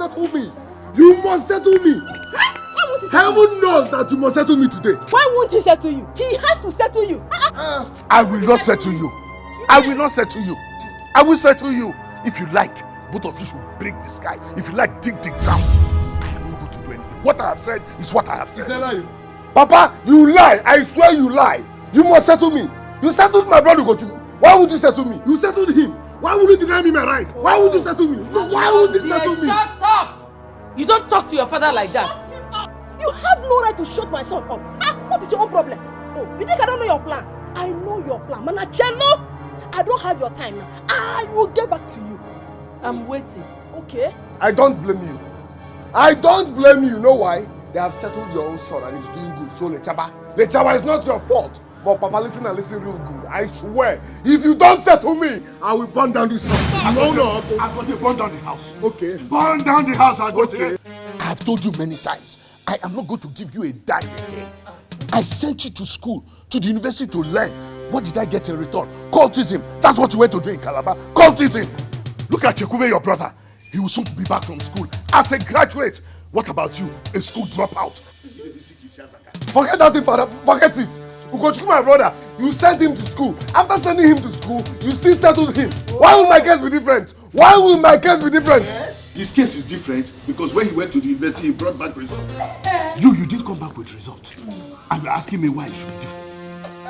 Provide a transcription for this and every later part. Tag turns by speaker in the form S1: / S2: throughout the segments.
S1: settle me. You must settle me. Heaven knows that you must settle me today.
S2: Why won't he settle you? He has to settle you.
S1: I will not settle you. I will not settle you. I will settle you. If you like, both of you should break the sky. If you like, dig the ground. I am not going to do anything. What I have said is what I have said. Is lie? Papa, you lie. I swear you lie. You must settle me. You settled my brother Gochuku. Why would you settle me? You settled him. Why would you deny me my right? Why would you settle me? Why would you settle me?
S2: Shut up! You don't talk to your father like that. You have no right to shut my son up. What is your own problem? Oh, you think I don't know your plan? I know your plan. Manachelo, I don't have your time now. I will get back to you. I'm waiting. Okay?
S1: I don't blame you. I don't blame you. You know why? They have settled your own son and he's doing good. So Lechaba is not your fault. But Papa, listen and listen real good. I swear, if you don't settle me, I will burn down this house.
S3: I'm going to burn down the house.
S1: Okay.
S3: Burn down the house,
S1: Okay. I have told you many times, I am not going to give you a dime again. I sent you to school, to the university to learn. What did I get in return? Cultism. That's what you went to do in Calabar. Cultism. Look at Chekube, your brother. He will soon be back from school as a graduate. What about you? A school dropout. Forget that thing, father. Forget it. Ugochukwu, my brother, you sent him to school. After sending him to school, you still settled him. Why will my case be different? Why will my case be different?
S3: Yes. His case is different because when he went to the university, he brought back results. You didn't come back with results. And you're asking me why it should be different.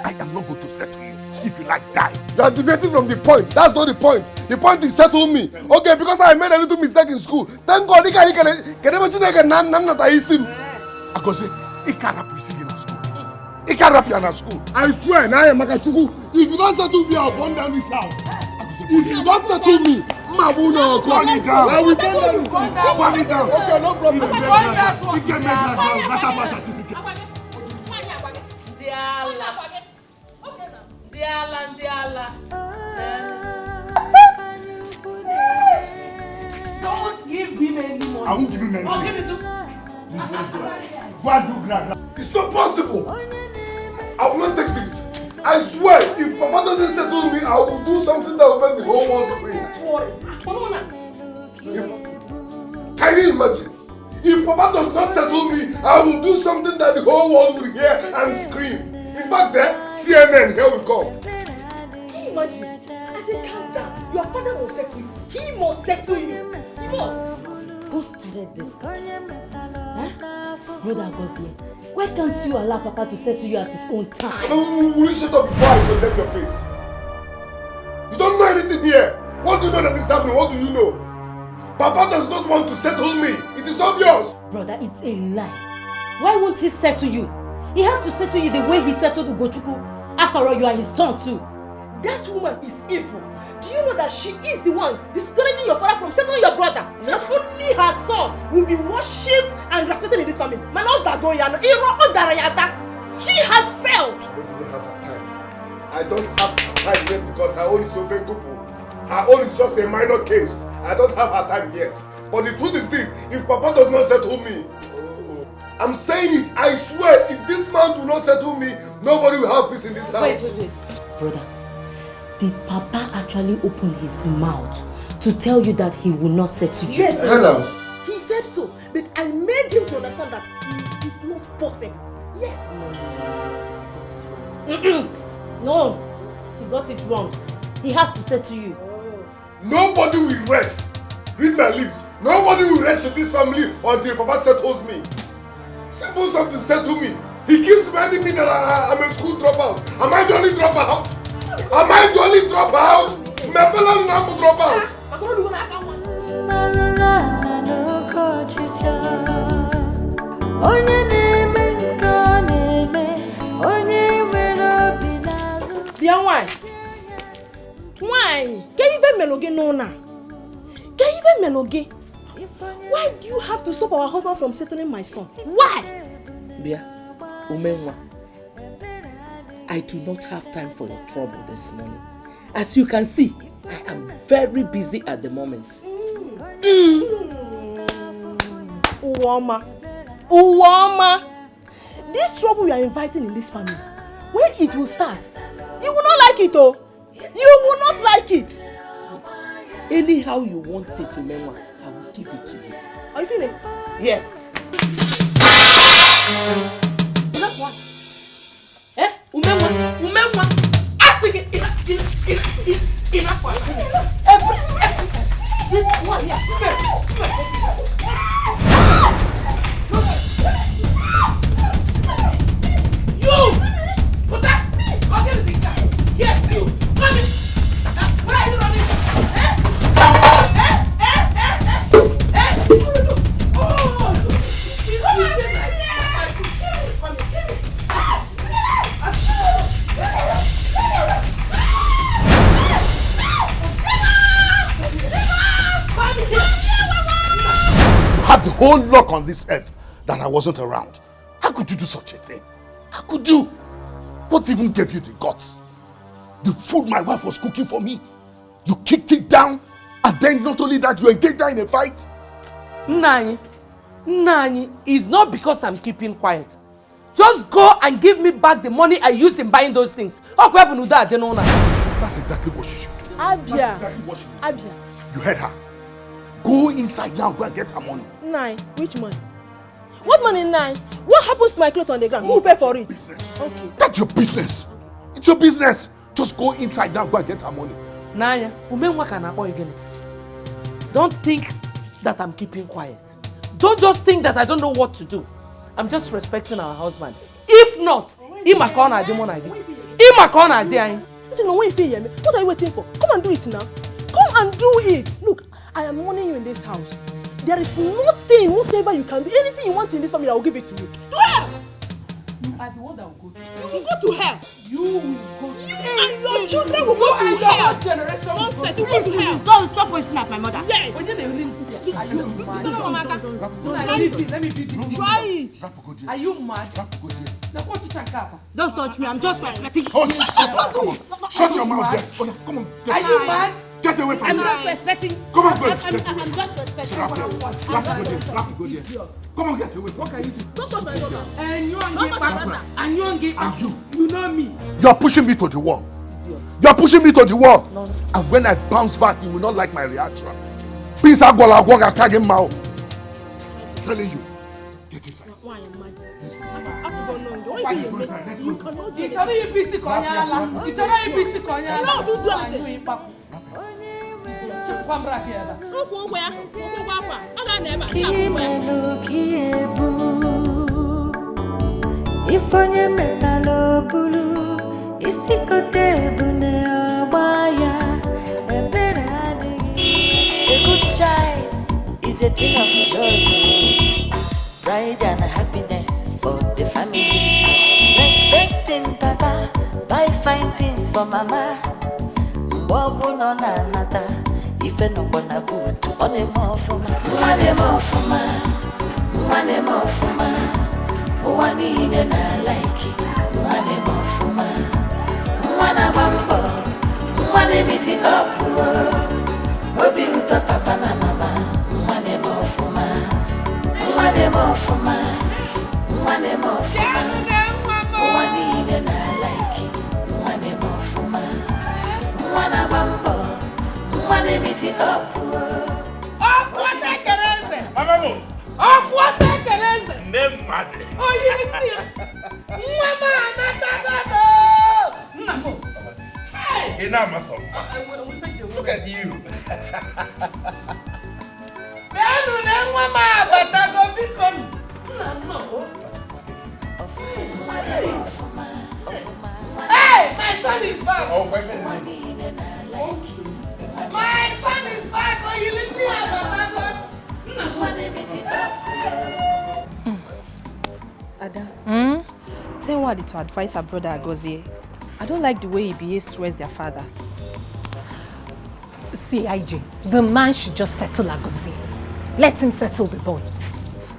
S1: I am not going to settle you. If you like, die. You are deviating from the point. That's not the point. The point is settle me. Okay, because I made a little mistake in school. Thank God, I swear, now I am Makachuku. If you don't settle me, I'll burn down this house. If you don't settle me, Mabuno,
S3: burn it down.
S1: I will burn it down. Okay, no problem.
S3: Burn that one. That's a certificate.
S2: Don't give him any money.
S3: I won't give him anything.
S2: I'll give him
S3: Go and do grand.
S1: It's not possible. I will not take this. I swear, if Papa doesn't settle me, I will do something that will make the whole world scream. Can you imagine? If Papa does not settle me, I will do something that the whole world will hear and scream. In fact, CNN, here we come.
S2: Can you imagine? I said, calm down. Your father will settle you. He must settle you. He must. Who started this? Brother Gozie, why can't you allow Papa to settle you at his own time?
S1: Will you shut up before I condemn your face? You don't know anything here. What do you know that is happening? What do you know? Papa does not want to settle me. It is obvious.
S2: Brother, it's a lie. Why won't he settle you? He has to settle you the way he settled Ugochukwu. After all, you are his son too. That woman is evil. Do you know that she is the one discouraging your father from settling your brother? So that only her son will be worshipped and respected in this family. She has failed.
S1: I don't even have her time. I don't have her time yet because her own is so very good. Her own is just a minor case. I don't have her time yet. But the truth is this, if Papa does not settle me, I'm saying it, I swear, if this man do not settle me, nobody will have peace in this house.
S2: Wait. Brother, did Papa actually open his mouth to tell you that he will not settle you?
S1: Yes, hello.
S2: He said so, but I made him to understand that it is not possible. Yes. No, he got it wrong. He has to settle you.
S1: Nobody will rest. Read my lips. Nobody will rest in this family until Papa settles me. Simple something settle me. He keeps reminding me that I'm a school dropout. Am I the only dropout? Am I the only dropout? My fellow number dropout.
S2: Bien why? Can you even meloge no na? Can you even meloge? Why do you have to stop our husband from settling my son? Why?
S4: Bia, Umenwa, I do not have time for your trouble this morning. As you can see, I am very busy at the moment.
S2: Uwama, this trouble we are inviting in this family, when it will start, you will not like it, oh. You will not like it.
S4: Anyhow you want it, Umenwa, I will give it to you.
S2: Are you feeling?
S4: Yes.
S2: Enough what?
S4: Umemwa. Ask again. Enough what? Every. This one here. You! Put that! Go get the big guy! Yes, you! Come in! Where are you running?
S1: Have the whole luck on this earth that I wasn't around. How could you do such a thing? How could you? What even gave you the guts? The food my wife was cooking for me, you kicked it down, and then not only that, you engaged her in a fight?
S4: Nani, it's not because I'm keeping quiet. Just go and give me back the money I used in buying those things.
S1: That's exactly what she should do.
S2: Abia.
S1: That's exactly what she should do.
S2: Abia.
S1: You heard her. Go inside now, go and get her money.
S2: 9. Which money? What money 9? What happens to my clothes on the ground? Who will pay for it?
S1: Business.
S2: Okay.
S1: That's your business. It's your business. Just go inside now, go and get her money.
S4: Nanya, don't think that I'm keeping quiet. Don't just think that I don't know what to do. I'm just respecting our husband. If not, what are
S2: you waiting for? Come and do it now. Come and do it. Look, I am warning you in this house. There is nothing, whatever you can do, anything you want in this family, I will give it to you. To hell!
S4: You are the one that will go to hell.
S2: You will go to hell.
S4: You will go to
S2: You and your children will go to hell.
S4: Generation will go to
S2: Please, don't stop pointing at my mother. Yes.
S4: Are you mad? Let me be this.
S2: Try it.
S4: Are you mad?
S2: Don't touch me. I'm just respecting.
S1: Come on. Shut your mouth there. Come on.
S4: Are you mad?
S1: Get away from
S2: I'm
S1: me.
S2: just respecting.
S1: Come on, go.
S2: I'm just respecting.
S1: Go there. Come on, get away from me.
S4: What can you do?
S2: Don't touch my daughter.
S4: And you
S2: Don't touch my daughter.
S4: and you know me.
S1: You are pushing me to the wall. You are pushing me to the wall. No. And when I bounce back, you will not like my reaction. Please, I'm telling you. Get inside.
S2: Why am I mad?
S5: Ifonye metalo bulu isikote bune abaya eberade. A good child is a thing of joy, pride and happiness for the family. Respecting papa, buy fine things for mama. Mbobu no na nata, ife no kona butu. One more for ma, money more for ma. One even I like it, money more for ma. One bambo, one meeting up. Obi uta papa na mama, money more for ma. Money more for ma, money more for ma. One even I like it, money more for ma. One bambo, one meeting up.
S4: What I can answer?
S3: Mama,
S4: What I can answer?
S3: name madly.
S4: Oh, you Mama, no. Hey!
S3: Enough, my son. Look at you.
S4: Hey, my son is back.
S3: Oh, wait a minute.
S4: My son is back. Oh, you leave me
S6: Ada, tell Wadi to advise her brother Agozie. I don't like the way he behaves towards their father.
S2: See, IJ, the man should just settle Agozie. Let him settle the boy.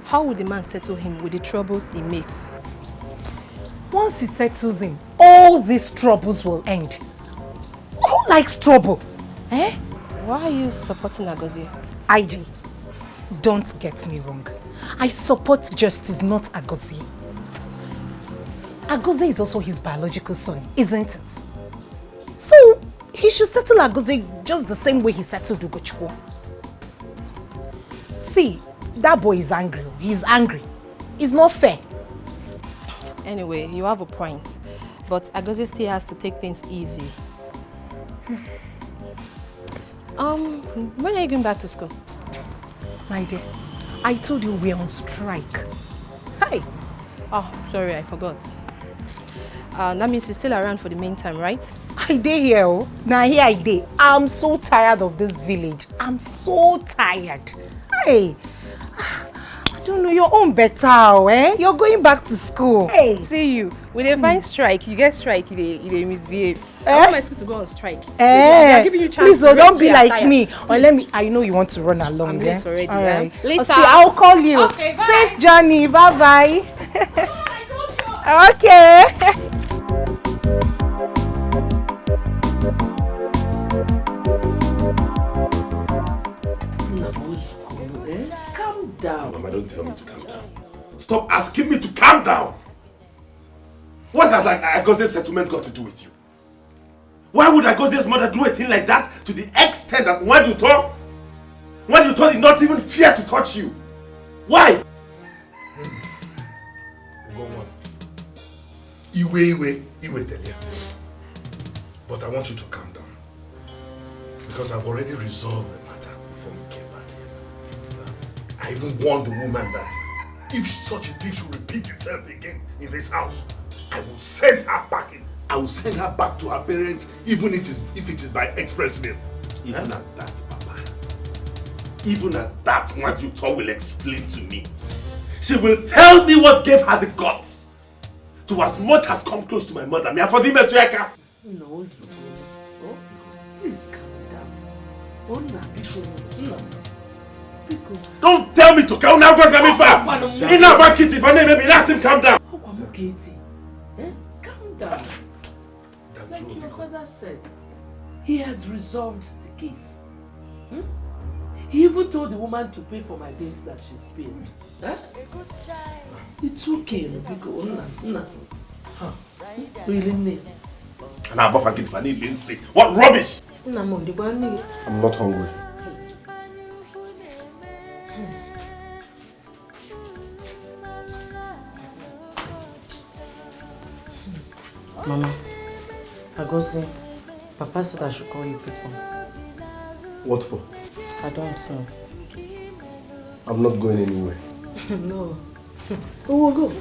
S6: How would the man settle him with the troubles he makes?
S2: Once he settles him, all these troubles will end. Who likes trouble? Eh?
S6: Why are you supporting Agozie?
S2: IJ, don't get me wrong. I support justice, not Agozie. Agozie is also his biological son, isn't it? So, he should settle Agozie just the same way he settled Ugochukwu. See,
S7: That boy is angry. He's angry. It's not fair.
S6: Anyway, you have a point. But Agozie still has to take things easy. When are you going back to school?
S7: My dear, I told you we're on strike. Hi.
S6: Oh, sorry, I forgot. That means you're still around for the meantime, right?
S7: I dey here. Oh. Now here I dey. I'm so tired of this village. I'm so tired. Hey, I don't know your own better, eh? You're going back to school. Hey.
S6: See you. When they find strike, you get strike, they misbehave. I want my school to go on strike.
S7: They
S6: are giving you chance
S7: please,
S6: to
S7: don't be like
S6: attire.
S7: me. Or let me. I know you want to run along.
S6: I'm late already.
S7: All right.
S6: Later.
S7: See, I'll call you.
S6: Okay, bye.
S7: Safe journey. Bye bye. Okay.
S4: Calm down.
S3: Mama, don't tell me to calm down. Stop asking me to calm down. What has Agozie's settlement got to do with you? Why would Agozie's mother do a thing like that to the extent that when you talk did not even fear to touch you? Why?
S1: Go on. Iwe, Delia. But I want you to calm down. Because I've already resolved the matter before you came back here. I even warned the woman that if such a thing should repeat itself again in this house, I will send her back in. I will send her back to her parents, even if it is by express mail.
S3: Even at that, Papa. Even at that, what you thought will explain to me. She will tell me what gave her the guts to as much as come close to my mother.
S4: No, Zubo. Oh, please calm down. Oh, no.
S3: Don't tell me to calm down, because I'm in fact. In our bucket, if I name maybe ask him calm down.
S4: Oh, I'm okay. Calm down. Like your father said, he has resolved the case. He even told the woman to pay for my bills that she spilled. It's okay, Really?
S3: And I'm about to get Vanny Lindsay. What rubbish!
S1: I'm not hungry.
S2: Mama, Agozie, Papa said I should call you people.
S1: What for?
S2: I don't know.
S1: I'm not going anywhere.
S8: No. We will go.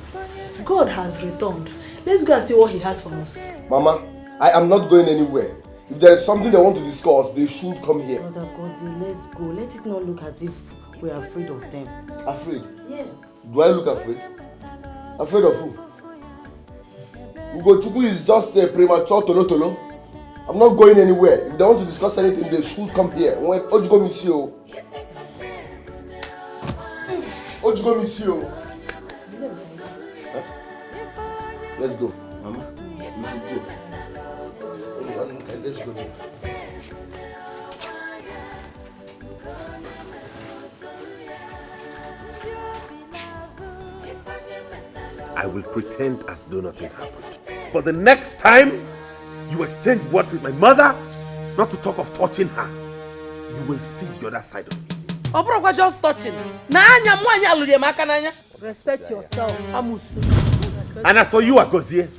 S8: God has returned. Let's go and see what he has for us.
S1: Mama, I am not going anywhere. If there is something they want to discuss, they should come here.
S2: Brother Agozie, let's go. Let it not look as if we are afraid of them.
S1: Afraid?
S2: Yes.
S1: Do I look afraid? Afraid of who? Ugochukwu is just a premature tolo. I'm not going anywhere. If they want to discuss anything, they should come here. Ojugo Misio. Ojugo Misio. Huh? Let's go. Mama, we should go. Let's go there.
S3: I will pretend as though nothing happened. But the next time you exchange words with my mother, not to talk of touching her, you will see the other side of me.
S4: Obrokwa just touching.
S8: Respect yourself.
S3: And as for you, Agozie,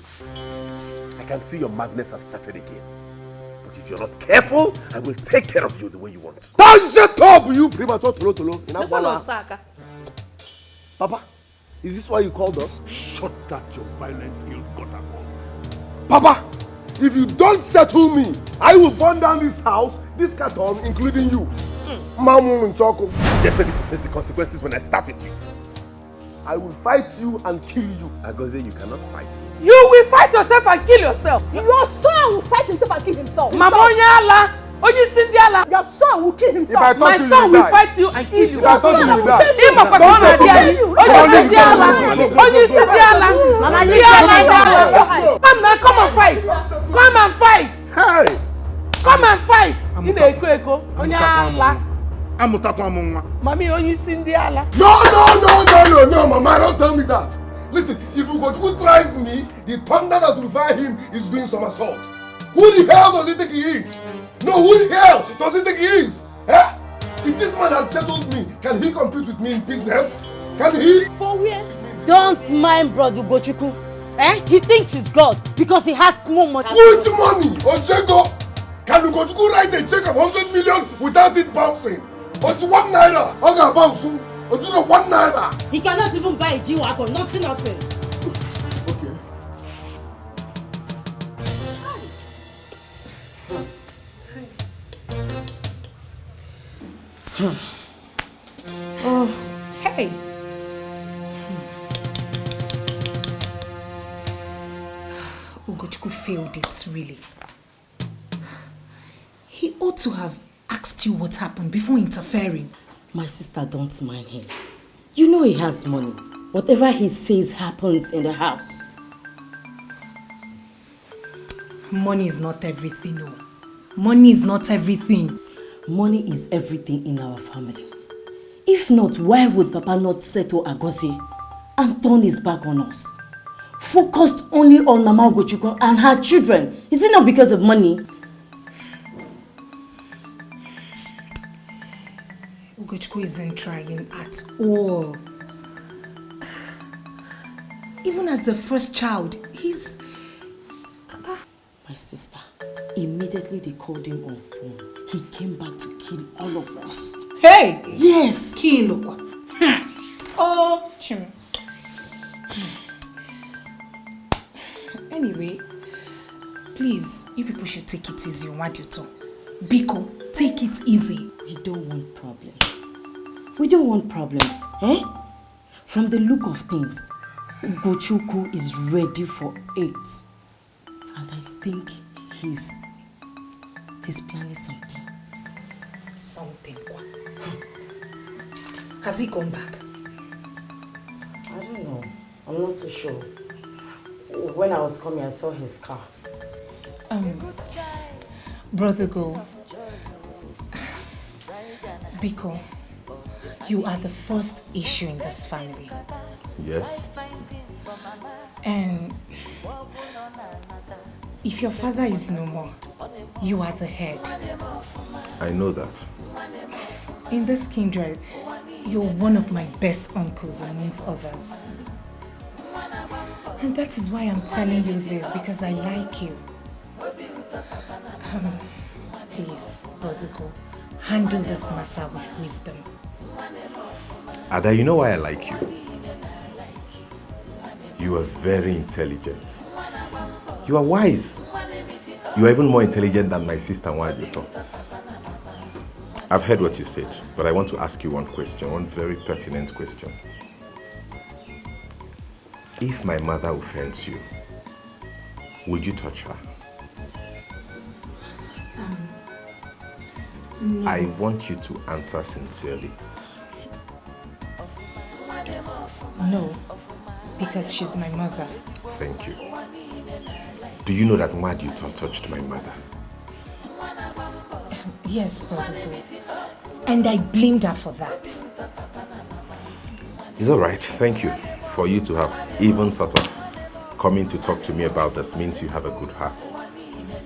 S3: I can see your madness has started again. But if you're not careful, I will take care of you the way you want.
S1: Shut up, you premature tolo. Papa, is this why you called us?
S3: Shut that your violent field gutter call.
S1: Papa, if you don't settle me, I will burn down this house, this carton, including you. Mamu and Choco.
S3: Get ready to face the consequences when I start with you.
S1: I will fight you and kill you.
S3: Agozie, you cannot fight me.
S4: You will fight yourself and kill yourself.
S8: Your son will fight himself and kill himself.
S4: Mama Onyala, Onyisindiala.
S8: Your son will kill himself.
S4: My son will fight you and kill you.
S1: If I told you you die.
S4: Come and fight. Come and fight.
S3: Hey!
S4: Come and fight. Onyala. Mami Onyisindiala.
S1: No, Mama, don't tell me that. Listen, if Ugochukwu tries me, the thunder that will fire him is doing somersault. Who the hell does he think he is? No, who the hell does he think he is? Eh? If this man had settled me, can he compete with me in business? Can he?
S2: For where? Don't mind Brother Ugochukwu. He thinks he's God because he has more money.
S1: Which money? Ojego? Can Ugochukwu write a check of 100 million without it bouncing? But 1 naira. Oga bounce. Ojuno 1 naira.
S2: He cannot even buy a G-Wagon. Nothing.
S1: Okay.
S7: Oh, hey. Ugochukwu failed it, really. He ought to have asked you what happened before interfering.
S2: My sister, don't mind him. You know he has money. Whatever he says happens in the house.
S7: Money is not everything, no. Money is not everything.
S2: Money is everything in our family. If not, why would Papa not settle Agozie and turn his back on us? Focused only on Mama Ugochukwu and her children. Is it not because of money?
S7: Ugochukwu isn't trying at all. Even as the first child, he's...
S2: My sister, immediately they called him on phone. He came back to kill all of us.
S7: Hey!
S2: Yes!
S7: Kill. Oh, Chim. Anyway, please, you people should take it easy on Wadioto. Biko, take it easy.
S2: We don't want problems. We don't want problems, eh? From the look of things, Ugochukwu is ready for it. And I think he's planning something.
S7: Something. Has he come back?
S2: I don't know. I'm not too sure. When I was coming, I saw his car.
S7: Brother Go. Biko, you are the first issue in this family.
S3: Yes?
S7: And if your father is no more, you are the head.
S3: I know that.
S7: In this kindred, you're one of my best uncles amongst others. And that is why I'm telling you this, because I like you. Please, Brother Go, handle this matter with wisdom.
S3: Ada, you know why I like you? You are very intelligent. You are wise. You are even more intelligent than my sister Wadioto. I've heard what you said, but I want to ask you one question, one very pertinent question. If my mother offends you, would you touch her?
S7: No.
S3: I want you to answer sincerely.
S7: No, because she's my mother.
S3: Thank you. Do you know that Wadioto touched my mother?
S7: Yes, Brother Go. And I blamed her for that.
S3: It's all right. Thank you. For you to have even thought of coming to talk to me about this means you have a good heart.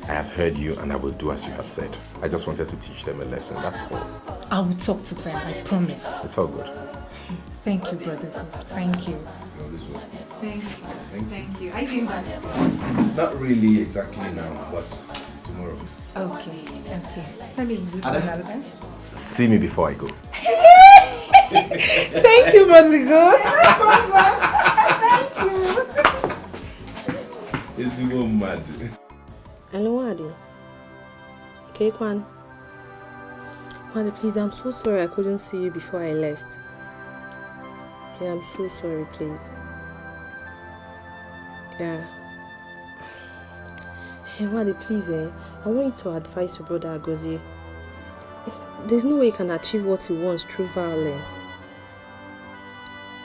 S3: I have heard you and I will do as you have said. I just wanted to teach them a lesson, that's all.
S7: I will talk to them, I promise.
S3: It's all good.
S7: Thank you, Brother Go. Thank you. Thank you. I think that's...
S3: Not really exactly now, but tomorrow.
S7: Okay. Let me look at that.
S3: See me before I go.
S7: Thank you, Brother Go. Thank you.
S3: Is he mad?
S9: Hello, Wadi. Okay, Kwan. Wadi, please, I'm so sorry I couldn't see you before I left. Yeah, I'm so sorry, please. Yeah. Hey, Wadi, please, I want you to advise your brother Agozie. There's no way he can achieve what he wants through violence.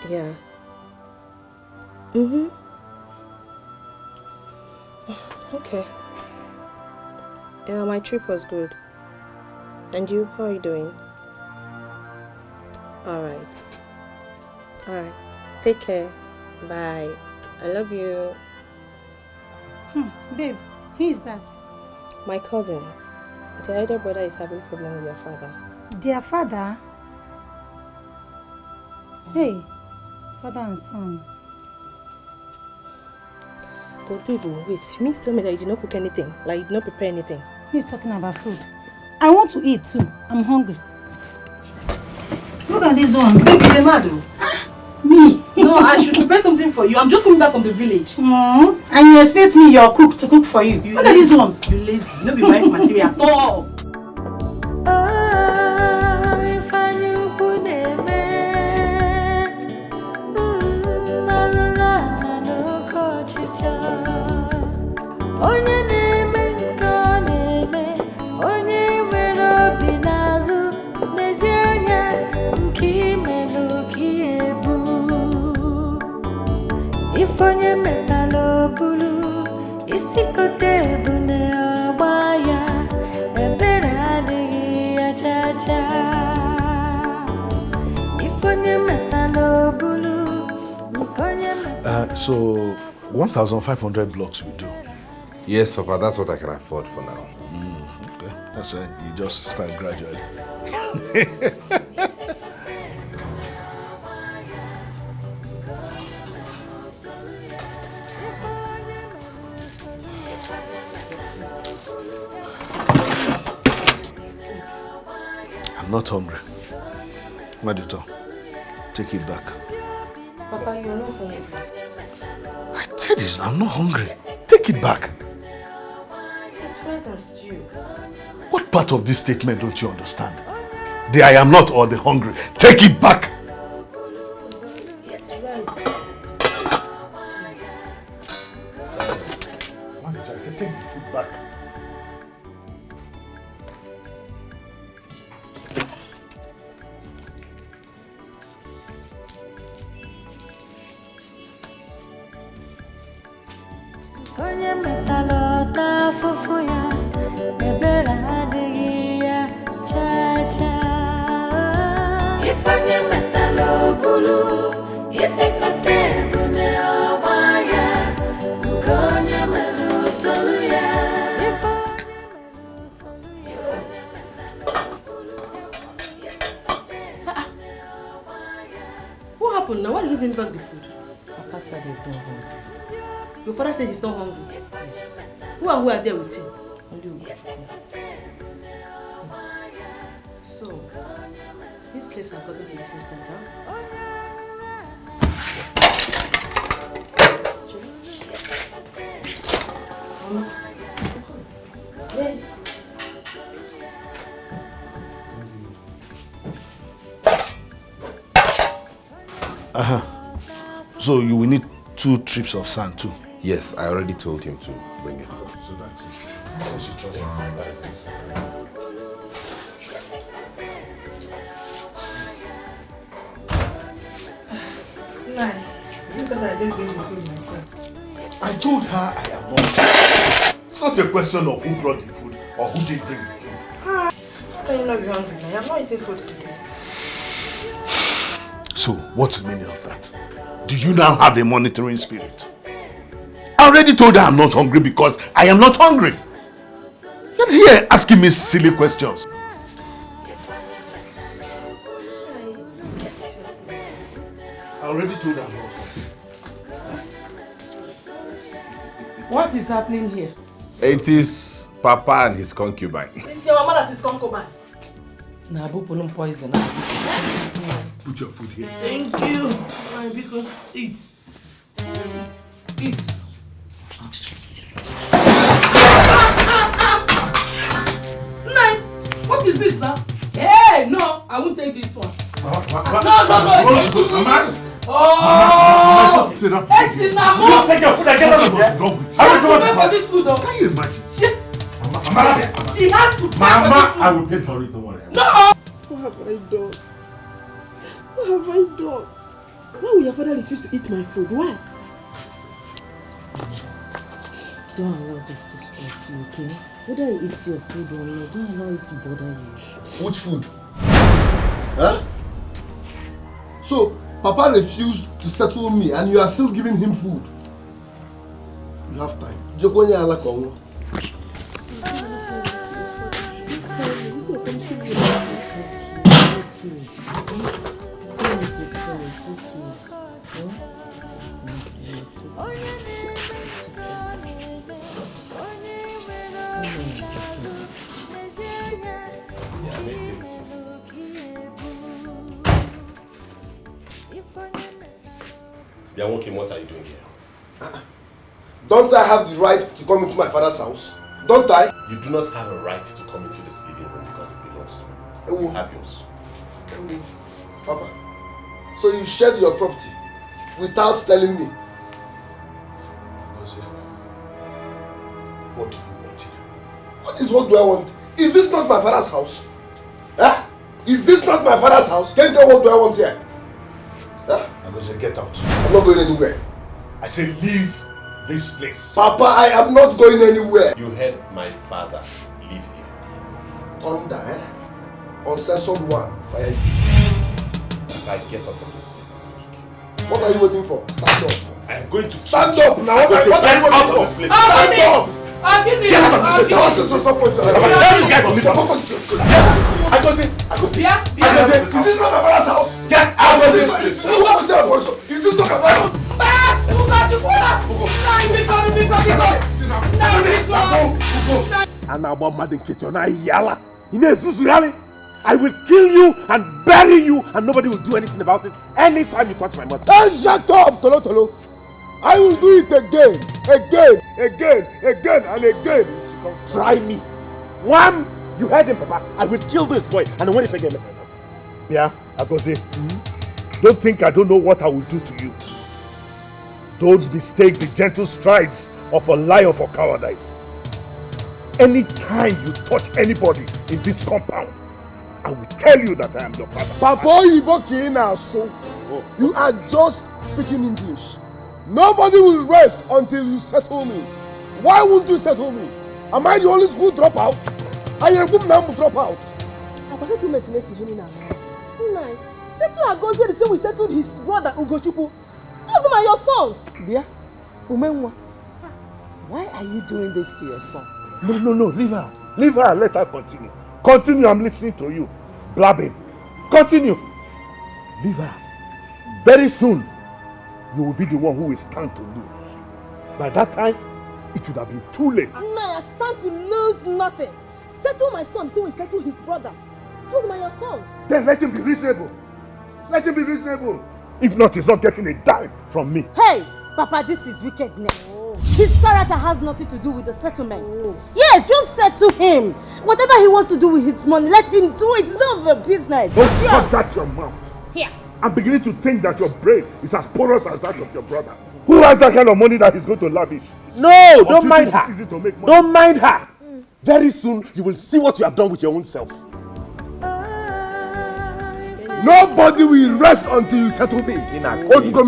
S9: Yeah. Okay. Yeah, my trip was good. And you, how are you doing? Alright. Take care. Bye. I love you.
S10: Babe, who is that?
S9: My cousin. The elder brother is having problem with your father.
S7: their father? Hey, father and son.
S9: But people, wait, you mean to tell me that you did not cook anything? Like you did not prepare anything?
S7: He's talking about food. I want to eat too. I'm hungry.
S6: Look at this one. Baby, the mad.
S7: Me?
S6: No, I should prepare something for you. I'm just coming back from the village.
S7: And you expect me, your cook, to cook for you? Look at this one.
S6: You lazy. No be wife material at all.
S1: So 1,500 blocks will do.
S3: Yes, Papa, that's what I can afford for now.
S1: Okay, that's right. You just start gradually. I'm not hungry. Madito, take it back.
S9: Papa, you're not hungry.
S1: I said this, I'm not hungry. Take it back.
S9: It's rice and stew.
S1: What part of this statement don't you understand? The I am not or the hungry. Take it back.
S9: It's rice.
S1: Manager, I said take the food back.
S6: What happened now? Why did you bring back the food?
S9: Papa said he's not hungry.
S6: Your father said he's not hungry.
S9: Yes.
S6: Who are there with him?
S9: Only we.
S6: So, this case has gotten to this instant, huh?
S1: So you will need 2 trips of sand too.
S3: Yes, I already told him to bring it.
S1: So that's it. Unless you trust my life.
S6: Nine. Because I didn't bring the food myself.
S1: I told her I am not. It's not a question of who brought the food or who did bring the food.
S6: How can you not be hungry now? You have not eaten food today.
S1: So what's the meaning of that? Do you now have a monitoring spirit? I already told her I'm not hungry because I am not hungry. You're here asking me silly questions. I already told her I'm not hungry.
S4: What is happening here?
S3: It is Papa and his concubine.
S6: It's your mama that is concubine.
S4: Nabu pulling poison.
S1: Put your food here.
S4: Thank you. Because eat. Eat. Nine. What is this now? Hey, no, I won't take this one. No. Oh!
S1: Sit down.
S4: Hey, Chinamo!
S3: Take your food and get out of here.
S4: She has to pay for this food, though.
S1: Can you imagine?
S4: She has to pay for this food.
S3: I will pay for it, don't worry.
S4: No!
S8: What have I done? What have I done? Why will your father refuse to eat my food? Why?
S2: Don't allow this to stress you, okay? Whether you eat your food or not, don't allow it to bother you.
S1: Which food? Huh? So, Papa refused to settle me and you are still giving him food. You have time. Jokonya ala kongo.
S8: This time, this is a punishing you like this.
S3: Bianwokim, what are you doing here?
S1: Don't I have the right to come into my father's house? Don't I?
S3: You do not have a right to come into this living room because it belongs to me. You have yours.
S1: Papa, so you shared your property without telling me?
S3: What do you want here?
S1: What do I want? Is this not my father's house? Huh? Is this not my father's house? Can you tell what do I want here? Huh?
S3: Agose, get out.
S1: I'm not going anywhere.
S3: I say leave this place.
S1: Papa, I am not going anywhere.
S3: You heard my father. Leave here.
S1: Thunder, eh? Uncensored one. Fire you.
S3: If I get up from this place,
S1: what are you waiting for? Stand up.
S3: I am going to
S1: stand up now. What are you waiting for?
S3: Stand
S1: up.
S3: Get out of this place.
S1: Stop.
S3: Tell this guy from me. Agose,
S1: is this not my father's house?
S3: Get out of this place.
S1: Is this not my father's
S3: house? I will kill you and bury you and nobody will do anything about it anytime you touch my mother.
S1: Hey, shut up, Tolo Tolo. I will do it again and again.
S3: Try me. One, you heard him, Papa. I will kill this boy and when if I get me.
S10: Yeah, Agose. Don't think I don't know what I will do to you. Don't mistake the gentle strides of a lion for cowardice. Anytime you touch anybody in this compound, I will tell you that I am your father.
S1: Papa, you are just speaking English. Nobody will rest until you settle me. Why won't you settle me? Am I the only school dropout? I am good man dropout.
S8: I was settled next to him now. Settle Agose the same we settled his brother Ugochukwu. Two of them are your sons.
S10: Yeah? Umenwa, why are you doing this to your son? No, leave her. Leave her and let her continue. Continue, I'm listening to you. Blabbing. Continue. Leave her. Very soon, you will be the one who will stand to lose. By that time, it would have been too late.
S8: I stand to lose nothing. Settle my son, so we settle his brother. Two of them are your sons.
S10: Then let him be reasonable. Let him be reasonable. If not, he's not getting a dime from me.
S2: Hey, Papa, this is wickedness. His character has nothing to do with the settlement. Yes, just settle him. Whatever he wants to do with his money, let him do it. It's none of your business.
S10: Don't shut that your mouth.
S2: Here.
S10: I'm beginning to think that your brain is as porous as that of your brother. Who has that kind of money that he's going to lavish?
S3: No, don't mind her.
S10: It's easy to make money.
S3: Don't mind her. Very soon, you will see what you have done with your own self.
S1: Nobody will rest until you settle me. Nobody will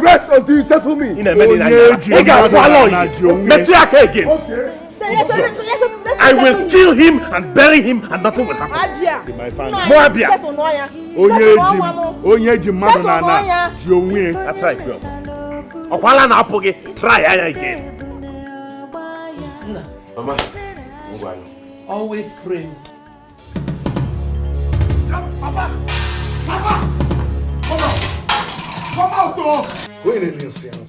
S1: rest until you settle me.
S3: I will kill him and bury him and nothing will happen. That's right, girl. Try again. Mama,
S4: always pray.
S10: Papa! Come out! Go in and listen.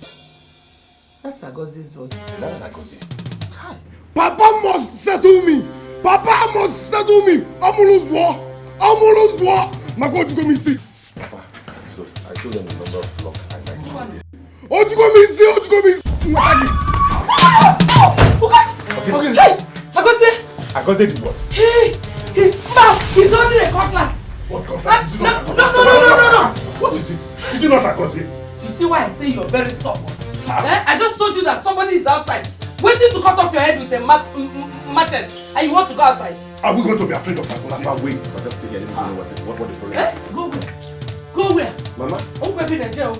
S4: That's Agose's voice.
S3: That's Agose.
S1: Papa must settle me. Papa must settle me. Amuluzwa. My God, you go me see.
S3: Papa, so I told them the number of blocks I might need.
S1: You go me see.
S4: Okay. Agose!
S3: Agose did what?
S4: He's holding a cutlass.
S3: What cutlass?
S4: No.
S3: What is it? Is it not Agose?
S4: You see why I say you're very stubborn? I just told you that somebody is outside waiting to cut off your head with a machete and you want to go outside.
S10: Are we going to be afraid of Agose?
S3: Papa, wait. But just stay here. Let me know what the problem is.
S4: Go where? Go where?
S3: Mama?
S4: Uncle be in jail.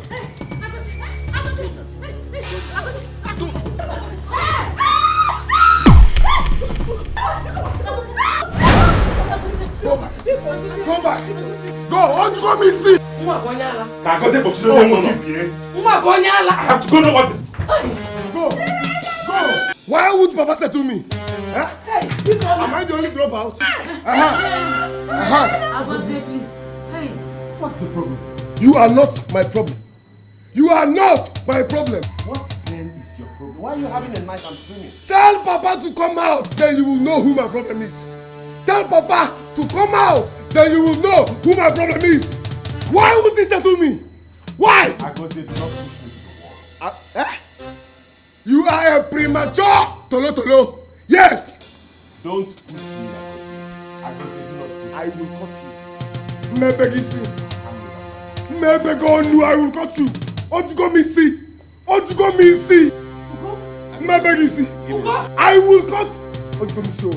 S1: Go back. Go. What you go me see?
S3: Agose, but you don't know. I have to go know what is.
S1: Go. Why would Papa settle me? Huh?
S4: Hey.
S1: Am I the only dropout?
S2: I go say please. Hey.
S1: What's the problem? You are not my problem. You are not my problem.
S3: What then is your problem? Why are you having a night and screaming?
S1: Tell Papa to come out, then you will know who my problem is. Tell Papa to come out, then you will know who my problem is. Why would this settle me? Why?
S3: Because they do not push me to the wall.
S1: You are a premature tolo. Yes.
S3: Don't push me, Agozie. Do not push me.
S1: I will cut you. Mebegisi. Mebegonu, I will cut you. Otugo mi si. Mebegisi. I will cut. Otugo mi so.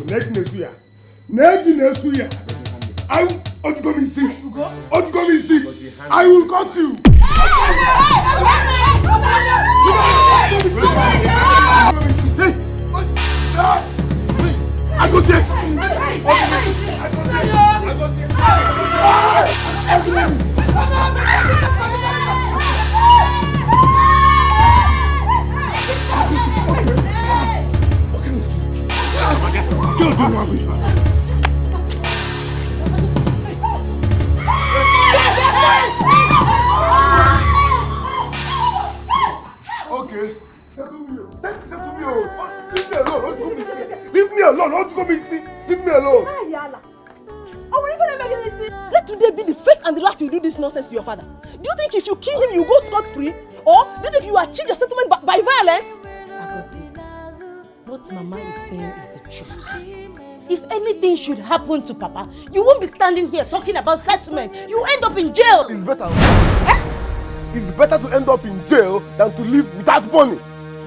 S1: Negi nesuya. I will. Otugo mi si. I will cut you. Agozie. Okay. Leave me alone.
S8: Let today be the first and the last you do this nonsense to your father. Do you think if you kill him, you go scot-free? Or do you think you achieve your settlement by violence?
S2: Agozie, what Mama is saying is the truth. If anything should happen to Papa, you won't be standing here talking about settlement. You end up in jail.
S1: It's better. It's better to end up in jail than to live without money.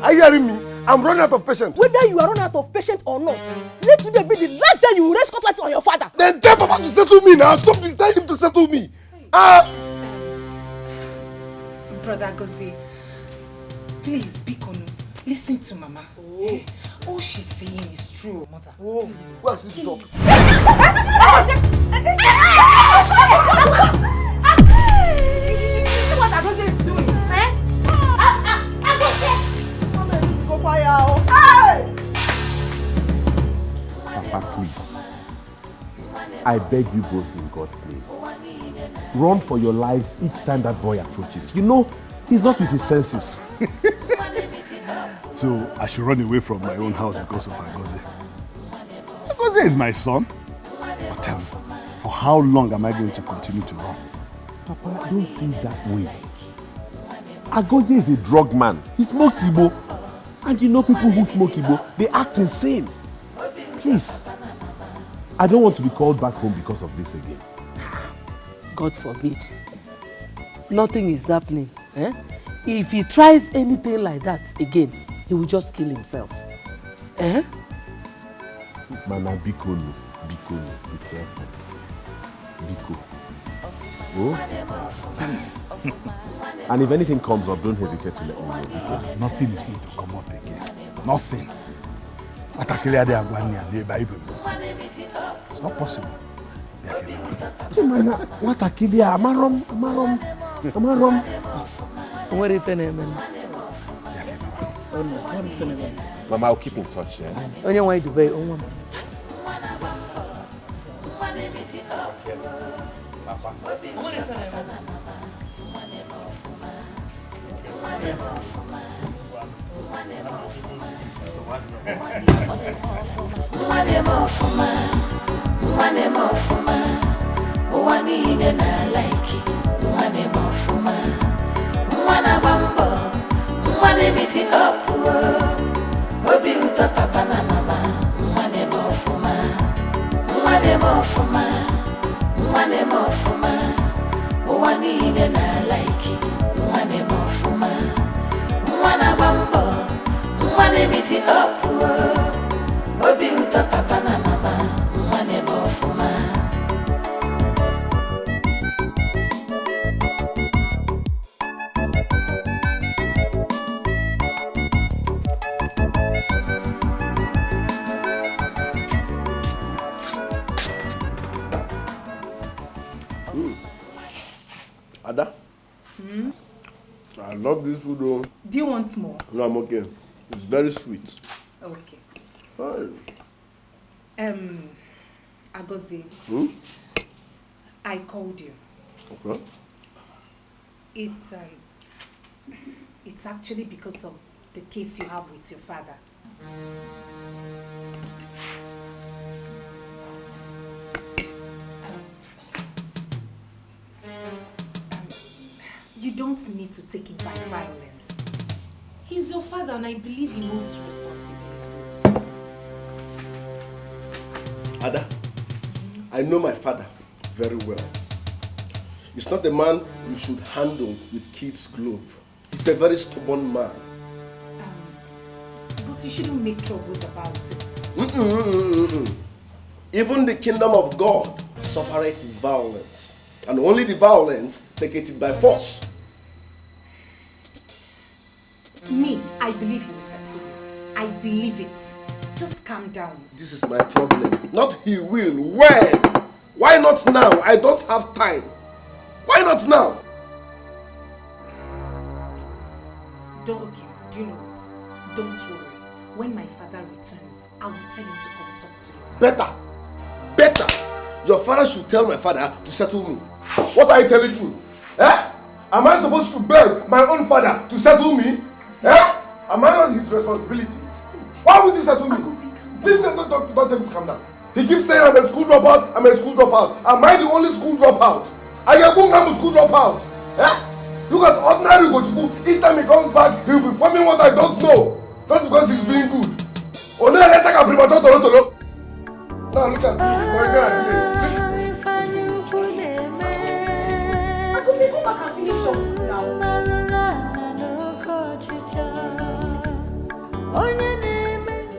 S1: Are you hearing me? I'm running out of patience.
S8: Whether you are running out of patience or not, let today be the last day you will raise cutlass on your father.
S1: Then tell Papa to settle me now. Stop this. Tell him to settle me.
S7: Brother Agozie, please, Bikono, listen to Mama. All she's saying is true, Mother.
S1: Where's this dog?
S8: What Agozie is doing?
S3: Papa, please. I beg you both in God's name. Run for your lives each time that boy approaches. You know, he's not with his senses.
S10: So I should run away from my own house because of Agozie. Agozie is my son. But tell me, for how long am I going to continue to run?
S3: Papa, don't see it that way. Agozie is a drug man. He smokes Igbo. And you know people who smoke Igbo, they act insane. Please. I don't want to be called back home because of this again.
S4: God forbid. Nothing is happening. If he tries anything like that again, he will just kill himself.
S3: Mana Bikono, be careful. Biko. Oh? And if anything comes up, don't hesitate to let me know. Biko.
S10: Nothing is going to come up again. Nothing. It's not possible.
S3: What Akilia? Amarom.
S4: What if any
S3: Mama, I'll keep in touch.
S4: Only way to pay.
S5: Papa na mama, mwane mofuma, uwani ine na laiki, mwane mofuma, mwana bambo, mwane miti opu, obi uta papa na mama, mwane mofuma.
S1: Ada? I love this food though.
S6: Do you want more?
S1: No, I'm okay. It's very sweet.
S6: Okay.
S1: Hi.
S6: Agozie. I called you.
S10: Okay.
S6: It's actually because of the case you have with your father. You don't need to take it by violence. He's your father and I believe he knows his responsibilities.
S10: Ada, I know my father very well. He's not a man you should handle with kid's glove. He's a very stubborn man.
S6: But you shouldn't make troubles about it.
S10: Even the kingdom of God suffereth violence, and only the violence taketh it by force.
S6: Me, I believe he will settle you. I believe it. Just calm down.
S10: This is my problem. Not he will. When? Why not now? I don't have time. Why not now?
S6: Do you know what? Don't worry. When my father returns, I will tell him to come talk to you.
S10: Better. Your father should tell my father to settle me. What are you telling me? Am I supposed to beg my own father to settle me? Am I not his responsibility? Why would he settle me? Leave me, don't tell him to come down. He keeps saying I'm a school dropout. Am I the only school dropout? I'm a school dropout. Look at ordinary Gochuku. Each time he comes back, he will be forming what I don't know. Just because he's doing good. Now look at me.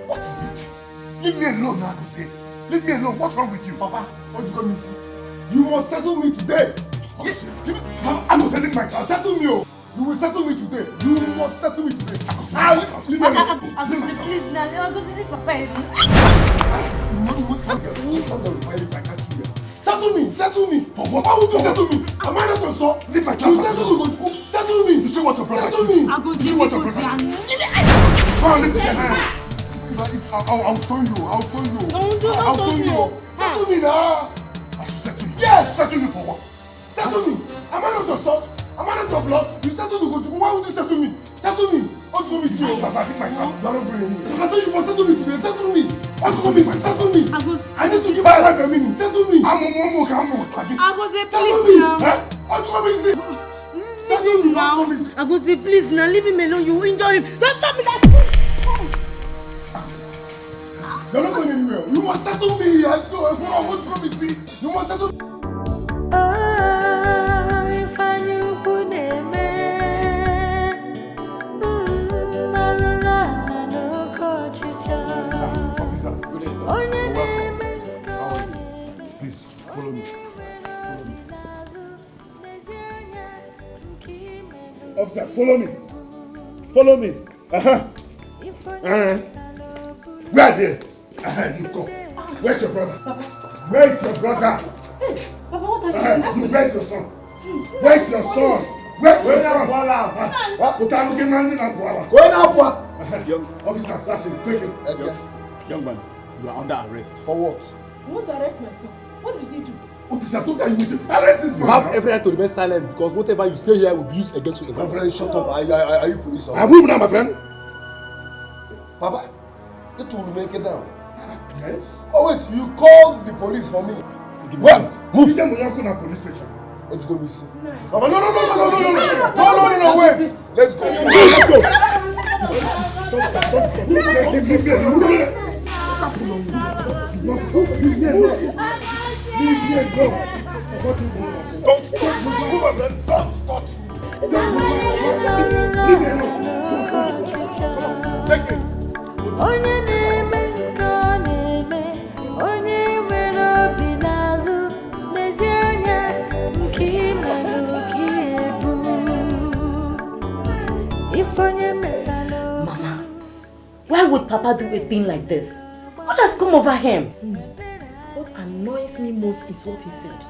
S1: What is it? Leave me alone now, Agozie. Leave me alone. What's wrong with you?
S10: Papa, what you got me see? You must settle me today.
S1: Yes. I'm not selling my car. Settle me.
S10: You will settle me today. You must settle me today.
S1: Leave me alone.
S2: Agozie, please now. Agozie, leave Papa alone.
S10: Settle me.
S1: For what?
S10: Why would you settle me? Am I not your son?
S1: Leave my
S10: You
S1: class.
S10: settle me.
S1: You see what your brother
S10: Settle
S1: did?
S10: me.
S2: Agozie,
S1: You see what your
S2: Agozie,
S1: brother did?
S2: I'm-
S1: Come on, leave me alone. I'll stone you. I'll stone you.
S2: Don't
S1: I'll stone
S2: stone
S1: you.
S2: me.
S10: Settle me now.
S1: I should settle you.
S10: Yes.
S1: Settle you for what?
S10: Settle me. Am I not your son? Am I not your blood? You settle to go to. Why would you settle me? Settle me. What you want me to do?
S1: I think my car.
S10: You are not going anywhere. I said you must settle me today. Settle me. What you want me to settle me?
S2: Agozie,
S10: I need to give my wife a minute. Settle me.
S2: Agozie,
S10: Settle
S2: please
S10: me.
S2: now.
S10: What you want me to say?
S2: Leave him now. Agozie, please now. Leave him alone. You will injure him. Don't tell me that.
S10: You're not going anywhere. You must settle me. I know. What you want me to see? You must settle me.
S1: Please, follow me. Officers, follow me. Follow me. Where are they? You go. Where's your brother? Where's your brother?
S2: Papa, what are you doing?
S1: Where's your son? Where's your son? Where's your son? Officers, that's him. Take him.
S11: Young man, you are under arrest.
S10: For what?
S8: You want to arrest my son? What did he do?
S1: Officers, what are you doing? Arrest this man.
S11: You have every right to remain silent because whatever you say here will be used against you.
S10: My friend, shut up. Are you police officer?
S1: I move now, my friend.
S10: Papa, it will make it down.
S1: Yes.
S10: Oh wait, you called the police for me.
S1: What? Move them to Yankuna police station.
S10: What you going to see? Papa, no, wait. Let's go.
S1: Let's go.
S5: Onye na-eme nke ọ na-eme, onye nwere obi n'azụ, n'ezie anya nke imelụ ka ebu. If onye metalụ.
S2: Mama, why would Papa do a thing like this? What has come over him?
S8: What annoys me most is what he said.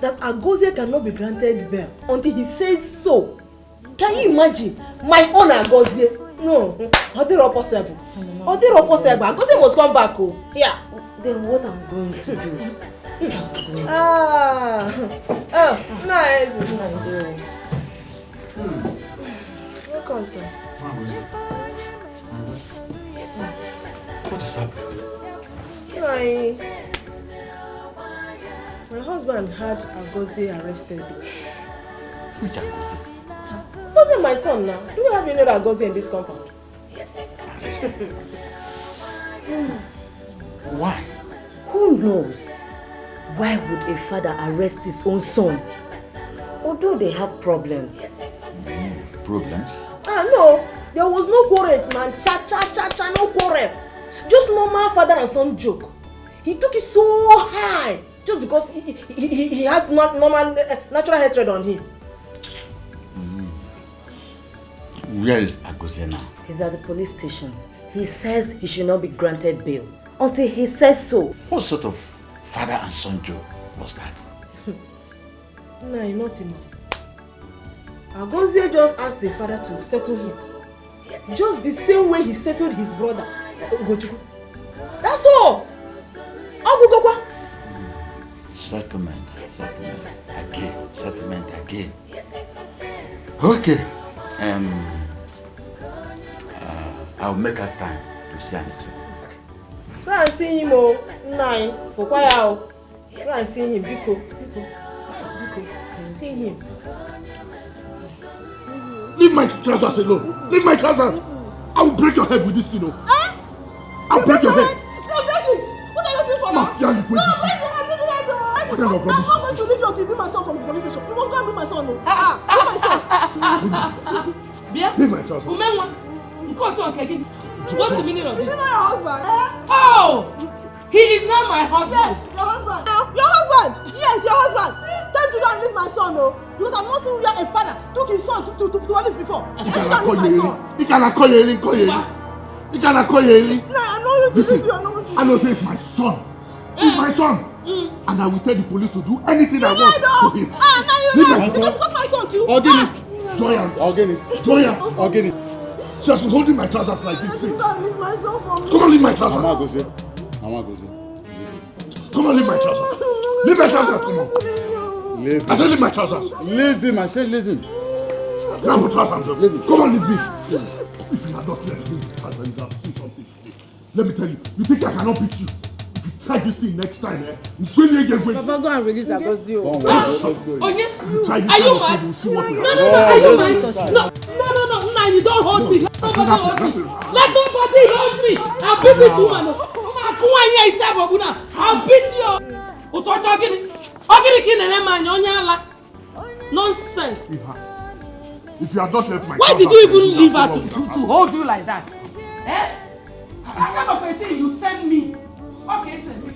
S8: That Agozie cannot be granted bail until he says so. Can you imagine? My own Agozie. No, how possible? How possible? Agozie must come back. Oh, yeah.
S2: Then what I'm going to do?
S7: Nice. Welcome, sir.
S1: What is happening?
S7: My husband had Agozie arrested.
S1: Which Agozie?
S7: Wasn't my son now? Do we have any other Agozie in this compound?
S1: Arrested? Why?
S2: Who knows? Why would a father arrest his own son? Although they have problems.
S1: Problems?
S7: No. There was no quarrel, man. No quarrel. Just normal father and son joke. He took it so high just because he has normal natural hatred on him.
S1: Where is Agozie now?
S2: He's at the police station. He says he should not be granted bail until he says so.
S1: What sort of father and son joke was that?
S7: Nah, nothing. Agozie just asked the father to settle him. Just the same way he settled his brother, Ugochukwu. That's all.
S1: Settlement again. Okay. I'll make a time to see Aniche.
S7: Try and see him, for quiet. Try and see him, Biko. See him.
S10: Leave my trousers alone. Leave my trousers. I will break your head with this thing. I'll break your head.
S7: No, break it. What are you doing for now?
S10: Mafia, you break this thing. What kind of rubbish is
S7: I'm going to leave you to bring my son from the police station. You must go and bring my son. Bring my son.
S10: Leave my trousers.
S4: What's the meaning of this?
S7: Is he not your husband?
S4: Oh! He is not my husband.
S7: Yes, your husband. Your husband. Yes, your husband. Time to go and leave my son, because I've not seen where a father took his son to all this before.
S10: He cannot call you Eli. Nah, I'm not going to leave you. I know it's my son. He's my son. And I will tell the police to do anything I want to him.
S7: Now you're right. Because it's not my son too.
S10: Joyan. She has been holding my trousers like this since.
S7: Leave my son from me.
S10: Come on, leave my trousers.
S11: Mama Agozie.
S10: Come on, leave my trousers. Leave my trousers, come on.
S11: Leave
S10: I said leave my trousers.
S11: Leave him. I said leave him.
S10: Grab my trousers. Come on, leave me. If you had not left me, you would have seen something today. Let me tell you, you think I cannot beat you? If you try this thing next time,
S7: Papa, go and release Agozie.
S4: Are you mad? No, are you mad? No, you don't hold me. Let nobody hold me. I'll beat this woman. I'll beat you. Nonsense.
S10: If you had not left my
S4: Why did you even leave her to hold you like that? What kind of a thing you send me? Okay, send me.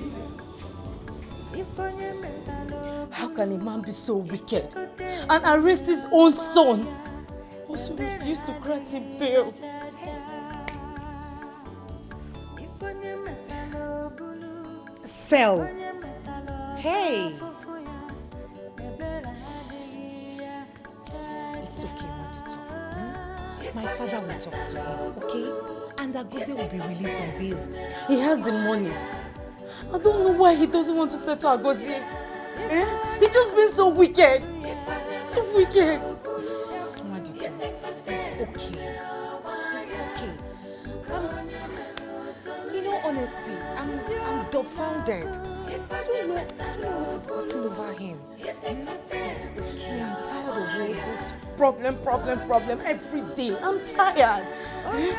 S2: How can a man be so wicked and arrest his own son? Also refuse to grant him bail.
S7: Sell. Hey. It's okay, Maduto. My father will talk to him, okay? And Agozie will be released on bail.
S2: He has the money. I don't know why he doesn't want to settle Agozie. He just been so wicked. So wicked.
S7: Maduto, it's okay. It's okay. In all honesty, I'm dumbfounded. I don't know what has gotten over him. It's okay. I'm tired of all this problem every day. I'm tired.
S4: Every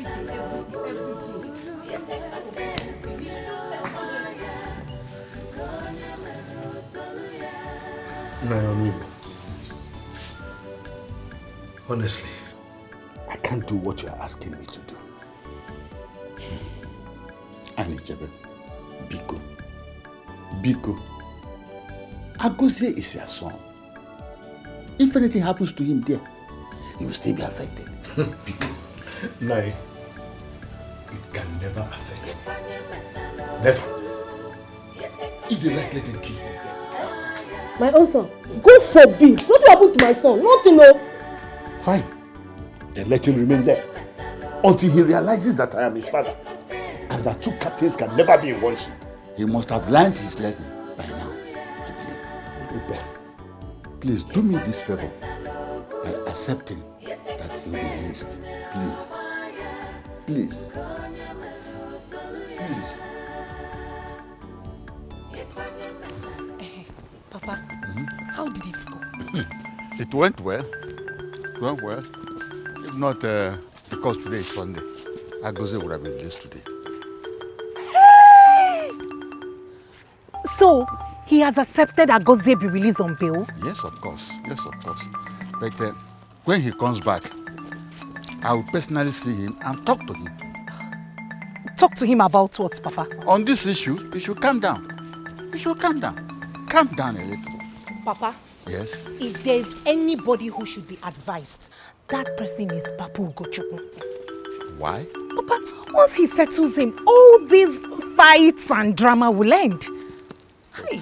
S4: day.
S10: Naomi, honestly, I can't do what you are asking me to do.
S1: Anichebe, Biko, Agozie is your son. If anything happens to him there, he will still be affected.
S10: Nai, it can never affect me. Never. If they like, let them kill him.
S8: My own son. God forbid. What will happen to my son? Nothing, no.
S10: Fine. Then let him remain there until he realizes that I am his father. And that two captains can never be in one ship.
S1: He must have learned his lesson by now. Please do me this favor by accepting that he will be released. Please. Please. Please.
S7: Papa, how did it go?
S1: It went well. It went well. If not because today is Sunday, Agozie would have been released today.
S7: So, he has accepted Agozie be released on bail?
S1: Yes, of course. Yes, of course. But when he comes back, I will personally see him and talk to him.
S7: Talk to him about what, Papa?
S1: On this issue, he should calm down. He should calm down. Calm down a little.
S7: Papa?
S1: Yes?
S7: If there's anybody who should be advised, that person is Papu Ugochukwu.
S1: Why?
S7: Papa, once he settles him, all these fights and drama will end. Hey,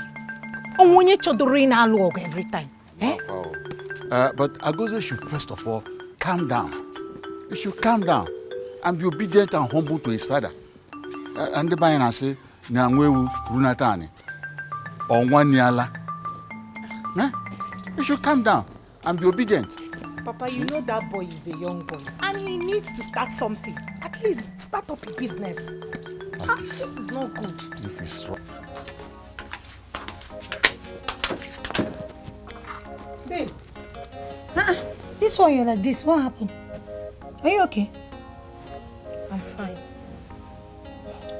S7: Onwunye chodoro in alog every time. Eh?
S1: Oh. But Agozie should first of all calm down. He should calm down and be obedient and humble to his father. And the Bible say, "Nyangwewu runatani, onwaniala." You should calm down and be obedient.
S7: Papa, you know that boy is a young boy and he needs to start something. At least start up a business. This is not good.
S1: If he's wrong.
S12: Babe, this one you're like this. What happened? Are you okay?
S9: I'm fine.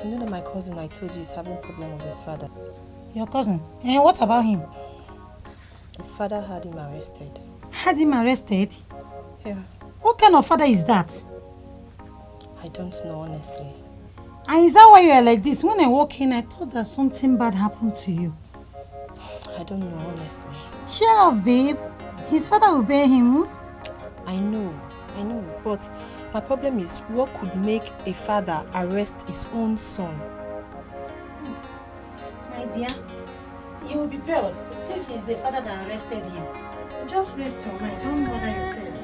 S9: You know that my cousin I told you is having a problem with his father.
S12: Your cousin? And what about him?
S9: His father had him arrested.
S12: Had him arrested?
S9: Yeah.
S12: What kind of father is that?
S9: I don't know, honestly.
S12: And is that why you are like this? When I walk in, I thought that something bad happened to you.
S9: I don't know, honestly.
S12: Shut up, babe. His father will bear him.
S9: I know. But my problem is, what could make a father arrest his own son?
S12: My dear, you will be bailed since he's the father that arrested him. Just rest your mind. Don't bother yourself.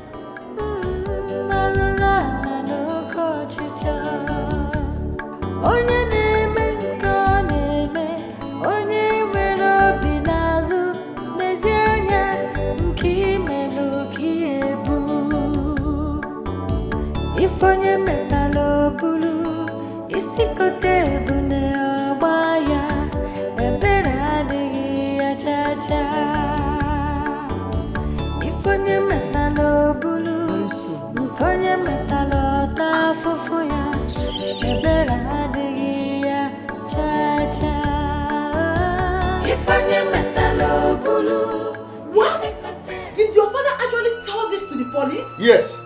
S5: Ifonye metalo bulu, isikote bune obaya, ebera digi ya chacha. Ifonye metalo bulu, ifonye metalo tafufuya, ebera digi ya chacha. Ifonye metalo bulu.
S8: What? Did your father actually tell this to the police?
S10: Yes.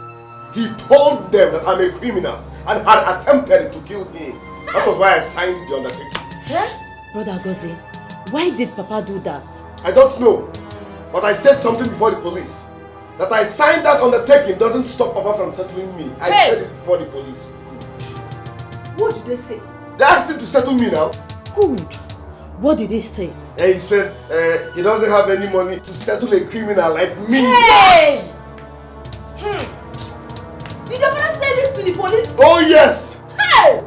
S10: He told them that I'm a criminal and had attempted to kill him. That was why I signed the undertaking.
S2: Huh? Brother Agozie, why did Papa do that?
S10: I don't know, but I said something before the police. That I signed that undertaking doesn't stop Papa from settling me. I said it before the police.
S8: What did they say?
S10: They asked him to settle me now.
S2: Good. What did they say?
S10: And he said he doesn't have any money to settle a criminal like me.
S2: Hey!
S8: Did your father say this to the police?
S10: Oh yes!
S8: Hey!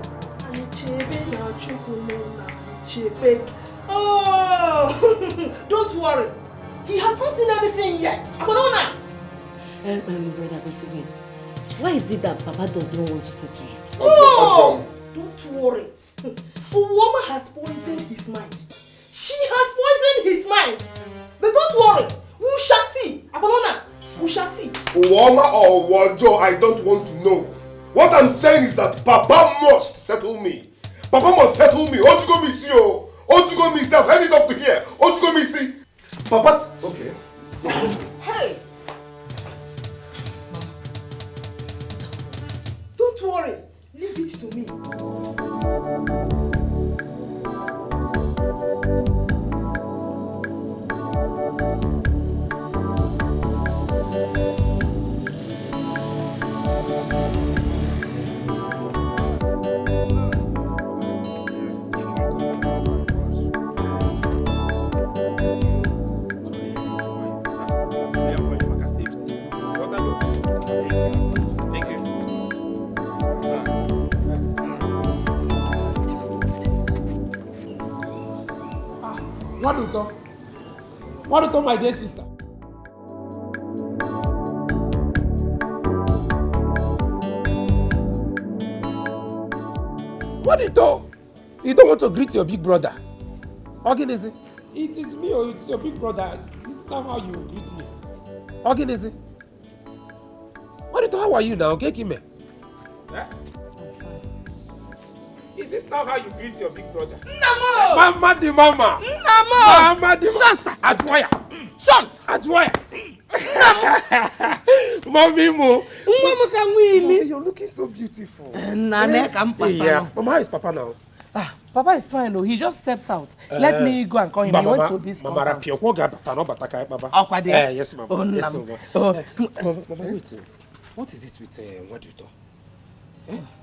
S8: Oh! Don't worry. He has not seen anything yet. Banana!
S2: Brother Agozie, why is it that Papa does not want to settle you?
S8: Oh! Don't worry. Uwoma has poisoned his mind. She has poisoned his mind. But don't worry. We shall see. Abanona, we shall see.
S10: Uwoma or Wojo, I don't want to know. What I'm saying is that Papa must settle me. Papa must settle me. Ojugo mi si o. Ojugo mi self. Send it up to here. Ojugo mi si. Papa's okay.
S8: Hey! Don't worry. Leave it to me.
S4: What do you talk? What do you talk, my dear sister? What do you talk? You don't want to greet your big brother? Organism. It is me or it's your big brother. This is not how you greet me. Organism. What do you talk? How are you now? Okay, Kime? Eh? Is this not how you greet your big brother?
S2: Namo!
S4: Mama di mama!
S2: Namo!
S4: Mama di mama!
S2: Sean, sir!
S4: Adwaya!
S2: Sean!
S4: Adwaya! Mommy mo!
S2: Mama can win.
S4: You're looking so beautiful.
S2: Nane can pass.
S4: Yeah. Mama, how is Papa now?
S2: Ah, Papa is fine though. He just stepped out. Let me go and call him. He went to Obis compound.
S4: Mama, Rapio, what bata no bata kai Papa?
S2: Okwade.
S4: Yes, Mama.
S2: Oh,
S4: yes,
S2: Mama.
S4: Mama. Mama, wait. What is it with what do you talk?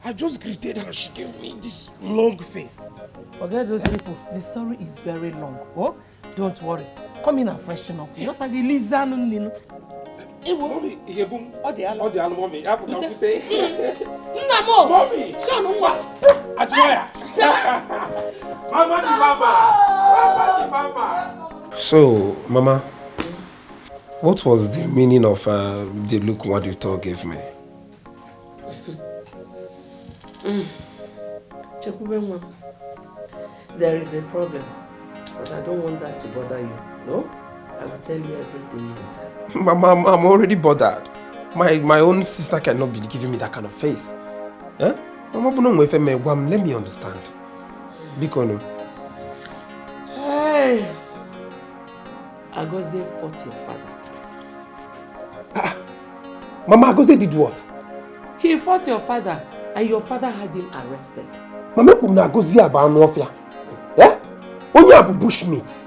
S4: I just greeted her. She gave me this long face.
S2: Forget those people. The story is very long. Oh, don't worry. Come in and freshen up. You're not going to listen.
S4: Mommy, mommy.
S2: Namo!
S4: Mommy!
S2: Sean, what?
S4: Adwaya! Mama di mama! Mama di mama! So, Mama, what was the meaning of the look what you told gave me? Chekubenwa, there is a problem, but I don't want that to bother you. No? I will tell you everything later. Mama, I'm already bothered. My own sister cannot be giving me that kind of face. Eh? Mama, let me understand. Bikono. Hey! Agoze fought your father. Mama, Agoze did what? He fought your father, and your father had him arrested. Mama, Agoze about Nofia. Yeah? Only Abu bushmeat.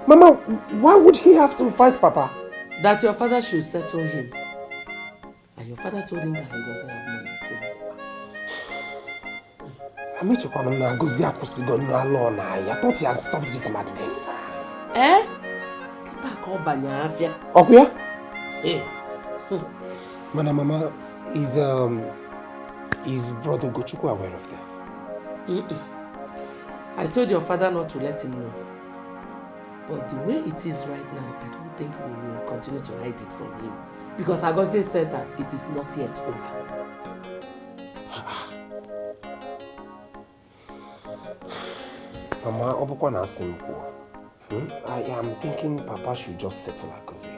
S4: Mama, why would he have to fight Papa? That your father should settle him. And your father told him that he doesn't have money. I thought he had stopped this madness. Eh? Okay? Eh. Mama, is Brother Gochuku aware of this? I told your father not to let him know. But the way it is right now, I don't think we will continue to hide it from him. Because Agoze said that it is not yet over. Mama, I am thinking Papa should just settle Agoze.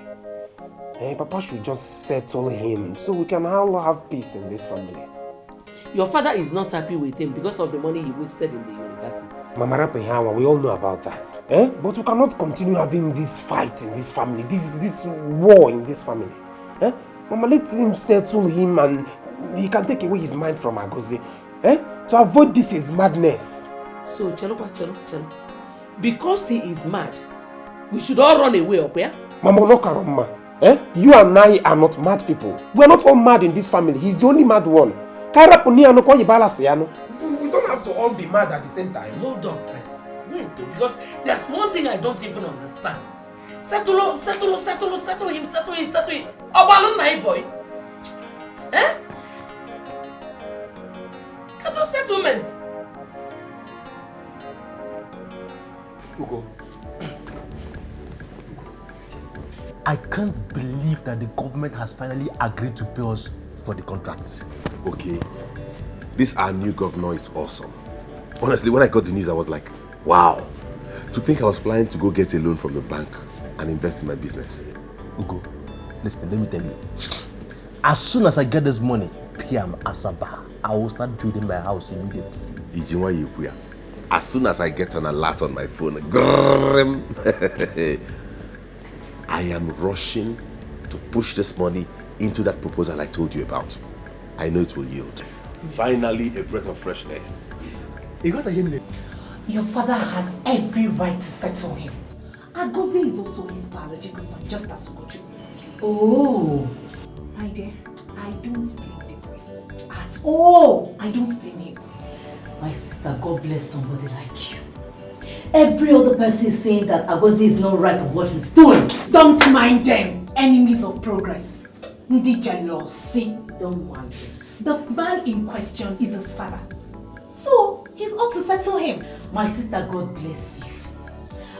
S4: Papa should just settle him so we can all have peace in this family. Your father is not happy with him because of the money he wasted in the university. Mama Rapehawa, we all know about that. But we cannot continue having this fight in this family, this war in this family. Mama, let him settle him and he can take away his mind from Agoze. To avoid this is madness. So, Chelo. Because he is mad, we should all run away up here? Mama, no karama. You and I are not mad people. We are not all mad in this family. He's the only mad one. We don't have to all be mad at the same time. Hold on first. Wait, because there's one thing I don't even understand. Settle him. Obalon na boy. Can do settlements.
S11: Ugo. I can't believe that the government has finally agreed to pay us for the contracts.
S3: Okay, this our new governor is awesome. Honestly, when I got the news, I was like, wow. To think I was planning to go get a loan from the bank and invest in my business.
S11: Ugo, listen, let me tell you. As soon as I get this money, PM Asaba, I will start building my house immediately.
S3: As soon as I get an alert on my phone, I am rushing to push this money into that proposal I told you about. I know it will yield. Finally, a breath of fresh air.
S12: Your father has every right to settle him. Agoze is also his biological son, just as Ugoju. Oh. My dear, I don't blame the boy. At all. I don't blame him.
S2: My sister, God bless somebody like you. Every other person is saying that Agoze is not right of what he's doing.
S12: Don't mind them. Enemies of progress. Ndi jealousy.
S2: Don't mind them.
S12: The man in question is his father. So, he's ought to settle him.
S2: My sister, God bless you.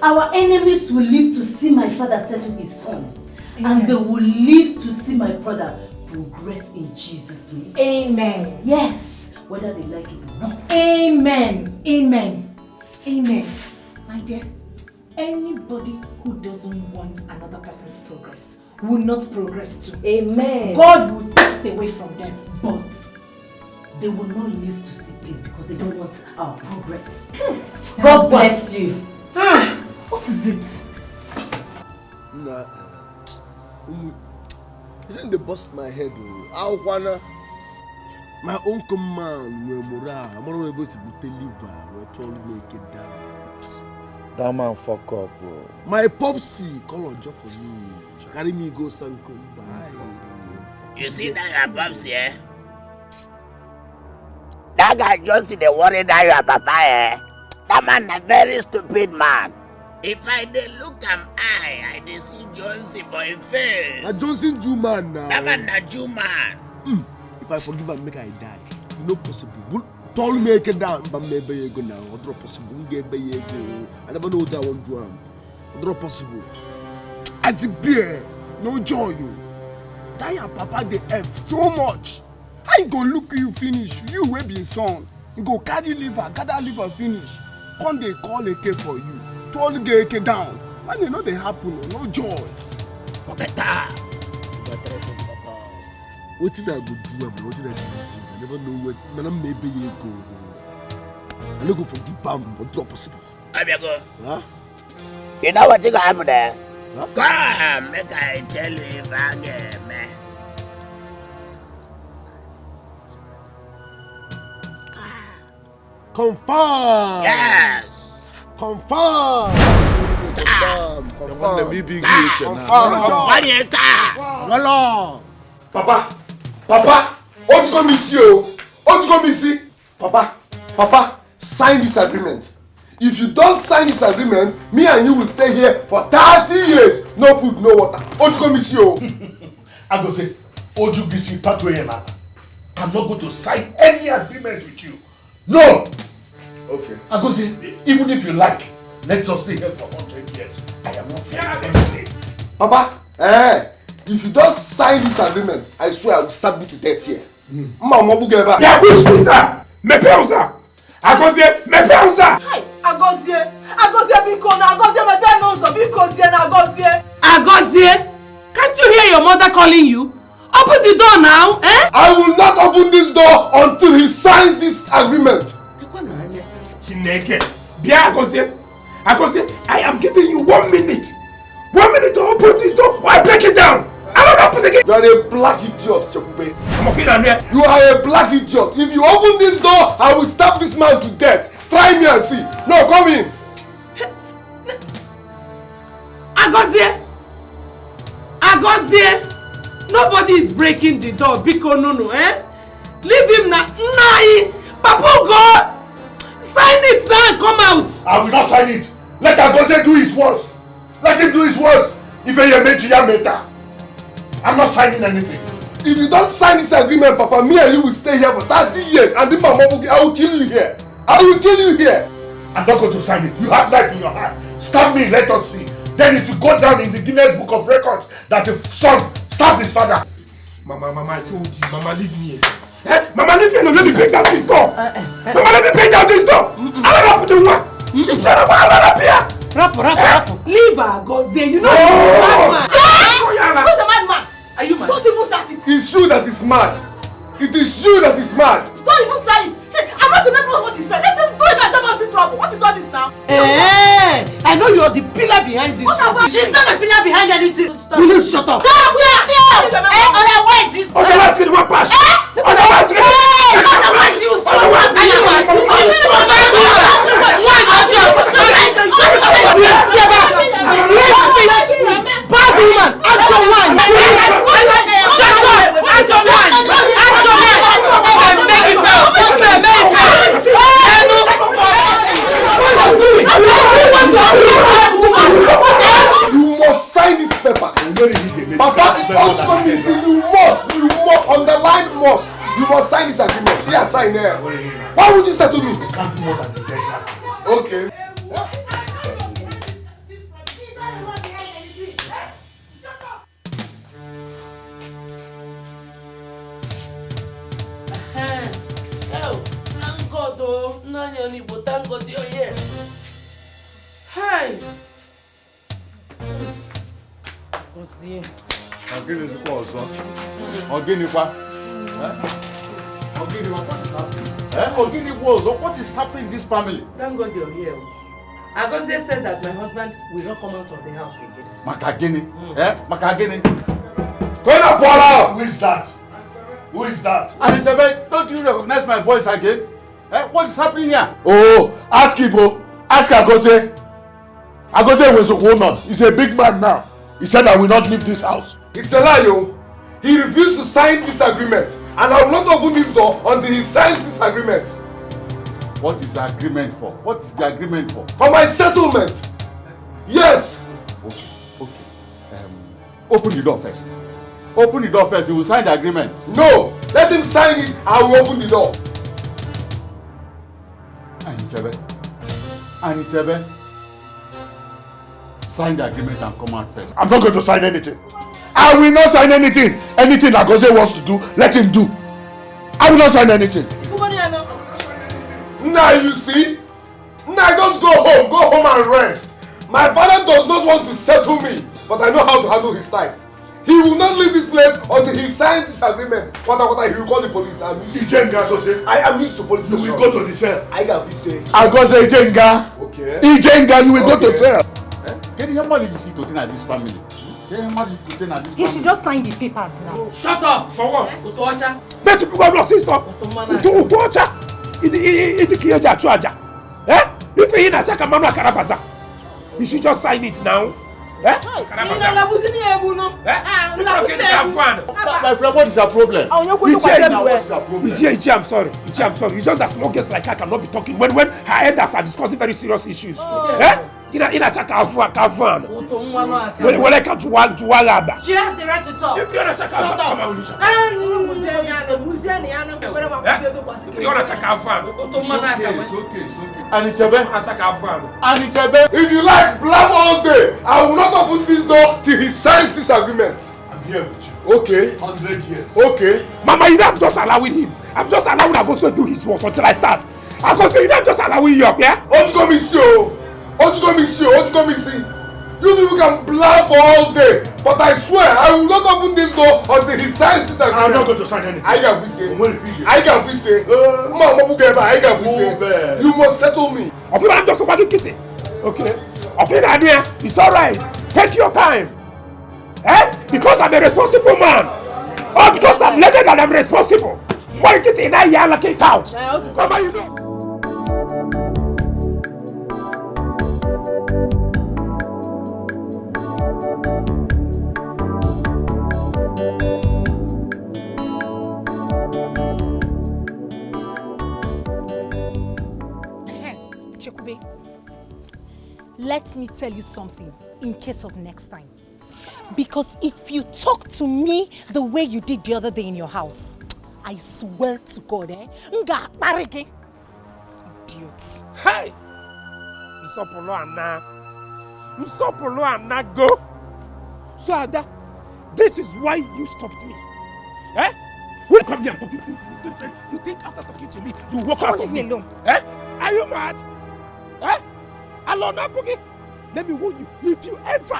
S2: Our enemies will live to see my father settle his son. Amen. And they will live to see my brother progress in Jesus' name.
S12: Amen.
S2: Yes, whether they like it or not.
S12: Amen. Amen. Amen. My dear, anybody who doesn't want another person's progress will not progress too.
S2: Amen.
S12: God will take it away from them.
S2: But they will not live to see peace because they don't want our progress. God bless you.
S12: What is it?
S11: Nah, isn't they bust my head? I wanna my own command where morale. I'm not able to deliver. We're told to make it down.
S10: That man fuck up, bro.
S11: My popsy call a job for me. Carry me go and come by.
S13: You see that your popsy, eh? That guy just see the worry that your papa, eh? That man a very stupid man. If I dey look am eye, I dey see Johnson for him face.
S11: Na Johnson Jew man now.
S13: That man na Jew man.
S11: If I forgive am, make I die. No possible. Told me make it down, but maybe you go now. What possible? Get by you go. I never know what I want to do. What possible? At the beer, no joy you. That your papa the F so much. I go look you finish. You will be son. You go carry liver, gather liver finish. Come they call a K for you. Told get AK down. Man, you know they happen. No joy.
S13: For better.
S11: What did I go do? What did I do? I never know what. Man, maybe you go. I don't go forgive them. What's not possible?
S13: I go.
S11: Huh?
S13: You know what's gonna happen there?
S11: Huh?
S13: Come, make I tell you if I get me.
S11: Confirm.
S13: Yes.
S11: Confirm. Confirm. Papa, what you gonna miss you? What you gonna miss? Papa, sign this agreement. If you don't sign this agreement, me and you will stay here for 30 years. No food, no water. What you gonna miss you?
S10: I go say, Oju BC Patwayana. I'm not going to sign any agreement with you. No!
S11: Okay.
S10: I go say, even if you like, let us stay here for 100 years. I am not saying anything.
S11: Papa, if you don't sign this agreement, I swear I will stab you to death here. Mama Bugeba.
S3: Yeah, push Peter! Me pausa! Agozie, me pausa!
S8: Hi, Agozie biko na Agozie me be no so biko zie na Agozie.
S4: Agozie, can't you hear your mother calling you? Open the door now, eh?
S11: I will not open this door until he signs this agreement.
S3: Chineke, Bia Agozie, I am giving you 1 minute. 1 minute to open this door or I break it down. I don't open again.
S11: You are a black idiot, Shekube.
S3: I'm okay down there.
S11: You are a black idiot. If you open this door, I will stab this man to death. Try me and see. No, come in.
S4: Agozie, nobody is breaking the door. Biko no, eh? Leave him now. Nai, Papu go. Sign it now and come out.
S10: I will not sign it. Let Agozie do his worst. Let him do his worst. If you make meta, I'm not signing anything.
S11: If you don't sign this agreement, Papa, me and you will stay here for 30 years. And then Mama, I will kill you here. I will kill you here.
S10: I'm not going to sign it. You have knife in your hand. Stab me, let us see. Then it will go down in the Guinness Book of Records that the son stabbed his father.
S3: Mama, I told you. Mama, leave me alone. Eh? Mama, leave me alone. Let me break down this door. Mama, let me break down this door. I don't know what to do. Instead of I don't appear.
S4: Rap. Leave Agozie. You know
S8: he's a madman. Who's a madman?
S4: Are you mad?
S8: Don't even start it.
S11: It's you that is mad. It is you that is mad.
S8: Don't even try it. See, I'm not to make what is right. Let them do it as about the trouble. What is all this now?
S4: I know you're the pillar behind this.
S8: What about? She's not the pillar behind anything.
S4: Will you shut up?
S8: No, otherwise you stop.
S3: Otherwise, you want pass.
S8: Otherwise you stop.
S4: Bad woman, act your one.
S11: You must sign this paper. Papa, you must underline must. You must sign this agreement. Here, sign there. Why would you say to me?
S10: You can't do more than the dead.
S11: Okay.
S4: oh, Nanyoni, but thank God you're here. Hi. What's the?
S10: Again, is also. Again, what is happening in this family?
S4: Thank God you're here. Agozie said that my husband will not come out of the house again.
S10: Makagini. Makagini.
S1: Who is that? Who is that?
S10: Anisebe, don't you recognize my voice again? What is happening here?
S1: Oh, ask Ibo. Ask Agozie. Agozie was a woman. He's a big man now. He said I will not leave this house.
S11: It's a lie, yo. He refused to sign this agreement, and I will not open this door until he signs this agreement.
S10: What is the agreement for? What is the agreement for?
S11: For my settlement. Yes.
S10: Okay. Open the door first. Open the door first. He will sign the agreement.
S11: No. Let him sign it. I will open the door.
S10: Anichebe. Sign the agreement and come out first.
S1: I'm not going to sign anything. I will not sign anything. Anything Agozie wants to do, let him do. I will not sign anything.
S11: Now you see? Now just go home and rest. My father does not want to settle me, but I know how to handle his time. He will not leave this place until he signs this agreement. What he will call the police. I am used to police.
S1: You will go to the cell.
S11: I got to say.
S1: Agozie Ijenga.
S11: Okay.
S1: Ijenga, you will go to cell.
S10: Get your money to see to this family.
S6: He should just sign the papers now.
S4: Shut up! For what? Utocha?
S14: Let you go see so. Utocha. Idikiyaja chuaja. If he na chaka manu akarabaza. You should just sign it now.
S10: My friend, what is your problem?
S14: Ichi, I'm sorry. It's just that small guests like her cannot be talking when her elders are discussing very serious issues. Ina chaka afwan. Wele ka juwalaba.
S2: She has the right to talk.
S14: If you're not chaka afwan, come on, Lucia. If you're not chaka afwan,
S10: it's okay. Anichebe.
S11: If you like blab all day, I will not open this door till he signs this agreement.
S1: I'm here with you.
S11: Okay.
S1: 100 years.
S11: Okay.
S14: Mama, you know I'm just allowing him. I'm just allowing Agozie to do his work until I start. Agozie, you know I'm just allowing you up, yeah?
S11: You people can blab for all day, but I swear I will not open this door until he signs this agreement.
S1: I'm not going to sign anything.
S11: I can say. You must settle me.
S14: Okay, I'm just about to get it. Okay, Nadia, it's alright. Take your time. Because I'm a responsible man. Or because I'm learned and I'm responsible. Why get in I allocate out? Mama, you know.
S7: Let me tell you something in case of next time. Because if you talk to me the way you did the other day in your house, I swear to God, Idiot.
S14: Hey! Usopolo Anna go. So Ada, this is why you stopped me. Will come here talking to you. You think after talking to me, you walk out of me alone? Are you mad? Alone, Boogie. Let me warn you, if you ever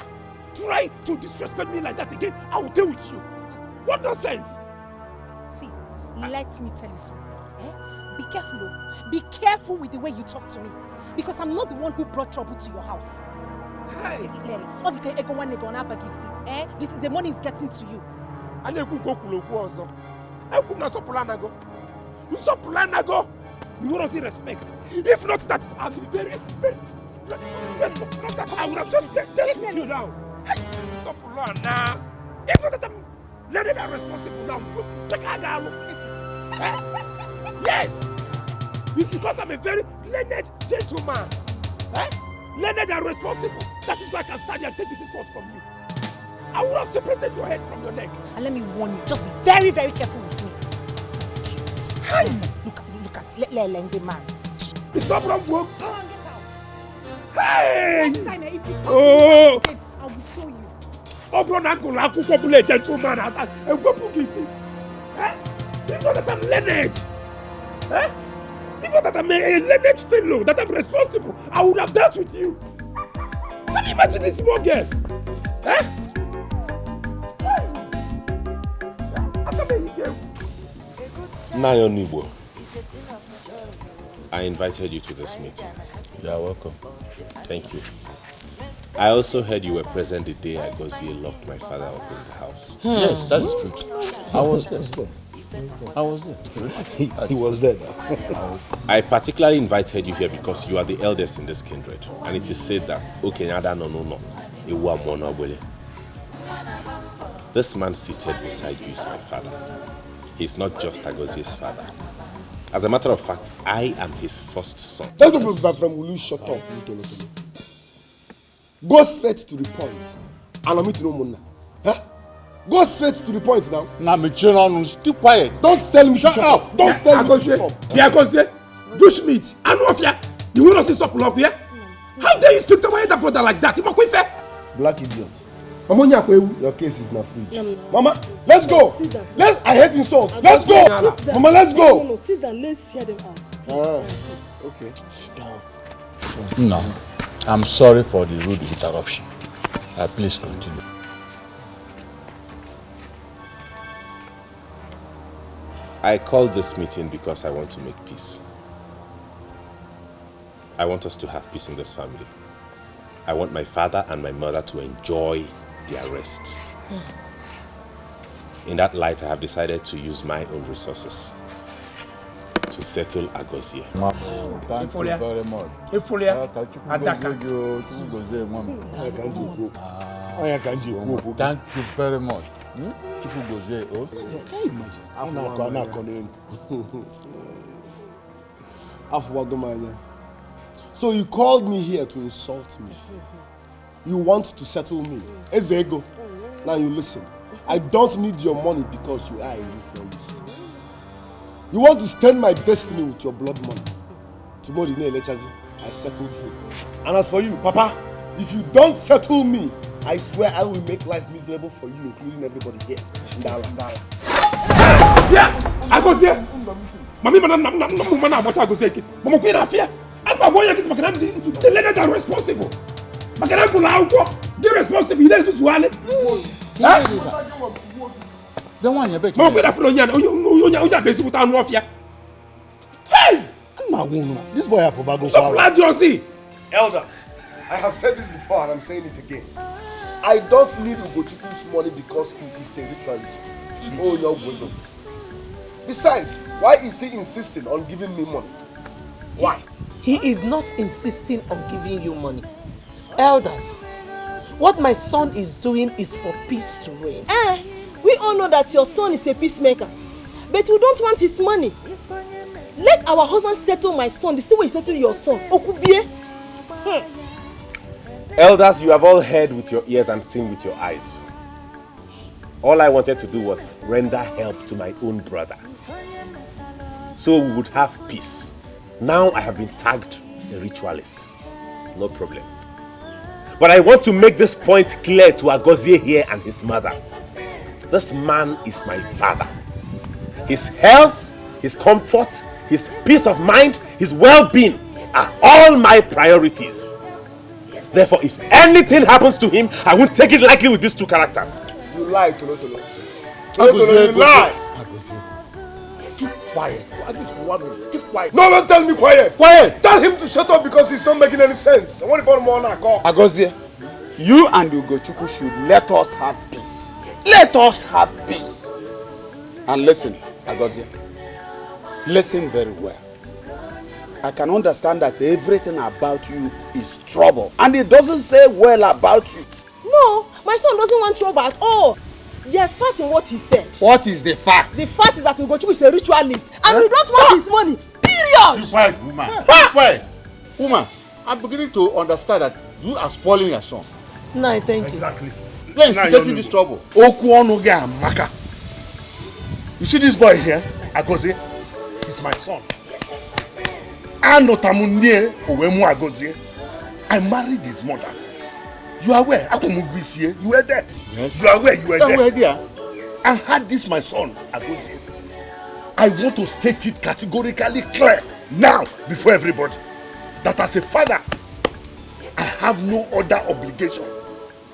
S14: try to disrespect me like that again, I will deal with you. What nonsense?
S7: See, let me tell you something. Be careful, Be careful with the way you talk to me. Because I'm not the one who brought trouble to your house.
S14: Hey.
S7: The money is getting to you.
S14: You want to see respect. If not that, I'll be very, very... Not that I would have just dealt with you now. Hey, Sopulana. If not that I'm learning and responsible now, yes. It's because I'm a very learned gentleman. Learned and responsible. That is why I can stand here and take this insult from you. I would have separated your head from your neck.
S7: And let me warn you, just be very, very careful with me.
S14: Hey.
S7: Listen, look at, let the man.
S14: It's not wrong, bro.
S7: Come on, get out.
S14: Hey!
S7: Next time, if you talk again, I will show you.
S14: Oh, bro, I'm going to be a gentleman. I'm going to you know that I'm learned. If not that I'm a learned fellow, that I'm responsible, I would have dealt with you. Can you imagine this small girl? Eh?
S3: Nayo Nibo, I invited you to this meeting. You are welcome. Thank you. I also heard you were present the day Agozie locked my father up in the house.
S10: Yes, that is true. I was there. I was there. He was there.
S3: I particularly invited you here because you are the eldest in this kindred, and it is said that Okenyada no. This man seated beside you is my father. He's not just Agozie's father. As a matter of fact, I am his first son.
S11: Will you shut up? Go straight to the point. And I'm no more. Huh? Go straight to the point now.
S10: Keep quiet.
S11: Don't tell me shut up. Don't tell me shut up.
S14: Yeah, Agozie, Bushmeat, Anofia, you will not see support up here. How dare you speak to my elder brother like that?
S11: Black idiot. Your case is not fridge. Mama, let's go. I hate insults. Let's go. Mama, let's go.
S8: No, sit down. Let's hear them out.
S11: Okay. Sit down.
S10: No, I'm sorry for the rude interruption. Please continue.
S3: I called this meeting because I want to make peace. I want us to have peace in this family. I want my father and my mother to enjoy their rest. In that light, I have decided to use my own resources to settle Agozie.
S10: Thank you very much. Thank you very much.
S11: So you called me here to insult me. You want to settle me. Ezego. Now you listen. I don't need your money because you are a ritualist. You want to stain my destiny with your blood money. Tomorrow, I settled you. And as for you, Papa, if you don't settle me, I swear I will make life miserable for you, including everybody here. Ndala.
S14: Yeah, Agozie. Mami, what Agozie kit. Mama, queen affair. And my boy kit, the leaders are responsible. They're responsible. This is one. Hey!
S10: This boy have to
S14: go.
S11: Elders, I have said this before and I'm saying it again. I don't need Ugochukwu's money because he is a ritualist. Oh, your widow. Besides, why is he insisting on giving me money? Why?
S4: He is not insisting on giving you money. Elders, what my son is doing is for peace to reign.
S8: We all know that your son is a peacemaker, but we don't want his money. Let our husband settle my son the same way he settled your son. Okubie.
S3: Elders, you have all heard with your ears and seen with your eyes. All I wanted to do was render help to my own brother, so we would have peace. Now I have been tagged a ritualist. No problem. But I want to make this point clear to Agozie here and his mother. This man is my father. His health, his comfort, his peace of mind, his well-being are all my priorities. Therefore, if anything happens to him, I won't take it lightly with these two characters.
S11: You lie, Tolotolo. Tolotolo, you lie.
S10: Keep quiet. At least for 1 minute. Keep quiet.
S11: No, don't tell me quiet.
S10: Quiet.
S11: Tell him to shut up because it's not making any sense. I want to call more now.
S15: Agozie, you and Ugochukwu should let us have peace. Let us have peace. And listen, Agozie, listen very well. I can understand that everything about you is trouble. And it doesn't say well about you.
S8: No, my son doesn't want trouble at all. There's fact in what he said.
S15: What is the fact?
S8: The fact is that Ugochukwu is a ritualist and we don't want his money. Period.
S10: Keep quiet, woman. Keep quiet. Woman, I'm beginning to understand that you are spoiling your son.
S4: No, thank you.
S10: Exactly. You're instigating this trouble.
S1: Maka. You see this boy here, Agozie? He's my son. I married his mother. You are where? You were there.
S10: Yes.
S1: You are where? You were there.
S10: There.
S1: And had this my son, Agozie, I want to state it categorically clear now before everybody that as a father, I have no other obligation.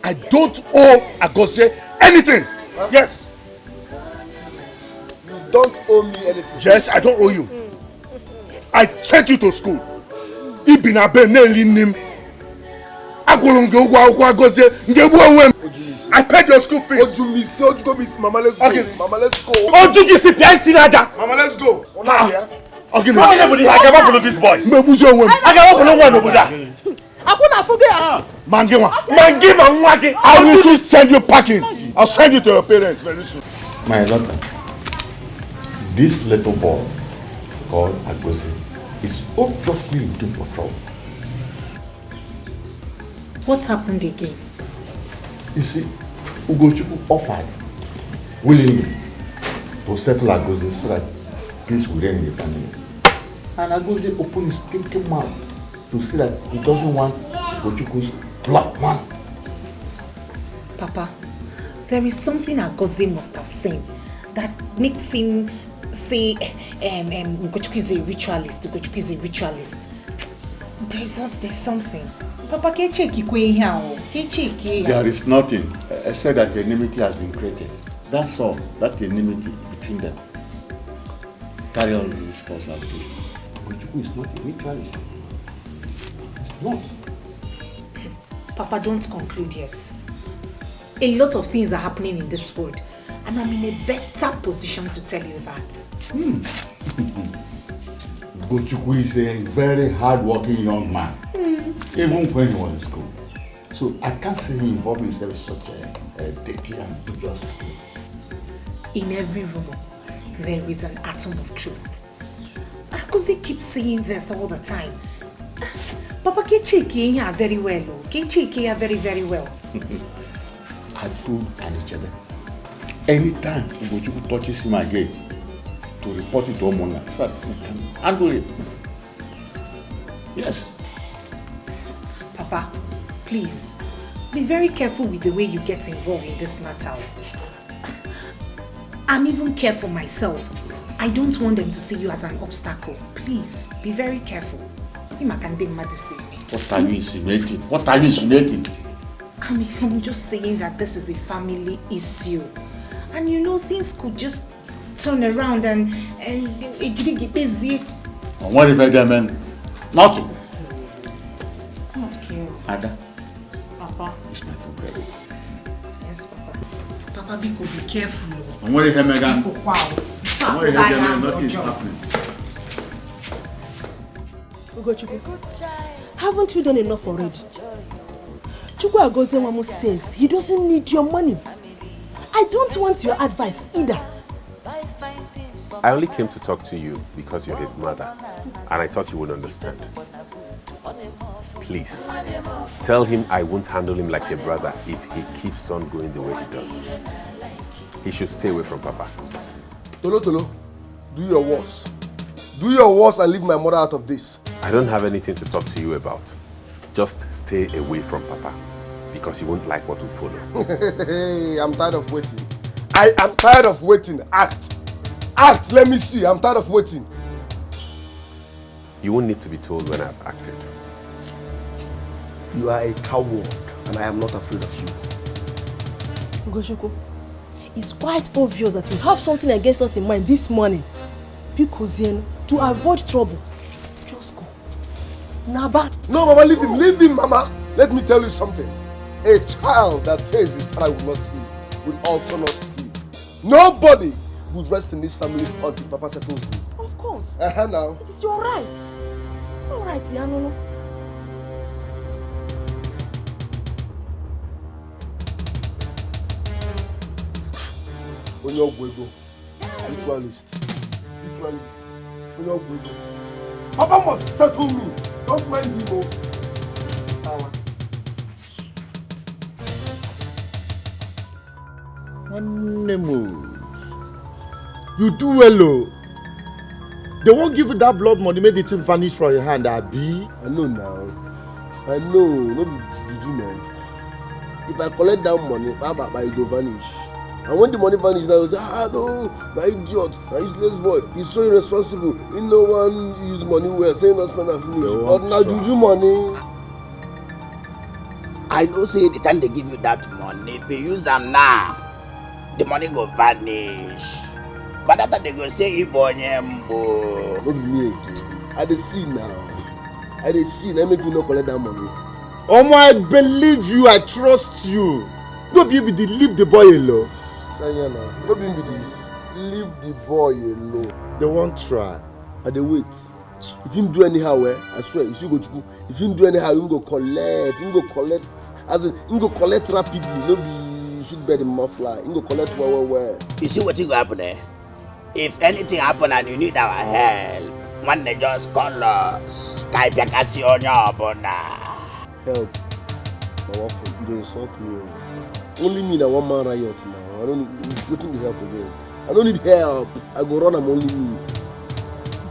S1: I don't owe Agozie anything. Huh? Yes.
S11: You don't owe me anything.
S1: Yes, I don't owe you. I sent you to school. I paid your school fees.
S11: Mama, let's go.
S1: Okay.
S11: Mama, let's go.
S1: Mama, let's go.
S3: Okay, no. I can't follow this boy.
S1: I will soon send you packing. I'll send you to your parents very soon.
S10: My daughter, this little boy called Agozie is obviously looking for trouble.
S12: What happened again?
S10: You see, Ugochukwu offered willingly to settle Agozie so that peace will reign in the family. And Agozie opened his thinking mouth to say that he doesn't want Ugochukwu's blood money.
S12: Papa, there is something Agozie must have seen that makes him say Ugochukwu is a ritualist. Ugochukwu is a ritualist. There's something. Papa, can check
S10: there is nothing except that the enmity has been created. That's all. That enmity between them. Carry on with responsibilities. Ugochukwu is not a ritualist. It's not.
S12: Papa, don't conclude yet. A lot of things are happening in this world, and I'm in a better position to tell you that.
S10: Ugochukwu is a very hard-working young man, even when he was in school. So I can't see him involved in such a dirty and dubious activities.
S12: In every rumor, there is an atom of truth. Agozie keeps saying this all the time. Papa, can check here very well. Can check here very, very well.
S10: I told Anichebe, anytime Ugochukwu touches him again, to report it to Omona, so that we can handle it. Yes.
S12: Papa, please, be very careful with the way you get involved in this matter. I'm even careful myself. I don't want them to see you as an obstacle. Please, be very careful.
S10: What are you insinuating? What are you insinuating?
S12: I'm just saying that this is a family issue. And you know, things could just turn around and it didn't get busy.
S10: And what if I get men? Nothing.
S12: Okay.
S10: Ada.
S12: Papa.
S10: It's my food ready.
S12: Yes, Papa. Papa, be careful.
S10: And what if I get men?
S12: Wow.
S10: And what if I get men? Nothing is happening.
S8: Ugochukwu, haven't you done enough already? Chukwu Agozie says he doesn't need your money. I don't want your advice either.
S3: I only came to talk to you because you're his mother, and I thought you would understand. Please, tell him I won't handle him like a brother if he keeps on going the way he does. He should stay away from Papa.
S11: Tolo, do your worst. Do your worst and leave my mother out of this.
S3: I don't have anything to talk to you about. Just stay away from Papa, because he won't like what will follow.
S11: Hey, I'm tired of waiting. I am tired of waiting. Act. Act, let me see. I'm tired of waiting.
S3: You won't need to be told when I've acted.
S11: You are a coward, and I am not afraid of you.
S8: Ugochukwu, it's quite obvious that you have something against us in mind this morning. Because to avoid trouble, just go. Naba.
S11: No, Mama, leave him. Leave him, Mama. Let me tell you something. A child that says his father will not sleep will also not sleep. Nobody will rest in this family until Papa settles me.
S8: Of course.
S11: Now.
S8: It is your right. All right, Yanono.
S11: Onyogwego. Ritualist. Papa must settle me. Don't mind him.
S10: You do well, oh. They won't give you that blood money, make the thing vanish from your hand, Abi.
S11: I know now. I know. No be juju, man. If I collect that money, Baba, it will vanish. I And when the money vanished, I was like, no, my idiot, my useless boy, he's so irresponsible. He no one use money well, saying not spend and finish. But now juju money.
S13: I know say the time they give you that money, if you use them now, the money go vanish. But after they go say Ibonyembo.
S11: Not me. I dey see now. I dey see. Now make me not collect that money.
S10: Omo, I believe you. I trust you. No be the leave the boy alone.
S11: Sayana, no be this. Leave the boy alone.
S10: They won't try.
S11: I dey wait. If you do anyhow, I swear, if you go to school, if you do anyhow, you go collect. You go collect. As in, you go collect rapidly. No be shoot bird in muffler. You go collect well.
S13: You see what will happen there? If anything happen and you need our help, one they just call us.
S11: Help. My wife, you dey insult me. Only me that one man riot now. I don't need help again. I don't need help. I go run. I'm only me.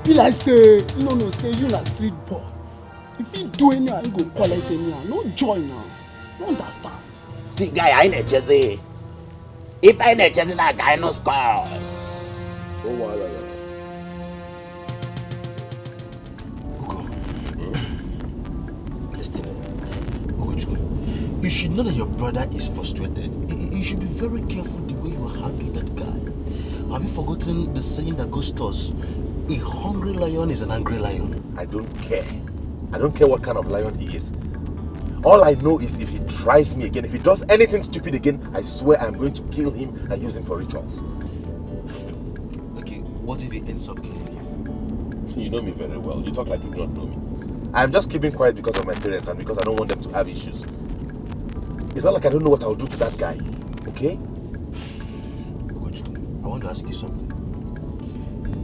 S16: Be like say, no, say you na street boy. If you do anyhow, you go collect anyhow. No join now. No understand.
S13: See, guy, I ain't Jesse. If I ain't Jesse, that guy no scores.
S11: Oh, wow.
S17: You should know that your brother is frustrated. You should be very careful the way you handle that guy. Have you forgotten the saying that goes to us? A hungry lion is an angry lion.
S3: I don't care. I don't care what kind of lion he is. All I know is if he tries me again, if he does anything stupid again, I swear I'm going to kill him and use him for rituals.
S17: Okay, what if he ends up killing you?
S3: You know me very well. You talk like you don't know me. I'm just keeping quiet because of my parents and because I don't want them to have issues. It's not like I don't know what I'll do to that guy, okay?
S17: I want to ask you something.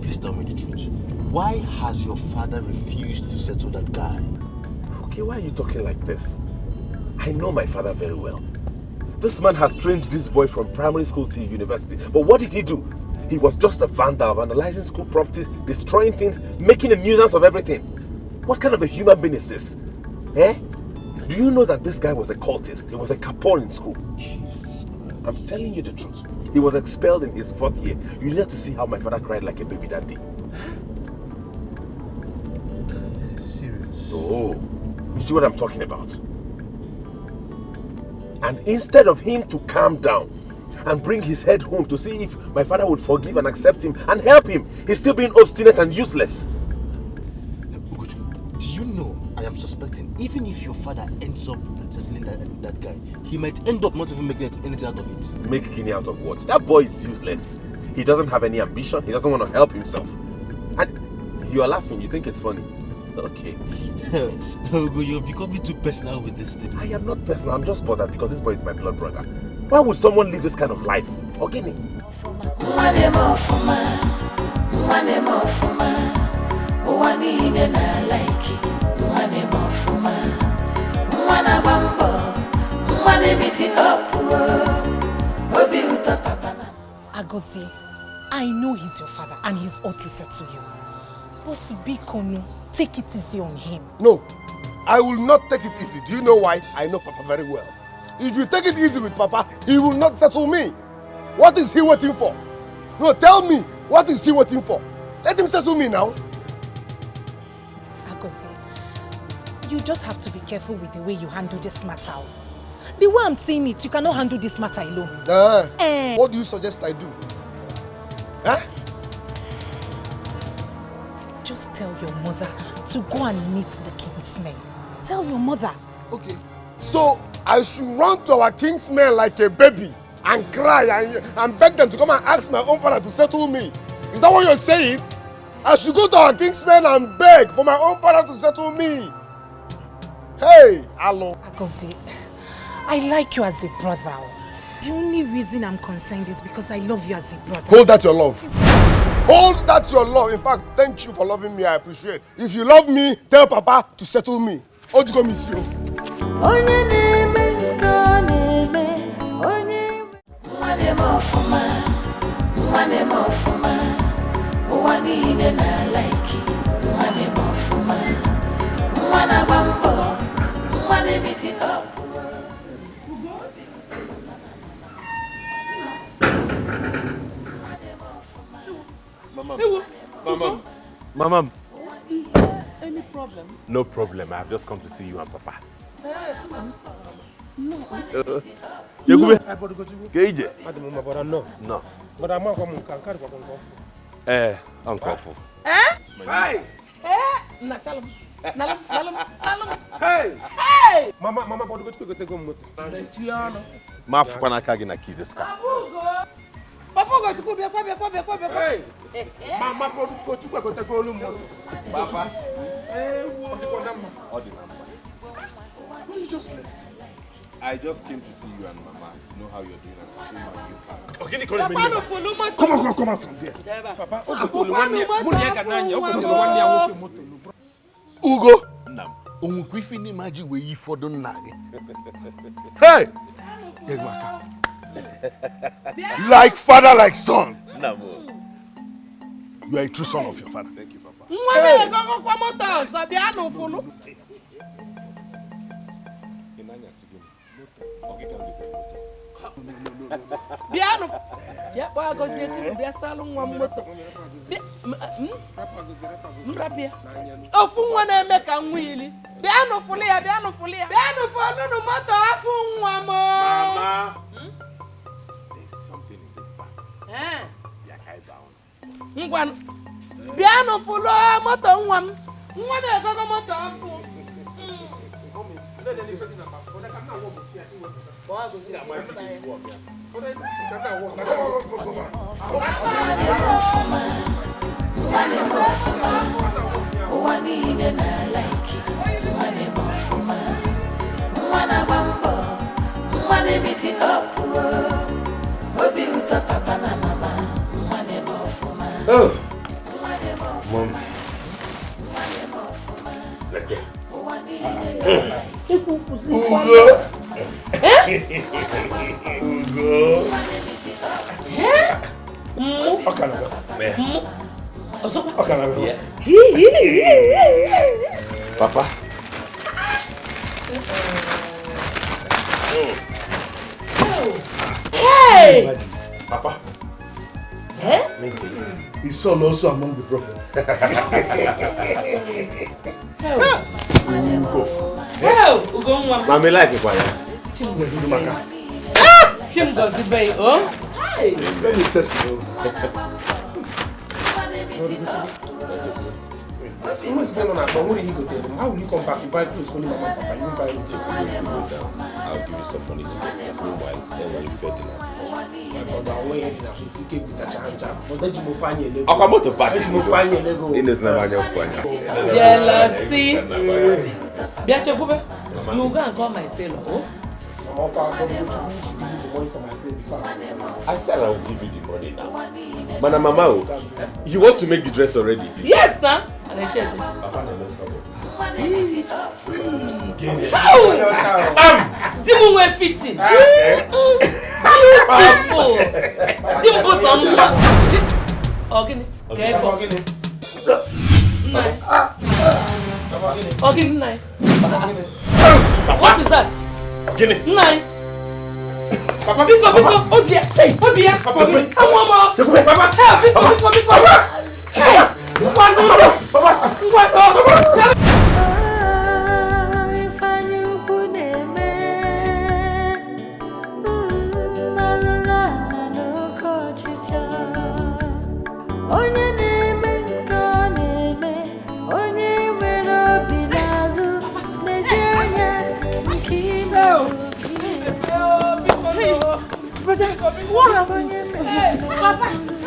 S17: Please tell me the truth. Why has your father refused to settle that guy?
S3: Okay, why are you talking like this? I know my father very well. This man has trained this boy from primary school to university. But what did he do? He was just a vandal, vandalizing school properties, destroying things, making a nuisance of everything. What kind of a human being is this? Eh? Do you know that this guy was a cultist? He was a capone in school. Jesus Christ. I'm telling you the truth. He was expelled in his 4th year. You need to see how my father cried like a baby that day.
S17: This is serious.
S3: Oh, you see what I'm talking about? And instead of him to calm down and bring his head home to see if my father would forgive and accept him and help him, he's still being obstinate and useless.
S17: Do you know, I am suspecting, even if your father ends up settling that guy, he might end up not even making anything out of it.
S3: Making out of what? That boy is useless. He doesn't have any ambition. He doesn't want to help himself. And you are laughing. You think it's funny. Okay.
S17: You're becoming too personal with this thing.
S3: I am not personal. I'm just bothered because this boy is my blood brother. Why would someone live this kind of life? Ogini.
S7: Agozie, I know he's your father and he's ought to settle you. But Bikono, take it easy on him.
S1: No, I will not take it easy. Do you know why? I know Papa very well. If you take it easy with Papa, he will not settle me. What is he waiting for? No, tell me, what is he waiting for? Let him settle me now.
S7: Agozie, you just have to be careful with the way you handle this matter. The way I'm seeing it, you cannot handle this matter alone.
S1: What do you suggest I do? Huh?
S7: Just tell your mother to go and meet the kingsmen. Tell your mother.
S1: Okay. So I should run to our kingsmen like a baby and cry and beg them to come and ask my own father to settle me. Is that what you're saying? I should go to our kingsmen and beg for my own father to settle me. Hey, hello.
S7: Agozie, I like you as a brother. The only reason I'm concerned is because I love you as a brother.
S1: Hold that your love. Hold that your love. In fact, thank you for loving me. I appreciate. If you love me, tell Papa to settle me. Ojugo miss you.
S3: Mama.
S4: Is there any problem?
S3: No problem. I have just come to see you and Papa.
S4: No.
S3: Jekube.
S14: Keije.
S3: No.
S14: But I'm not going to carry
S3: Uncle.
S4: Hey! Hey!
S14: Hey! Mama, but go to go motor.
S3: Mafu kwa nakagi na kideska.
S4: Papa go to go Hey!
S14: Mama, go to go to go Papa.
S1: When you just left.
S3: I just came to see you and Mama to know how you're doing and to show you how you can.
S1: Come out from there.
S14: Papa,
S1: Ugo. Onwukwifini maji we yi fodo nna gị. Hey! Egwaka. Like father, like son. You are a true son of your father.
S3: Thank you, Papa.
S4: Piano. Japa gozie bia salu nwa moto. Mrapia. Ofu nwa na eme ka nwili. Piano fulia. Piano fulu no moto afu nwa mo.
S3: Mama. There's something in this bag. Yeah, I down.
S4: Ngwan. Piano fulu moto nwa m. Nwa na ego moto afu.
S3: Oh, Mom. Like that.
S1: Ugo.
S3: Papa.
S4: Hey!
S3: Papa.
S1: Is Saul also among the prophets?
S3: Mami like it, why?
S4: Chim goes bay, oh? Hey!
S1: Let me test you.
S14: Who's been on that? But what did he go tell them? How will you come back? You buy clothes for him and Papa. You buy it.
S3: I'll give you some money to get this. Meanwhile, then when you fed dinner. Akamoto back.
S4: Jealousy. Biachekube, you go and call my tailor.
S3: I said I will give you the money now. Mana Mama, you want to make the dress already?
S4: Yes, sir. And I check. Dimu we fitting. Beautiful. Dimu some. Ogini. Ogini. Ogini. What is that?
S3: Ogini.
S4: Nine. Papa, Biko. Oh dear. Hey, oh dear. Papa,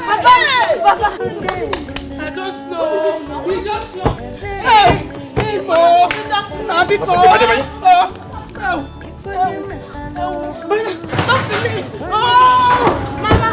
S4: Hey. Papa. I don't know. We just know. Hey, Biko. Talk to me. Oh, Mama.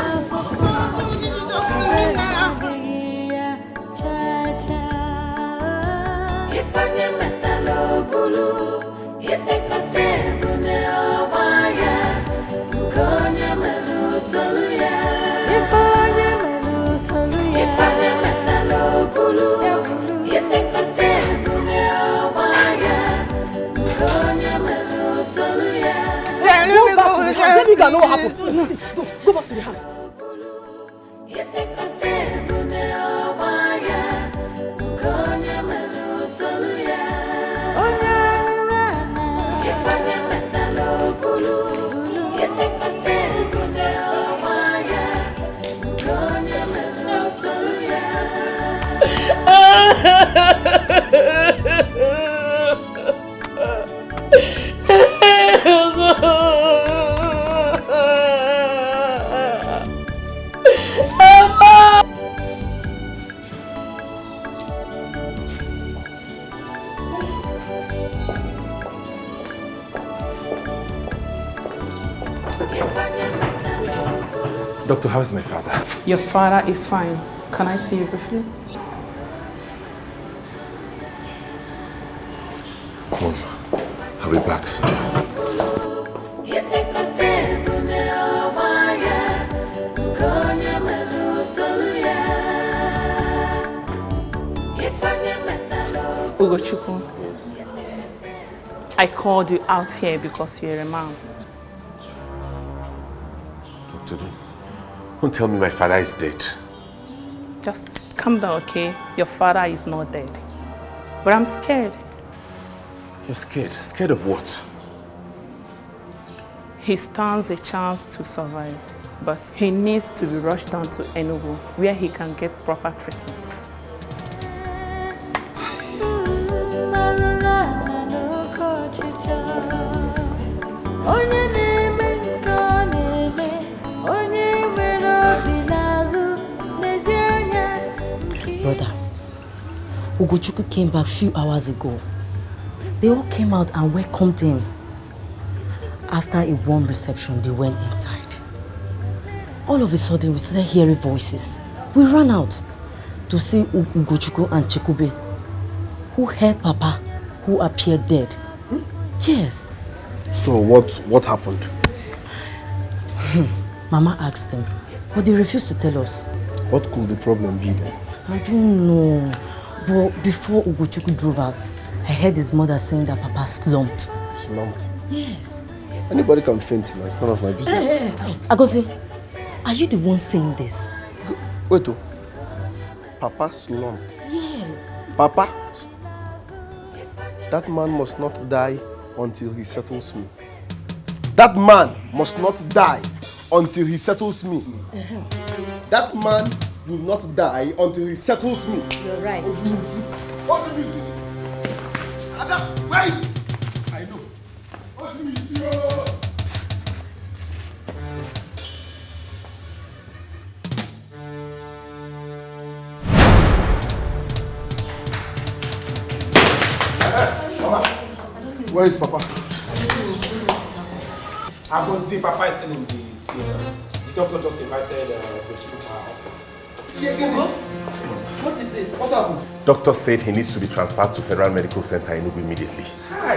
S8: You know what happened. Go back to the house.
S3: Doctor, how is my father?
S18: Your father is fine. Can I see you briefly?
S3: Mom, I'll be back soon.
S18: Ugochukwu. Yes. I called you out here because you're a man.
S3: Doctor, don't tell me my father is dead.
S18: Just calm down, okay? Your father is not dead. But I'm scared.
S3: You're scared? Scared of what?
S18: He stands a chance to survive, but he needs to be rushed down to Enugu, where he can get proper treatment.
S2: Brother, Ugochukwu came back a few hours ago. They all came out and welcomed him. After a warm reception, they went inside. All of a sudden, we started hearing voices. We ran out to see Ugochukwu and Chekube, who heard Papa, who appeared dead. Yes.
S11: So what happened?
S2: Mama asked them, but they refused to tell us.
S11: What could the problem be then?
S2: I don't know. But before Ugochukwu drove out, I heard his mother saying that Papa slumped.
S11: Slumped?
S2: Yes.
S11: Anybody can faint now. It's none of my business.
S2: Hey. Agozi, are you the one saying this?
S11: Wait, oh. Papa slumped.
S2: Yes.
S11: Papa? That man must not die until he settles me. That man must not die until he settles me. That man will not die until he settles me.
S2: You're right.
S11: What do you see? What do you see? Adam, where is he? I know. What do you see? Mama, where is Papa?
S14: I go see Papa is still in the theater. The doctor just invited Ugochukwu to our office.
S4: What is it?
S11: What happened?
S3: Doctor said he needs to be transferred to Federal Medical Center in Enugu immediately.
S14: Hi.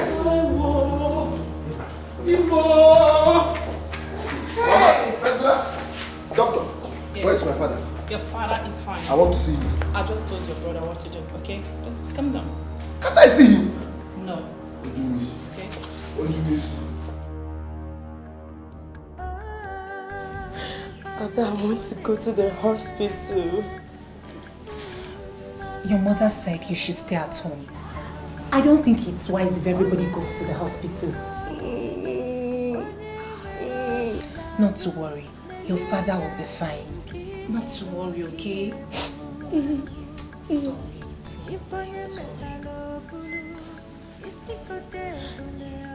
S14: Timo!
S11: Mama, Fedra, doctor,
S18: Yes.
S11: where is my father?
S18: Your father is fine.
S11: I want to see him.
S18: I just told your brother what to do, okay? Just calm down.
S11: Can't I see him?
S18: No.
S11: What do you miss?
S18: Okay?
S11: What do you miss?
S9: Ada, I want to go to the hospital.
S12: Your mother said you should stay at home. I don't think it's wise if everybody goes to the hospital. Not to worry. Your father will be fine. Not to worry, okay? Sorry. Sorry.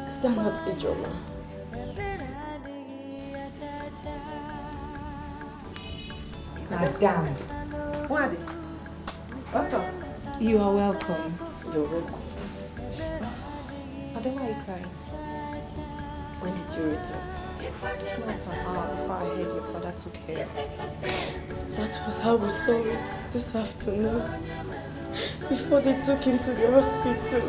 S9: Is that not Ijoma?
S12: Madam. What? What's up? You are welcome.
S9: You're welcome. Ada, why are you crying? When did you return? It's not an hour before I heard your father took her. That was how we saw it this afternoon. Before they took him to the hospital.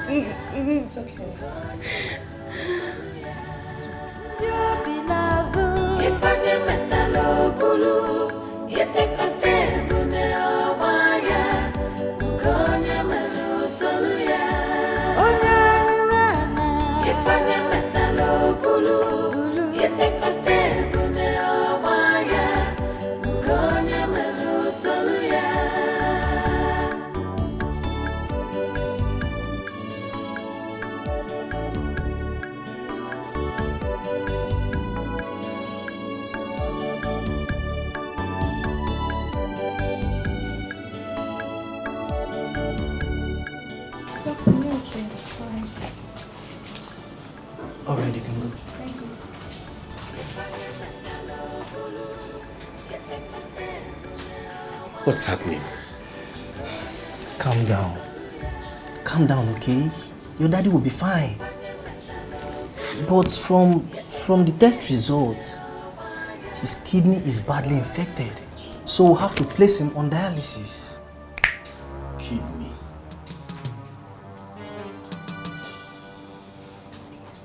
S9: It's okay.
S3: What's happening?
S19: Calm down. Calm down, okay? Your daddy will be fine. But from the test results, his kidney is badly infected. So we'll have to place him on dialysis.
S3: Kidney.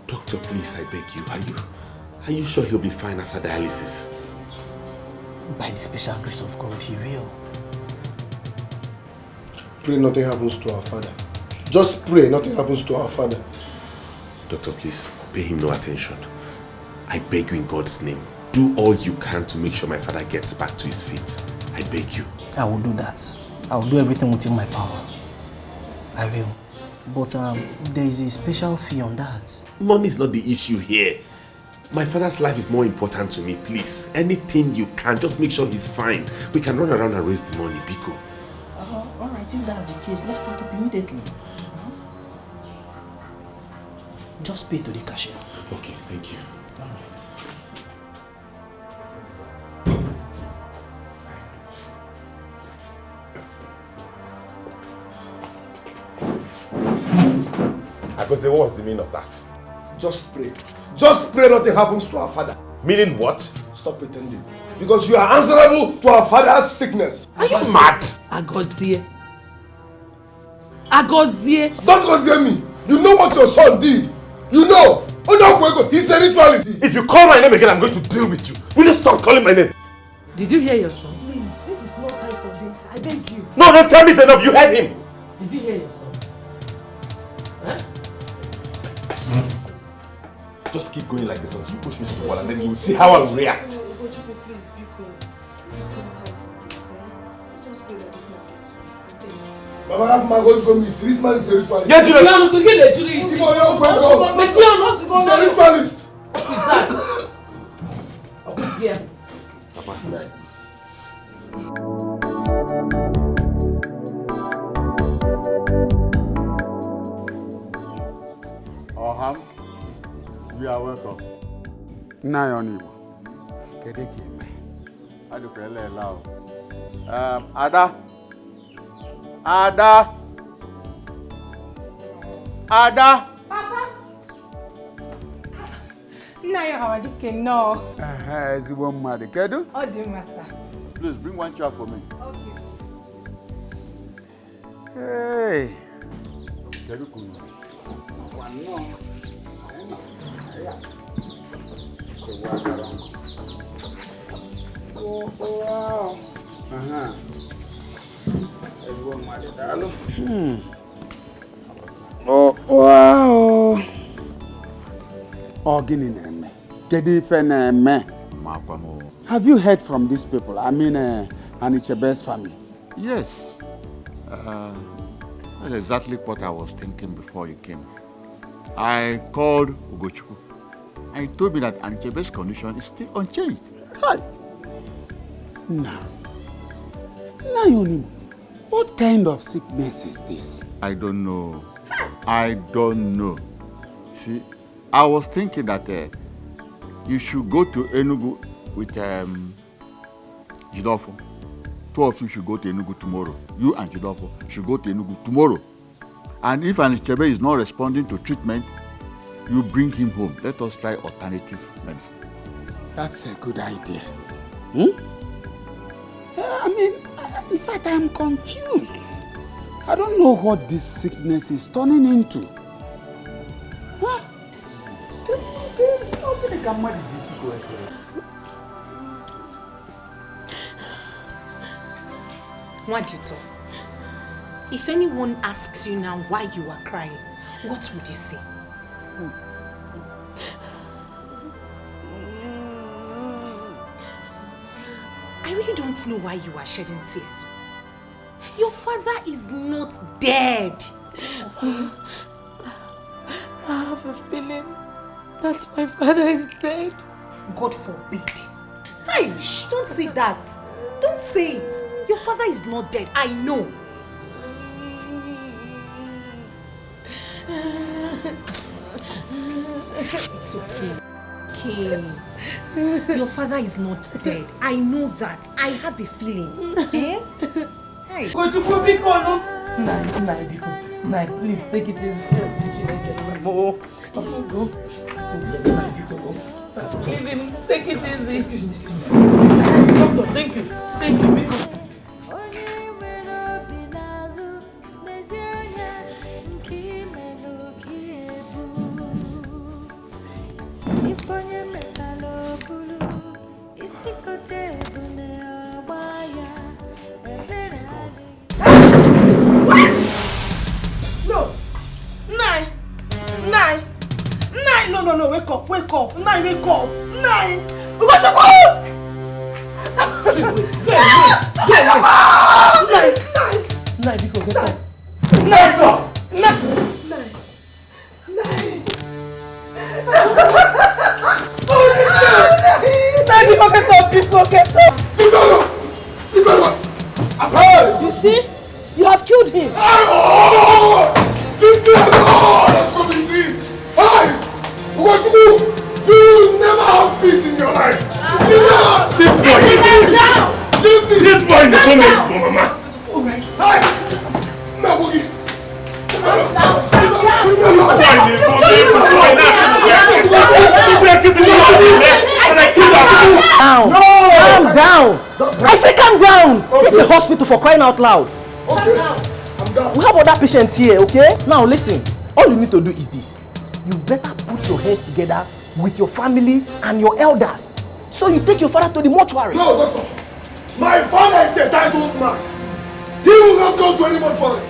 S3: Doctor, please, I beg you. Are you sure he'll be fine after dialysis?
S19: By the special grace of God, he will.
S11: Pray nothing happens to our father. Just pray nothing happens to our father.
S3: Doctor, please, pay him no attention. I beg you in God's name. Do all you can to make sure my father gets back to his feet. I beg you.
S19: I will do that. I will do everything within my power. I will. But there is a special fee on that.
S3: Money is not the issue here. My father's life is more important to me, please. Anything you can, just make sure he's fine. We can run around and raise the money, Biko.
S19: Alright, if that's the case, let's start up immediately. Just pay to the cashier.
S3: Okay, thank you. Because what was the meaning of that?
S11: Just pray. Just pray nothing happens to our father.
S3: Meaning what?
S11: Stop pretending. Because you are answerable to our father's sickness.
S3: Are you mad?
S4: Agozie. Agozie.
S11: Don't Agozie me. You know what your son did. You know. He's a ritualist.
S3: If you call my name again, I'm going to deal with you. Will you stop calling my name?
S4: Did you hear your son?
S8: Please, this is not time for this. I beg you.
S3: No, don't tell me it's enough. You heard him.
S4: Did you hear your son?
S3: Just keep going like this until you push me to the wall and then you'll see how I'll react.
S11: Mama, this man is a ritualist.
S3: Yeah, Julie.
S11: He's a ritualist.
S4: What is that? Here.
S3: Papa.
S15: Oham, you are welcome. Nayoni. Kedekime. Adukele lao. Ada.
S7: Papa. Naya hawadike no.
S15: Ezigbo mmadụ. Kedu?
S7: Odimasa.
S15: Please bring one chair for me.
S7: Okay.
S15: Hey. Kedu kunu? Wow. Oh, wow. Gini na-eme. Kedu ife na-eme? Have you heard from these people? I mean, Anichebe's family.
S17: Yes. That's exactly what I was thinking before you came. I called Ugochukwu and he told me that Anichebe's condition is still unchanged.
S15: Hi. Now, what kind of sickness is this?
S17: I don't know. I don't know. See, I was thinking that you should go to Enugu with Jidofo. Two of you should go to Enugu tomorrow. You and Jidofo should go to Enugu tomorrow. And if Anichebe is not responding to treatment, you bring him home. Let us try alternative medicine.
S15: That's a good idea. I mean, in fact, I'm confused. I don't know what this sickness is turning into.
S12: Nwajuto, if anyone asks you now why you are crying, what would you say? I really don't know why you are shedding tears. Your father is not dead.
S9: I have a feeling that my father is dead.
S12: God forbid. Hey, shh, don't say that. Don't say it. Your father is not dead. I know. It's okay. King.
S7: Your father is not dead. I know that. I have a feeling. Eh? Hey.
S4: Go to Kubiko. Nah, please take it easy. Go. Leave him. Take it easy. Excuse me. Doctor, thank you. Biko.
S8: No, wake up. Wake up. Nine. Ugochukwu!
S4: Nine, Biko, get up.
S8: You see? You have killed him.
S1: You will never have peace in your life.
S3: This boy is going to make mama.
S19: Calm down. I say calm down. This is a hospital for crying out loud.
S1: Okay, I'm down.
S19: We have other patients here, okay? Now listen. All you need to do is this. You better put your heads together with your family and your elders. So you take your father to the mortuary.
S1: No, doctor. My father is a titled man. He will not go to any mortuary.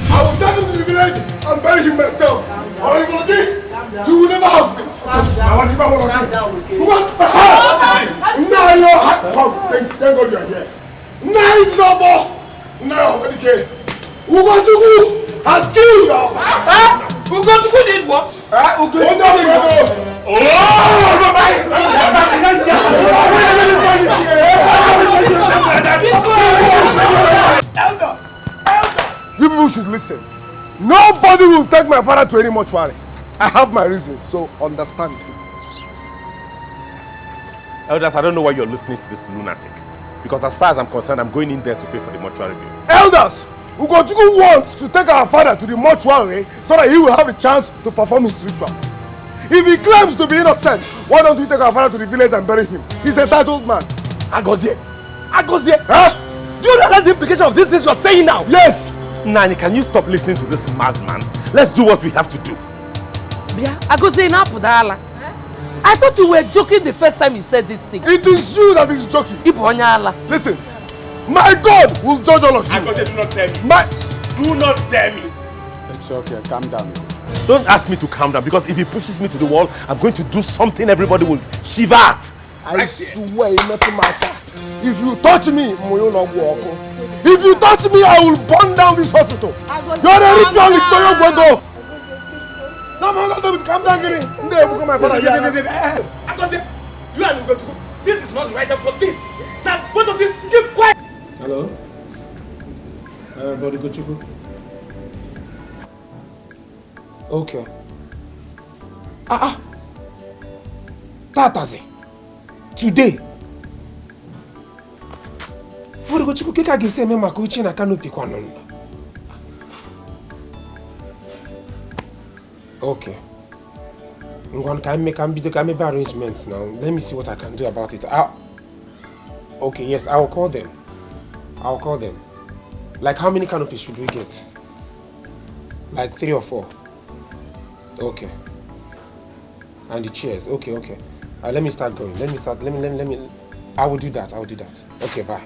S1: I will take him to the village and bury him myself. Or you will never have this.
S4: Calm down, okay?
S1: Come, thank God you are here. Night number. Now, okay. Ugochukwu has killed our father.
S4: Ugochukwu did what?
S1: Elders, you people should listen. Nobody will take my father to any mortuary. I have my reasons, so understand me.
S3: Elders, I don't know why you're listening to this lunatic. Because as far as I'm concerned, I'm going in there to pay for the mortuary bill.
S1: Elders, Ugochukwu wants to take our father to the mortuary so that he will have a chance to perform his rituals. If he claims to be innocent, why don't we take our father to the village and bury him? He's a entitled man.
S14: Agozie! Huh? Do you realize the implication of this you are saying now?
S1: Yes!
S3: Nani, can you stop listening to this madman? Let's do what we have to do.
S4: Bia, Agozie na pudala. I thought you were joking the first time you said this thing.
S1: It is you that is joking. Listen, my God will judge all of you.
S3: Agozie, do not dare me. Do not dare me.
S15: It's okay, calm down.
S3: Don't ask me to calm down, because if he pushes me to the wall, I'm going to do something everybody will shiver at.
S1: I swear it doesn't matter. If you touch me, if you touch me, I will burn down this hospital. You're a ritualist, so you're going to go. No, calm down, Giri.
S14: Agozie, you and Ugochukwu, this is not the right time for this. Now, both of you, keep quiet.
S20: Hello? Brother Ugochukwu? Okay. Tatazi. Today. Brother Ugochukwu, keka gise me makuchi na canopy kwano. Okay. I'm going to make arrangements now. Let me see what I can do about it. Okay, yes, I will call them. Like, how many canopies should we get? Like 3 or 4. Okay. And the chairs. Okay. Let me start going. Let me. I will do that. Okay, bye.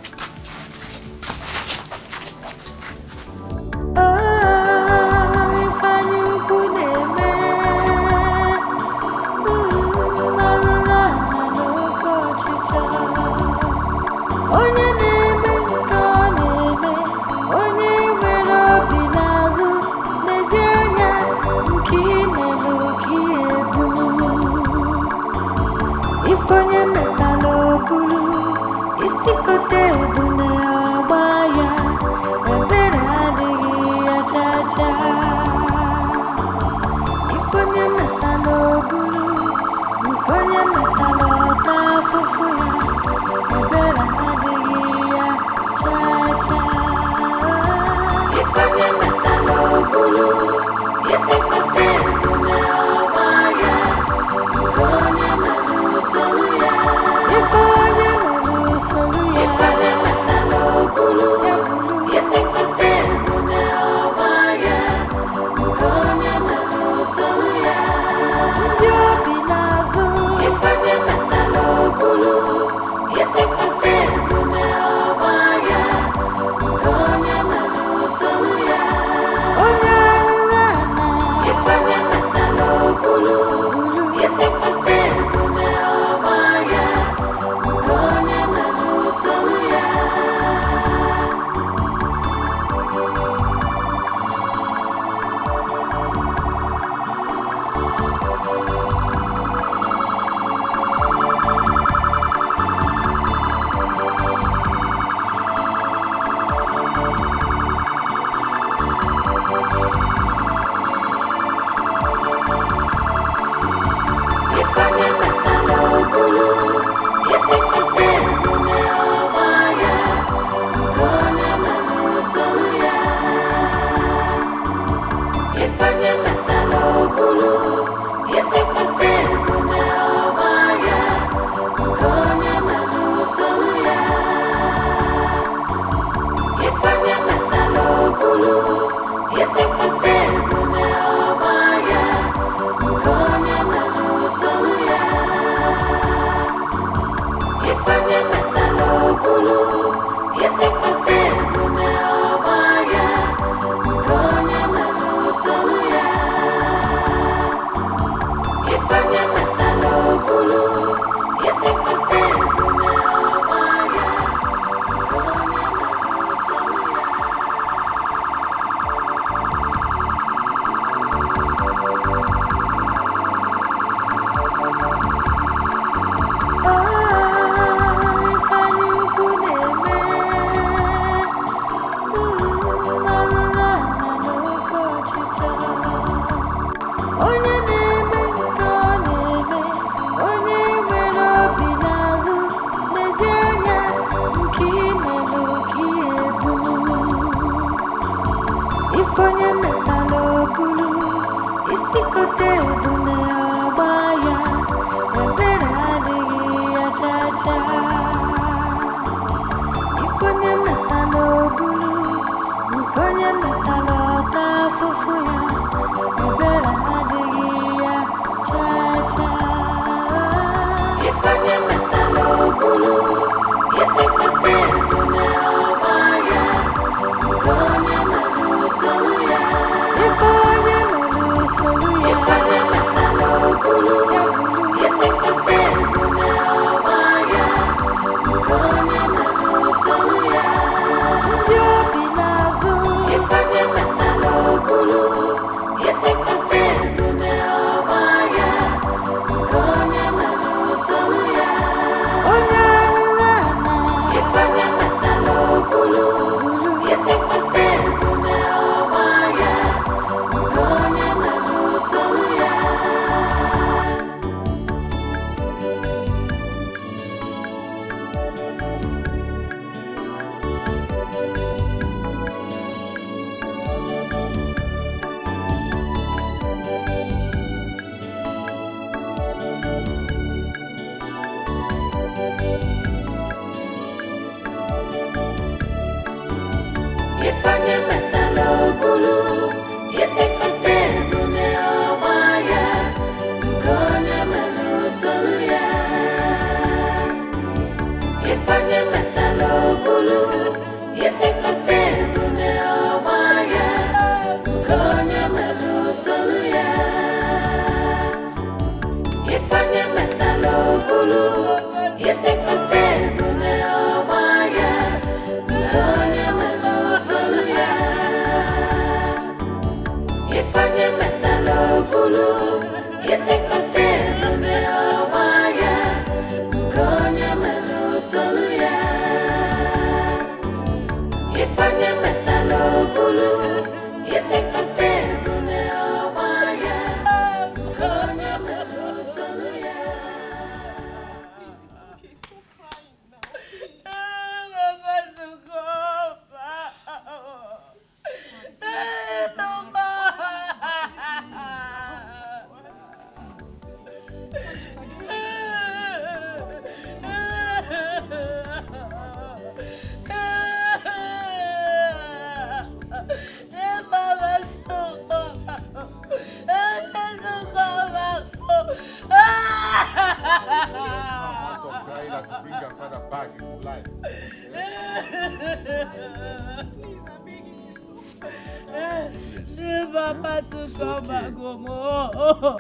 S2: Papa to come back home. Oh.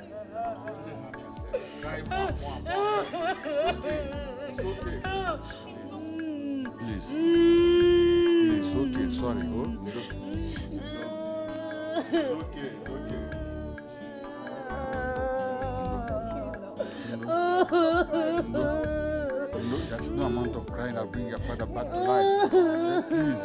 S17: Please. Please, okay, sorry. Oh, it's okay. No, there's no amount of crying that'll bring your father back to life. Please.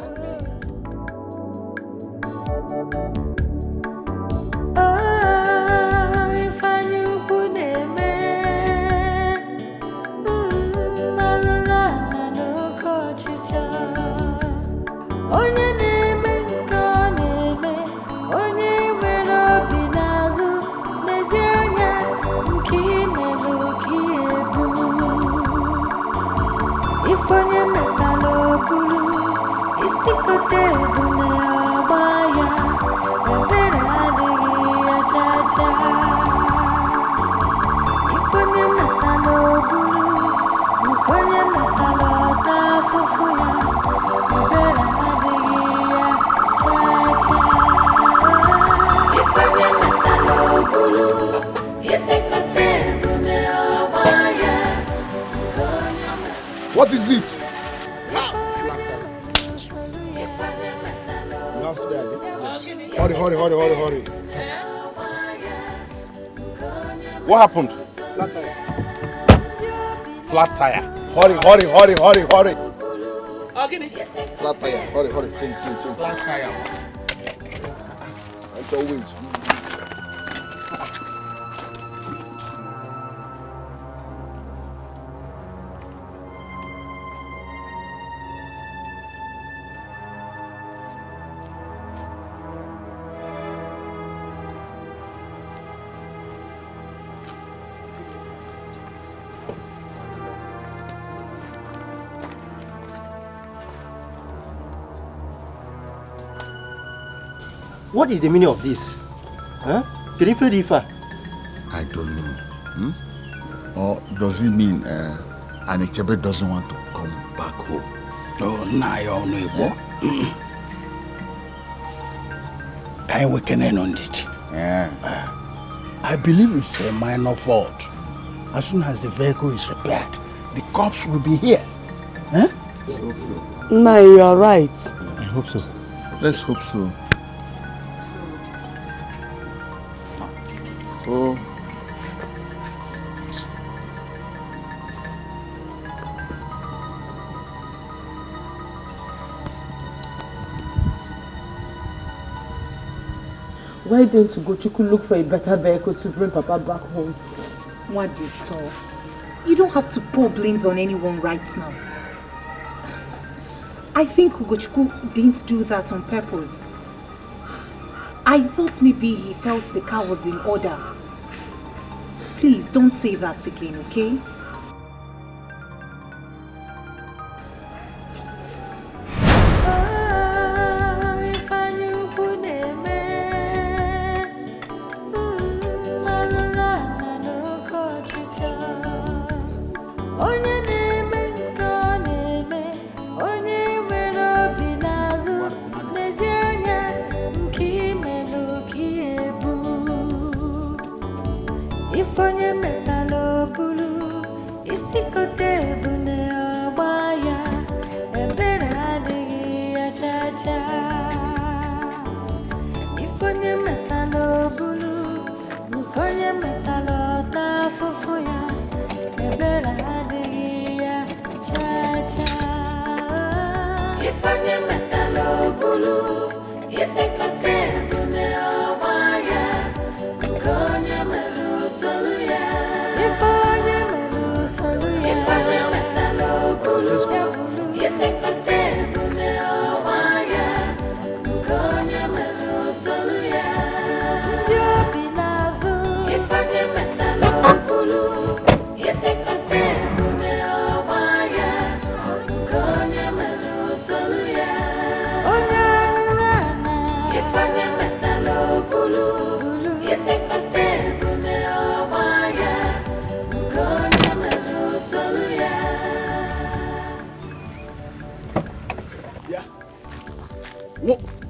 S11: What is it? You have spare, yes. Hurry.
S3: What happened?
S11: Flat tire.
S3: Flat tire.
S11: Hurry.
S4: Okay.
S11: Flat tire. Hurry. Change.
S3: Flat tire.
S11: Until wait.
S19: What is the meaning of this? Huh? Rifa?
S17: I don't know. Or does it mean Anichebe doesn't want to come back home?
S21: No, your neighbor. Can we can end on it?
S17: Yeah.
S21: I believe it's a minor fault. As soon as the vehicle is repaired, the cops will be here. Huh?
S2: No, you are right.
S17: I hope so. Let's hope so. Oh.
S2: Why don't Ugochukwu look for a better vehicle to bring Papa back home?
S6: What did you You don't have to pour blames on anyone right now. I think Ugochukwu didn't do that on purpose. I thought maybe he felt the car was in order. Please don't say that again, okay?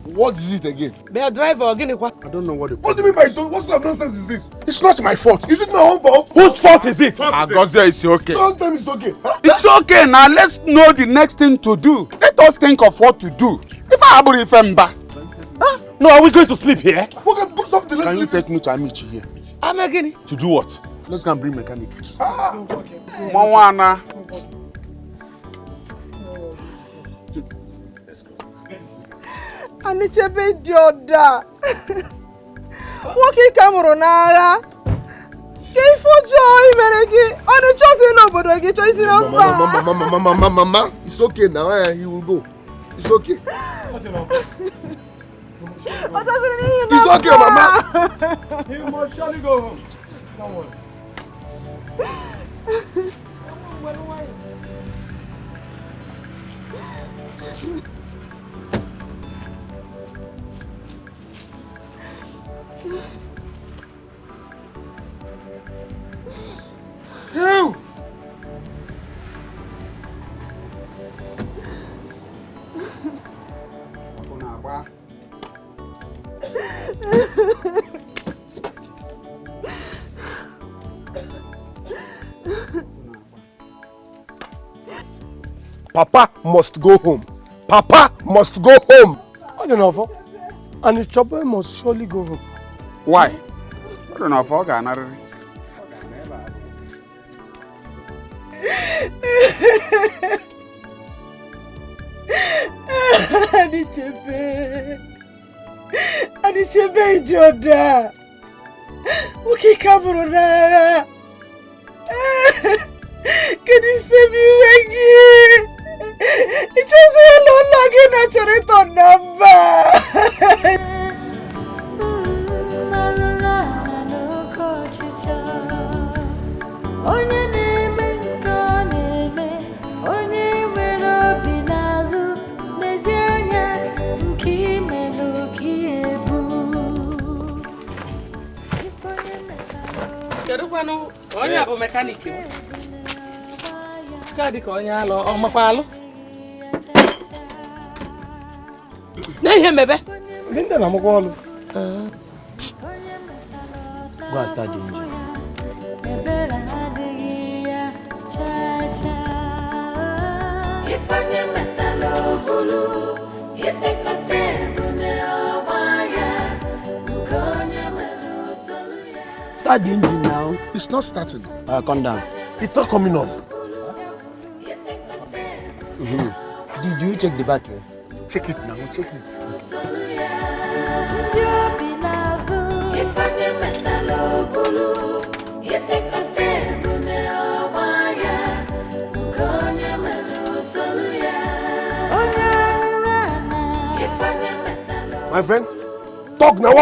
S11: What is it again?
S4: Be a driver again.
S11: I don't know what the... What do you mean by don't? What sort of nonsense is this? It's not my fault. Is it my own fault?
S15: Whose fault is it? Agozia, it's okay.
S11: Don't tell me it's okay. Huh?
S15: It's okay. Now let's know the next thing to do. Let us think of what to do. If I have a friend back.
S3: No, are we going to sleep here?
S11: Okay, do something. Let's
S10: Can you
S11: sleep.
S10: take me to Amici here?
S4: I'm again.
S3: To do what?
S10: Let's go and bring mechanic.
S15: Mawana.
S7: Anichebe Joda. Woki kamuro n'agha. Ke ifojo imere gi. Oni chosi n'obodo gi chosi na mba.
S11: Mama, it's okay now. He will go. It's okay. It's okay, Mama.
S14: He must surely go home. Don't worry.
S11: You. Papa must go home. Papa must go home.
S16: I don't know. And the chopper must surely go home.
S15: Why? I don't know if I can.
S7: Anichebe Joda. Woki kamuro n'agha. Kedu ife mi wengi? Ichozi lola gị na chọrọ ịtọ na mba.
S5: Onye na-eme nke ọ na-eme, onye nwere obi n'azụ, n'ezie anya nke imelụ ka ebu.
S4: Kedu kwanu onye abụ mekaniki? Ka dị ka onye alụ, ọ makwa alụ? Na ihe mebe?
S16: Linda na makwa alụ.
S19: Go and start the engine.
S5: Ebere adịghị ya cha-cha. Ifeonye metala obulu, isikọta ebule ọgba ya, nke onye mere usoro ya.
S19: Start the engine now.
S11: It's not starting.
S19: Calm down.
S11: It's not coming on.
S19: Did you check the battery?
S11: Check it now. Check it.
S5: Ndị obi n'azụ, ifeonye metala obulu, isikọta ebule ọgba ya, nke onye mere usoro ya. Onye arụrụ ana, ifeonye metala.
S11: My friend, talk now.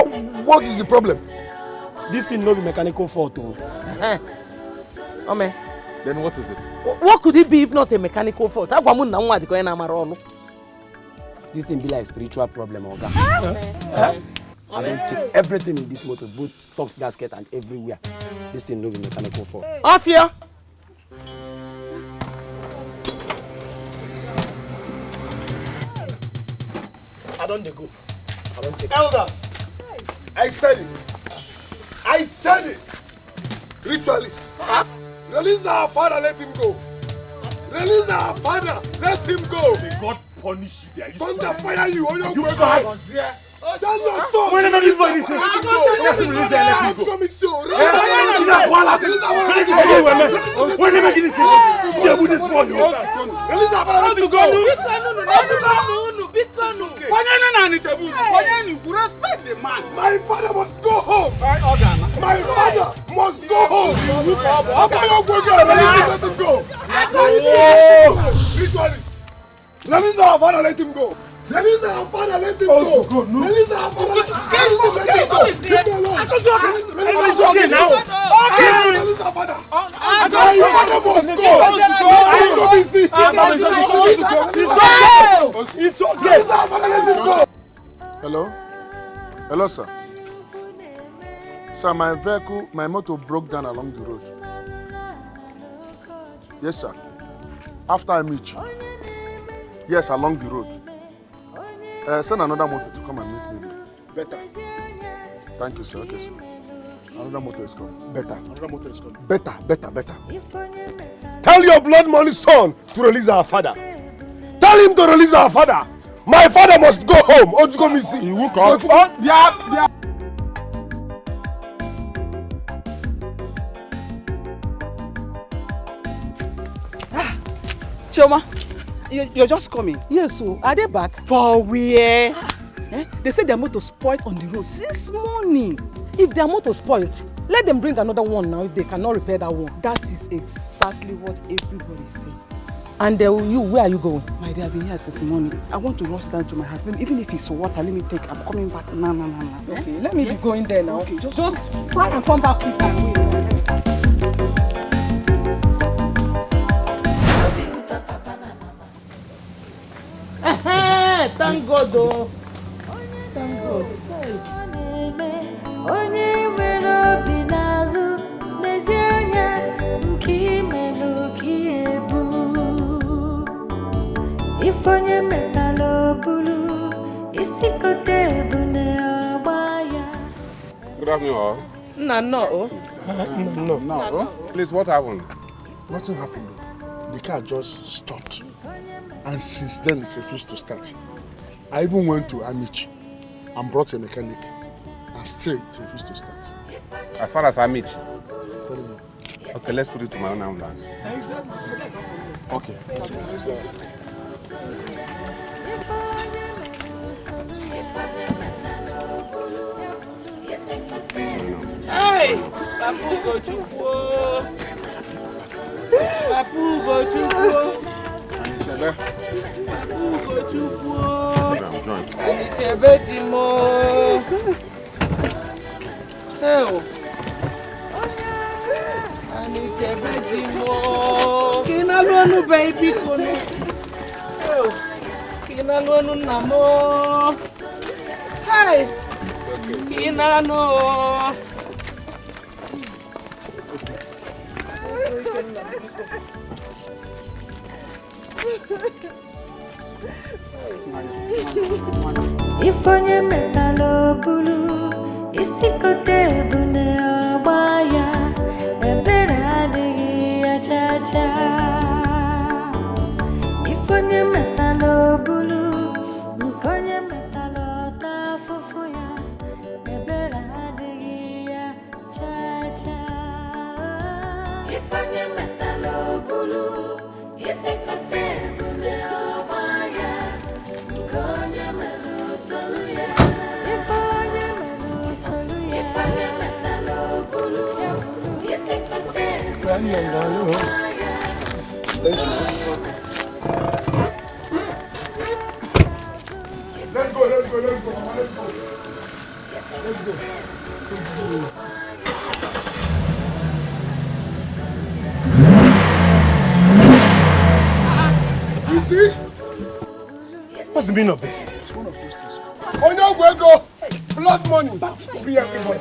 S11: What is the problem?
S16: This thing no be mechanical fault.
S4: Ome.
S3: Then what is it?
S4: What could it be if not a mechanical fault? Agwamu na nwa diko na mara olu.
S19: This thing be like spiritual problem, Oga. I don't check everything in this motor, both tops, gasket, and everywhere. This thing no be mechanical fault.
S4: Off here.
S11: I don't go. I don't take. Elders, I said it. I said it. Ritualist. Release our father, let him go. Release our father, let him go.
S3: May God punish you there.
S11: Thunder fire you on your
S3: You
S11: guys.
S3: guys.
S11: That's your son.
S3: Wait a minute, this one is
S11: Let him
S3: Let
S11: go.
S3: him release there, let him go.
S11: Coming soon.
S3: Wait a minute, this is yeah, we just want you.
S11: Release our father, let him go.
S15: Respect the man.
S11: My father must go home. My father must go home. Let him go. Ritualist. Release our father, let him go. Release our father, let him go. Release our father, let him go.
S3: It's okay now.
S11: Release our father. My father must go. Let's go be sick.
S3: It's okay.
S11: Release our father, let him go. Hello? Hello, sir. Sir, my vehicle, my motor broke down along the road. Yes, sir. After I meet you. Yes, along the road.
S10: Send another motor to come and meet me.
S11: Better.
S10: Thank you, sir. Okay, sir. Another motor is coming.
S11: Better.
S10: Another motor is coming.
S11: Better. Tell your blood money son to release our father. Tell him to release our father. My father must go home. Ojuko Misi.
S10: You will come.
S13: Chioma, you're just coming.
S8: Yes, so are they back?
S13: For where?
S8: They say their motor spoiled on the road since morning. If their motor spoiled, let them bring another one now if they cannot repair that one.
S13: That is exactly what everybody is saying.
S8: And where are you going?
S13: My dear, I've been here since morning. I want to rush down to my house. Even if it's water, let me take. I'm coming back. No.
S8: Okay, let me be going there now. Okay, just try and come back quick and wait. Thank God, though. Thank God.
S5: Onye nwere obi n'azụ n'ezi anya nke imelu ka ebu ife onye metala obulu isi kote ebune ọgba ya.
S20: Good afternoon, all.
S8: No.
S20: Please, what happened?
S10: Nothing happened. The car just stopped. And since then, it refused to start. I even went to Amici and brought a mechanic. And still, it refused to start.
S20: As far as Amici? Okay, let's put it to my own ambulance.
S10: Okay.
S4: Hey! Papu Gochukwu! Papu Gochukwu! Anichebe ti mo. Anichebe ti mo. Kina lonu baby kono. Kina lonu namo. Hey. Kina no.
S5: Ifonye metalo bulu isi kote ebune ọgba ya ebere adịghị ya chacha. Ifonye metalo bulu nkonye metalo ta fufu ya ebere adịghị ya chacha. Ifonye metalo bulu isi kote ebune ọgba ya nkonye melu soluya. Ifonye melu soluya. Ifonye metalo bulu isi kote ebune ọgba ya.
S11: Let's go. You see?
S20: What's the meaning of this?
S11: It's one of those things. Onyogwego, blood money, free everybody.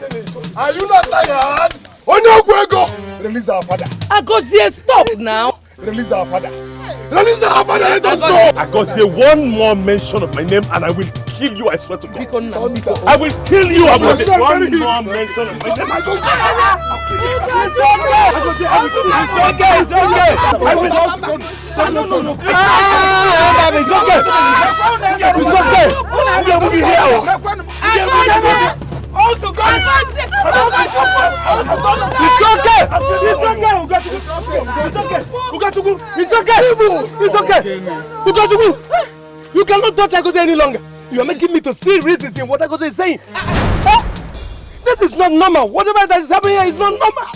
S11: Are you not tired? Onyogwego, release our father.
S4: Agozie, stop now.
S11: Release our father. Release our father, let us go.
S3: Agozie, one more mention of my name and I will kill you, I swear to God. I will kill you, Agozie. One more mention of my name.
S11: It's
S3: okay. I will also go. No. It's okay. We will be here. Also go. It's okay.
S11: Ugochukwu, you cannot touch Agozie any longer. You are making me to see reasons in what Agozie is saying. This is not normal. Whatever that is happening here is not normal.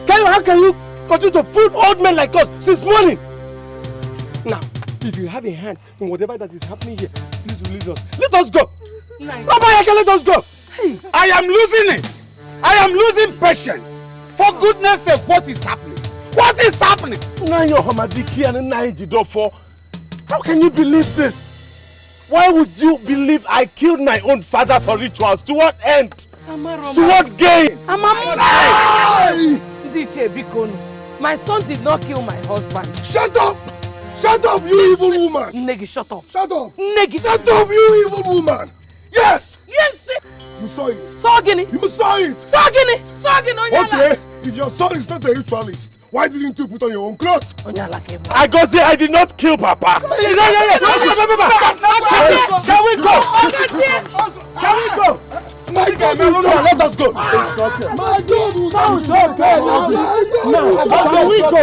S11: How can you continue to fool old men like us since morning? Now, if you have a hand in whatever that is happening here, please release us. Let us go. Let us go.
S14: Hey. I am losing it. I am losing patience. For goodness sake, what is happening? What is happening?
S3: How can you believe this? Why would you believe I killed my own father for rituals? To what end? To what gain?
S4: My son did not kill my husband.
S11: Shut up! Shut up, you evil woman!
S4: Negi, shut up.
S11: Shut up!
S4: Negi!
S11: Shut up, you evil woman! Yes!
S4: Yes!
S11: You saw it!
S4: Sogini!
S11: You saw it!
S4: Sogini! Sogini, Onyala!
S11: Okay, if your son is not a ritualist, why didn't you put on your own clothes?
S4: Onyala came.
S3: I go say I did not kill Papa.
S11: Can
S3: we go?
S11: Can we go? My God, let us go. My God,
S14: Can we go?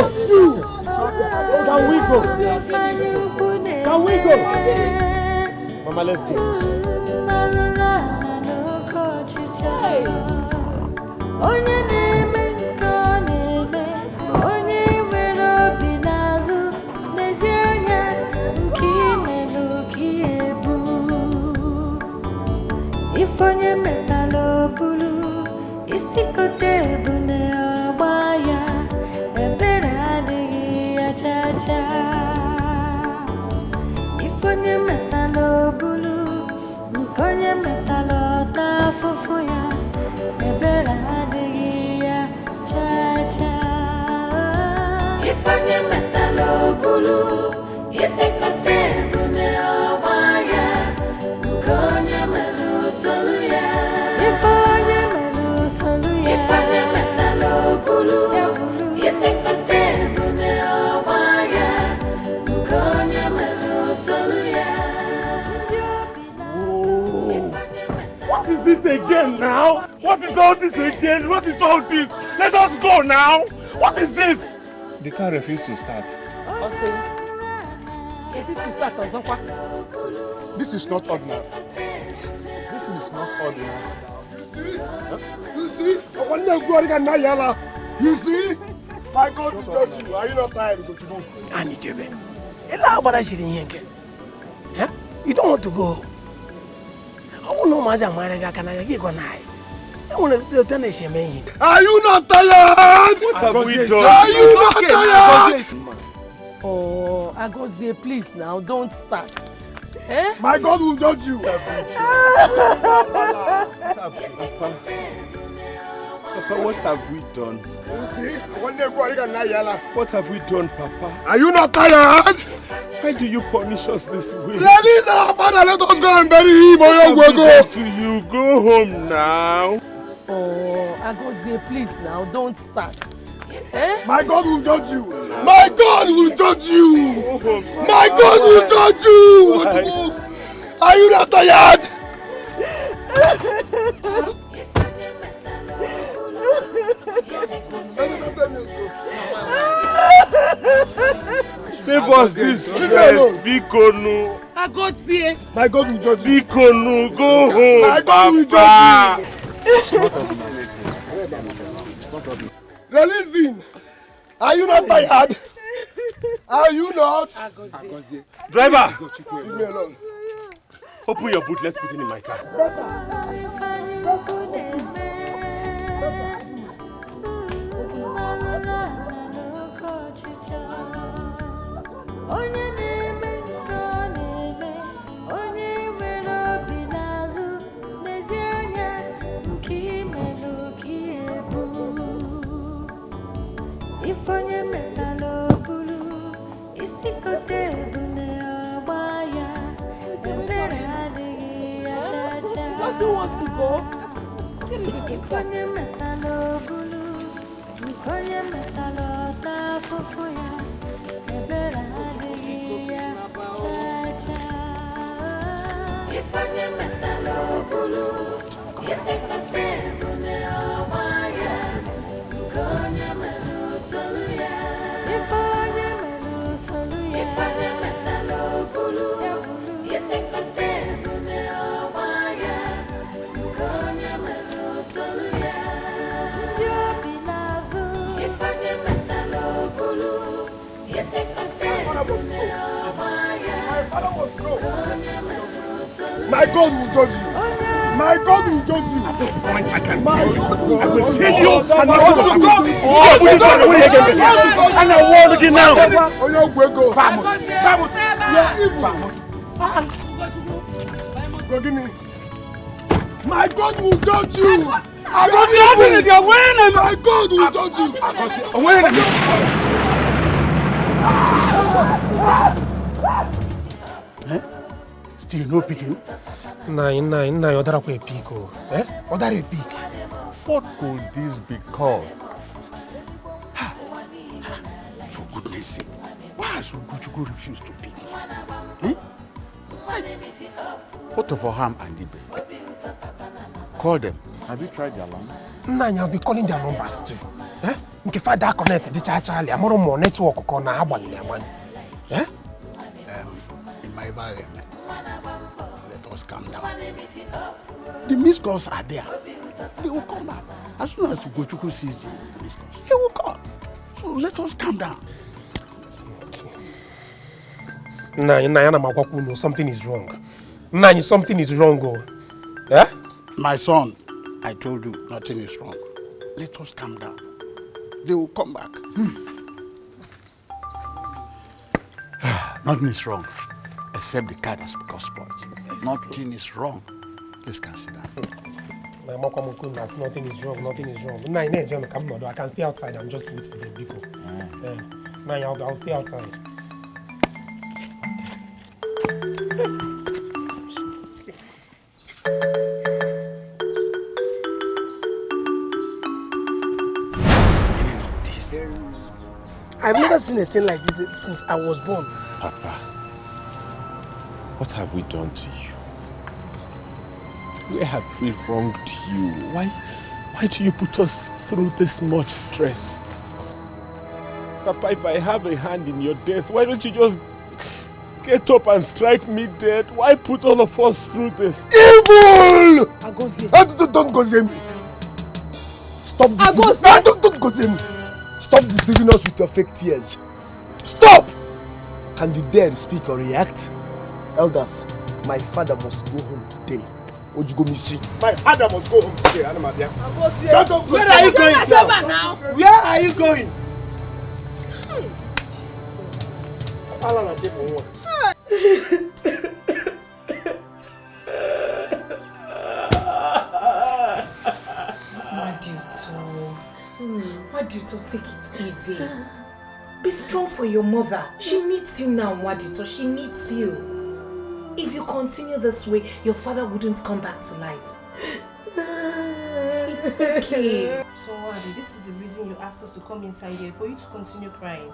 S14: Can we go? Can we go? Mama, let's go.
S5: Ifonye metalo bulu, isikote bune obaya, ebera digi achacha. Ifonye metalo bulu, nikonye metalo tafufuya, ebera digi achacha. Ifonye metalo bulu, isikote bune obaya, nikonye metalo soluya, ifonye melu soluya, ifonye metalo bulu, isikote bune obaya, ifonye melu soluya.
S3: What is it again now? What is all this again? What is all this? Let us go now. What is this?
S14: The car refused to start.
S11: This is not ordinary. This is not ordinary. You see? You see? My God will judge you. Are you not tired to go to move?
S18: Anichebe. You don't want to go. Are you not
S11: tired?
S3: What have we done?
S11: Are you not tired?
S4: Oh, Agozie, please now, don't start.
S11: Eh? My God will judge you.
S3: Papa, what have we done?
S11: You see?
S3: What have we done, Papa?
S11: Are you not tired?
S3: Why do you punish us this way?
S11: Release our father, let us go and bury him.
S3: What have we done to you? Go home now.
S4: Oh, Agozie, please now, don't start. Eh?
S11: My God will judge you. My God will judge you. My God will judge you. Are you not tired?
S3: Save us this stress, Bikonu.
S4: Agozie.
S11: My God will judge you.
S3: Bikonu, go home.
S11: My God will judge you. Release him. Are you not tired? Are you not?
S3: Driver,
S11: leave me alone.
S3: Open your boot. Let's put it in my car.
S5: Ifonye metalo bulu, isikote bune obaya, ebera digi achacha.
S4: Don't you want to go?
S5: Ifonye metalo bulu, nikonye metalo tafufuya, ebera digi achacha. Ifonye metalo bulu, isikote bune obaya, nikonye metalo soluya, ifonye melu soluya, ifonye metalo bulu, isikote bune obaya, ifonye melu soluya, yobinazo, ifonye metalo bulu, isikote bune obaya, ifonye melu soluya.
S11: My God will judge you. My God will judge you.
S3: At this point, I can
S11: My
S3: kill you.
S11: God
S3: I will
S11: will
S3: kill
S11: judge
S3: you. And I will
S11: God
S3: go.
S11: will
S3: Oh, this one, what are you getting? And I will again now.
S11: My God will judge you.
S3: My God will judge you.
S11: My God will judge you.
S21: Eh? Still no picking?
S20: Nah, other way pick. Eh? Other way pick.
S17: What could this be called?
S21: For goodness sake, why has Ugochukwu refused to pick it? Eh?
S17: What of Oham and Ibe? Call them. Have you tried their line?
S20: Nah, I'll be calling their numbers too. Eh? Nke father connect the Charlie. I'm more network ko na habang niya man. Eh?
S21: In my environment, let us calm down. The missed calls are there. They will come back. As soon as Ugochukwu sees the missed calls, he will call. So let us calm down.
S20: Nah, something is wrong. Nah, something is wrong. Eh?
S21: My son, I told you nothing is wrong. Let us calm down. They will come back. Nothing is wrong, except the card has become spoiled. Nothing is wrong. Please consider.
S20: Nothing is wrong. Nothing is wrong. Nah, I can stay outside. I'm just waiting for the people. Nah, I'll stay outside.
S18: I've never seen a thing like this since I was born.
S3: Papa, what have we done to you? Where have we wronged you? Why do you put us through this much stress? Papa, if I have a hand in your death, why don't you just get up and strike me dead? Why put all of us through this?
S11: Evil!
S18: Agozie.
S11: Don't go me. Stop deceiving. Don't go me. Stop deceiving us with your fake tears. Stop! Can the dead speak or react? Elders, my father must go home today. Ojugomisi. My father must go home today.
S18: Where are you going now?
S11: Where are you going?
S6: Wadito, take it easy. Be strong for your mother. She needs you now, Wadito. She needs you. If you continue this way, your father wouldn't come back to life. It's okay.
S2: So, Wadi, this is the reason you asked us to come inside here, for you to continue crying.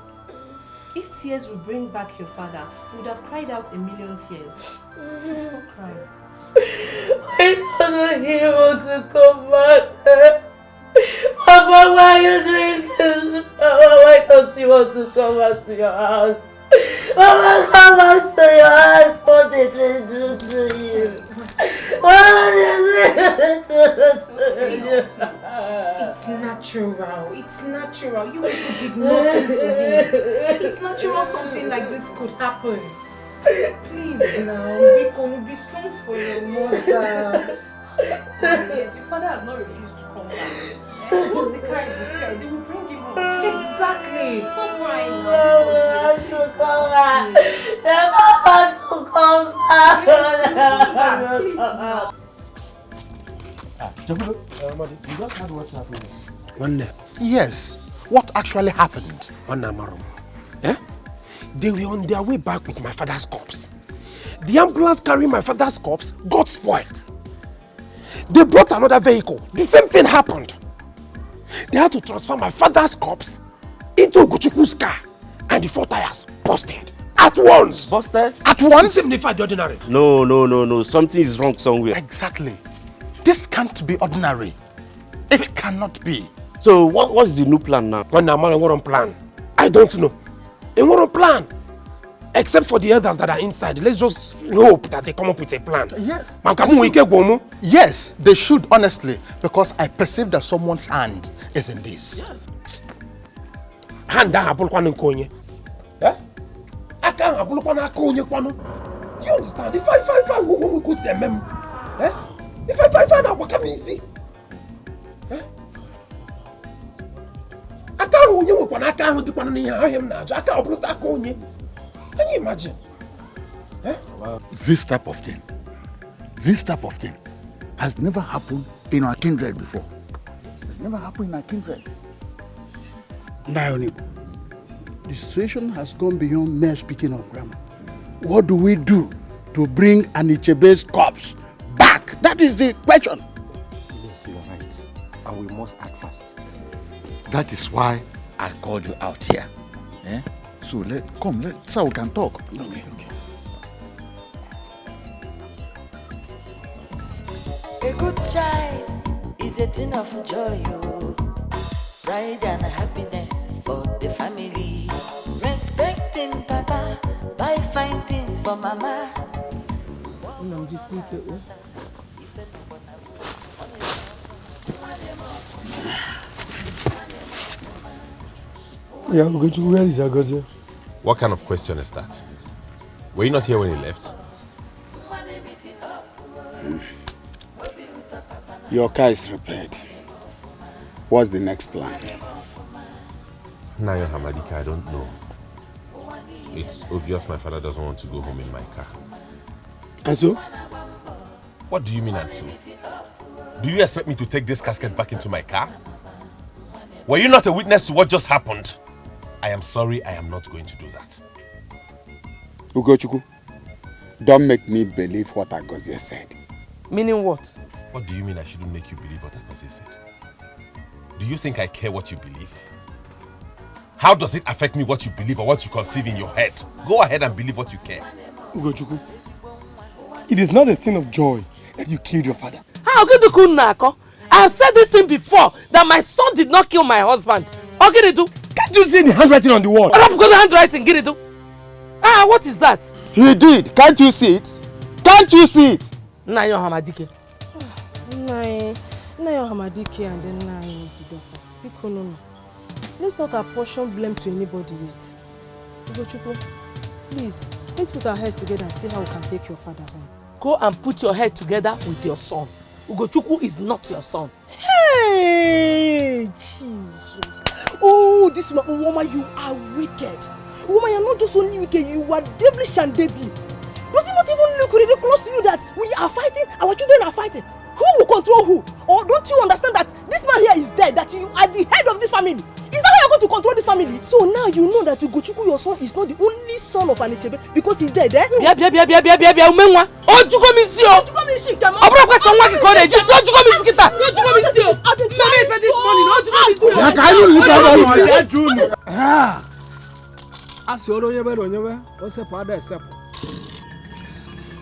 S2: If tears will bring back your father, you would have cried out a million tears. Please stop crying.
S8: Why doesn't he want to come back? Papa, why are you doing this? Papa, why don't you want to come back to your house? Papa, come back to your house. What did we do to you? What did we do to you?
S6: It's natural. It's natural. You people did nothing to me. It's natural something like this could happen. Please now, be strong for your mother.
S2: Yes, your father has not refused to come back. Once the car is repaired, they will bring him home.
S6: Exactly.
S2: Stop crying now.
S20: You just heard what's happening.
S21: Yes. What actually happened?
S20: Eh? They were on their way back with my father's corpse. The ambulance carrying my father's corpse got spoiled. They brought another vehicle. The same thing happened. They had to transfer my father's corpse into Ugochukwu's car, and the 4 tires busted. At once.
S9: Busted?
S20: At once? It seemed the ordinary.
S9: No. Something is wrong somewhere.
S21: Exactly. This can't be ordinary. It cannot be.
S9: So what's the new plan now?
S20: What on plan? I don't know. In what plan? Except for the elders that are inside. Let's just hope that they come up with a plan.
S21: Yes.
S20: Yes,
S21: they should, honestly, because I perceive that someone's hand is in this.
S20: Yes. Hand down, konye. Eh? I can't have konye kwano. Do you understand? If I we go see mem. Eh? If I now what can we see? Eh? I can't hold you when I can't hold the one in him now. I can't blow konye. Can you imagine? Eh?
S21: Wow. This type of thing has never happened in our kindred before. It's never happened in our kindred. Naomi, The situation has gone beyond mere speaking of grammar. What do we do to bring Anichebe's corpse back? That is the question.
S12: Yes, you are right. And we must act fast.
S17: That is why I called you out here. Eh? So so we can talk.
S21: Okay.
S5: A good child is a thing of joy, oh. Pride and happiness for the family. Respecting Papa, buy fine things for Mama.
S11: Yeah, where is Agozie?
S3: What kind of question is that? Were you not here when he left?
S15: Your car is repaired. What's the next plan?
S3: Nayo Hamadika, I don't know. It's obvious my father doesn't want to go home in my car.
S11: And so?
S3: What do you mean, and so? Do you expect me to take this casket back into my car? Were you not a witness to what just happened? I am sorry, I am not going to do that.
S15: Ugochukwu, don't make me believe what Agozie said.
S4: Meaning what?
S3: What do you mean I shouldn't make you believe what Agozie said? Do you think I care what you believe? How does it affect me what you believe or what you conceive in your head? Go ahead and believe what you care.
S11: Ugochukwu, it is not a thing of joy that you killed your father.
S4: How could you Nako? I have said this thing before, that my son did not kill my husband. Ogiridu.
S11: Can't you see the handwriting on the wall?
S4: What because the handwriting, Giridu? Ah, what is that?
S15: He did. Can't you see it? Can't you see it?
S4: Nayo Hamadike.
S7: Nayo Hamadike and then Nayo Gidofa. No. Let's not apportion blame to anybody yet. Ugochukwu, please, let's put our heads together and see how we can take your father home.
S4: Go and put your head together with your son. Ugochukwu is not your son.
S7: Hey, Jesus. Oh, this woman, you are wicked. Woman, you're not just only wicked, you are devilish and deadly. Does it not even look ridiculous to you that we are fighting, our children are fighting? Who will control who? Or don't you understand that this man here is dead, that you are the head of this family? Is that how you're going to control this family? So now you know that Ugochukwu, your son, is not the only son of Anichebe because he's dead, eh?
S4: Umenwa. Ojugo misi o. Ojugo misi kama. Obro question wa ki kore just ojugo misi kita. Ojugo misi o. Mama for this morning, ojugo misi o.
S11: Ya ka you look at all my June. Ah. Asoro nyebe, o se pa da sepo.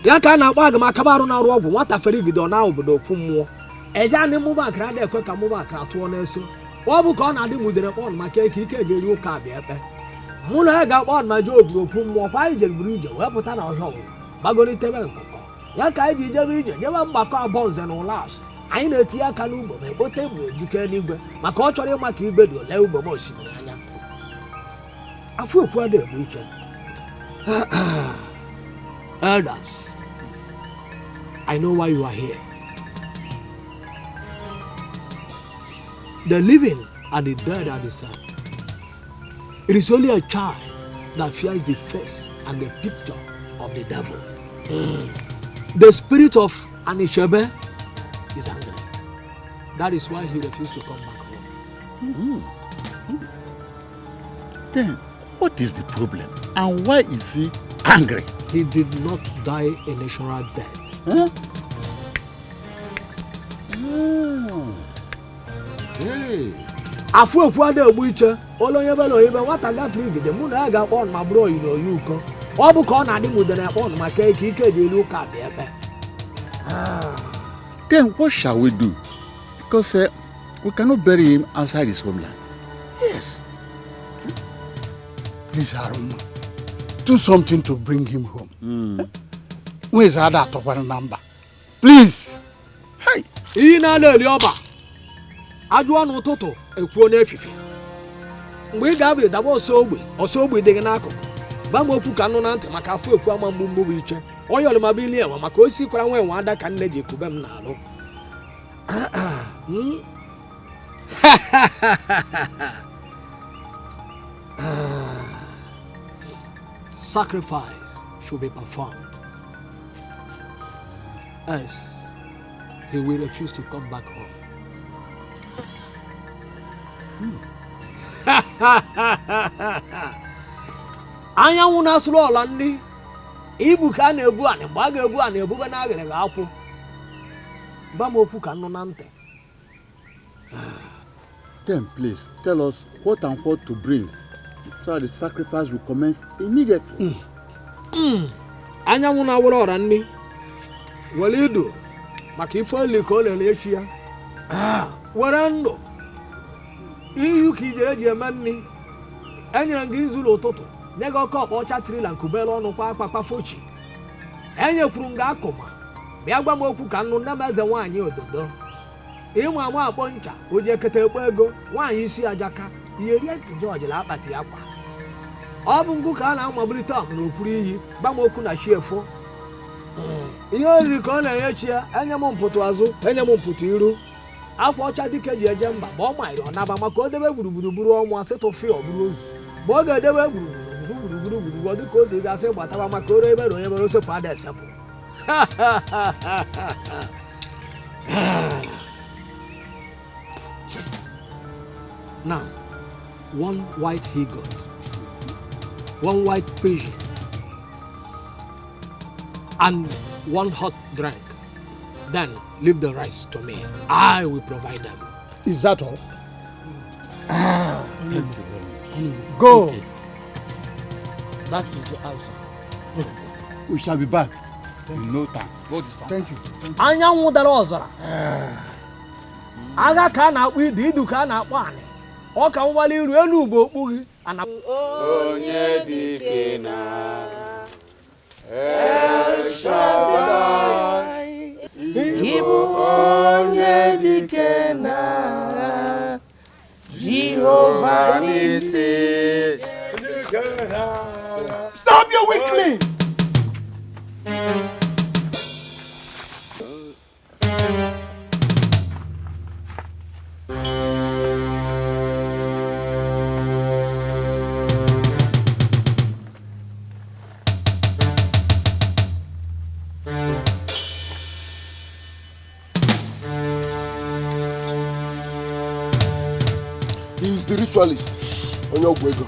S11: Ya ka na agba ma kabaru na ru ogwu nwata fere gido na obodo kwumwo. Eja ni mu ba kra da ekwe ka mu ba kra to na eso. Obu ka na di mudere pon maka ike ga eri uka bia pe. Mu na ga pon ma jo obodo kwumwo pa ije buru ije we puta na ohwo. Bagoni tebe nkoko. Ya ka ije jebe mgbakọ abonze na ulas. Anyị na-eti aka n'ugbo ma ekpote egwu ejike n'igwe maka ọ chọrọ ịma ka igwe dị ole ugbo m osimiri anya. Afọ okwu ada egbu iche. Elders, I know why you are here. The living and the dead are the same. It is only a child that fears the face and the picture of the devil. The spirit of Anichebe is angry. That is why he refused to come back home.
S17: Then, what is the problem? And why is he angry?
S11: He did not die a natural death.
S17: Huh? Hey.
S11: Afu okwu ada egbu iche olonye belo ibe nwata gafere igide mụ na ya ga-akpọ ma bụrụ oyi na oyi ụkọ ọ bụ ka ọ na-adị mudere akpọ maka ike dị elu ụka dị ebe.
S17: Then what shall we do? Because we cannot bury him outside his homeland.
S21: Yes. Please, Haruna, do something to bring him home. Where is that number? Please.
S11: Hey, iyi na-ala eli ọba ajụọ n'ụtụtụ ekwuo n'efife mgbe ị ga-abụ ịdaba ọsọ ogbe dị gị n'akụkụ gba m okwu ka anụ na ntị maka afọ ekwu ama mgbu bụ iche onye ọlụmaba ili enwe maka osi kwara nwa enwe ada ka nne ji ekube m n'alụ. Sacrifice should be performed. Else, he will refuse to come back home.
S1: Anyanwụ na-asụrụ ọla nri. Ibu ka na-ebu anị mgbe a ga-ebu anị ebuga na agịrị akwụ. Gba m okwu ka nnụ na ntị.
S17: Then please tell us what and what to bring so that the sacrifice will commence immediately.
S1: Anyanwụ na-awụrụ ọra nri. Were ido maka ife oli ka ọ lere echi ya. Were ndụ. Iyu ka ije eji eme nri. Enyere m gị izuru ụtụtụ. Nye gị ọkọ ọkpa ọcha trila nkubele ọnụ kwa akpakpa fochi. Enyekwuru m gị akụma. Bịa gwa m okwu ka nnụ nne m eze nwaanyị ododo. Ịnwa ama akpọ ncha o ji ekete ekpo ego nwaanyị isi ajaka ihe rie George la akpati akwa. Ọ bụ ngụ ka a na-amabilite ọmụrụ okpuru iyi gba m okwu na chi efo. Ihe oriri ka ọ na-enye chi ya enye m mpụtụ azụ enye m mpụtụ iru. Akwa ọcha dike ji eje mba ma ọ maịrị ọ naba maka o debe gburugburu buru ọnwa asịtụfe ọ bụrụ ozu. Ma ọ ga-edebe gburugburu dịka ozi gasị gbataba maka ore ebe na onye mere osepụ ada esepụ. Now, one white he-goat, one white pigeon, and one hot drink. Then leave the rest to me. I will provide them.
S21: Is that all?
S17: Thank you very much.
S1: Go. That is the answer.
S17: We shall be back in no time. Go this time.
S21: Thank you.
S1: Anyanwụ dara ọzara. Agha ka a na-akpọ idu ka a na-akpọ anị. Ọ ka nwale iru elu ugbo okpughi ana
S15: onye dike na El Shaddai
S8: Ibu onye dike na Jehovah Nisi.
S21: Stop your weakling!
S11: He is the ritualist. Onyogwego.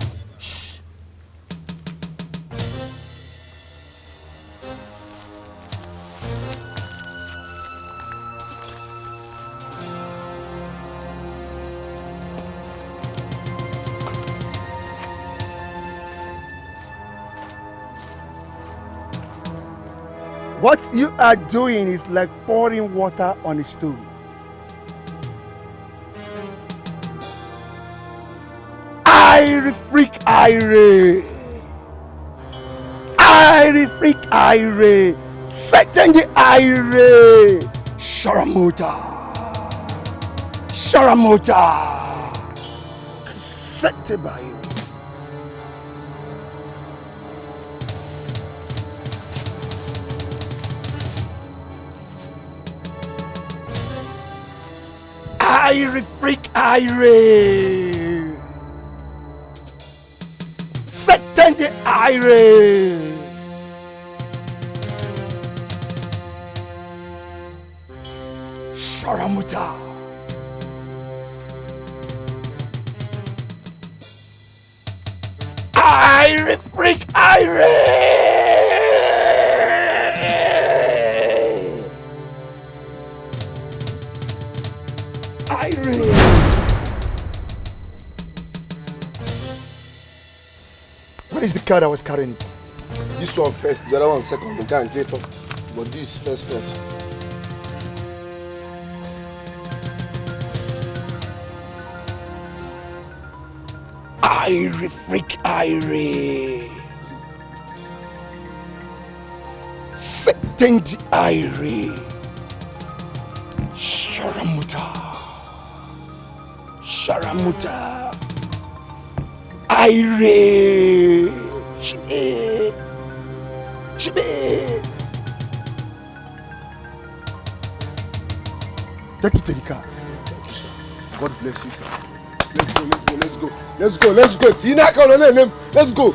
S18: What you are doing is like pouring water on a stone. Irie freak Irie. Irie freak Irie. Satan the Irie. Sharamota. Sharamota. Satan by Irie. Irie freak Irie. Satan the Irie. Sharamuta. Irie freak Irie. Irie.
S11: Where is the car that was carrying it? This one first, the other one second, the guy later. But this first.
S18: Irie freak Irie. Satan the Irie. Sharamuta. Sharamuta. Irie. Shibe. Shibe.
S11: Take it to the car. God bless you. Let's go. Tina, come on, let's go.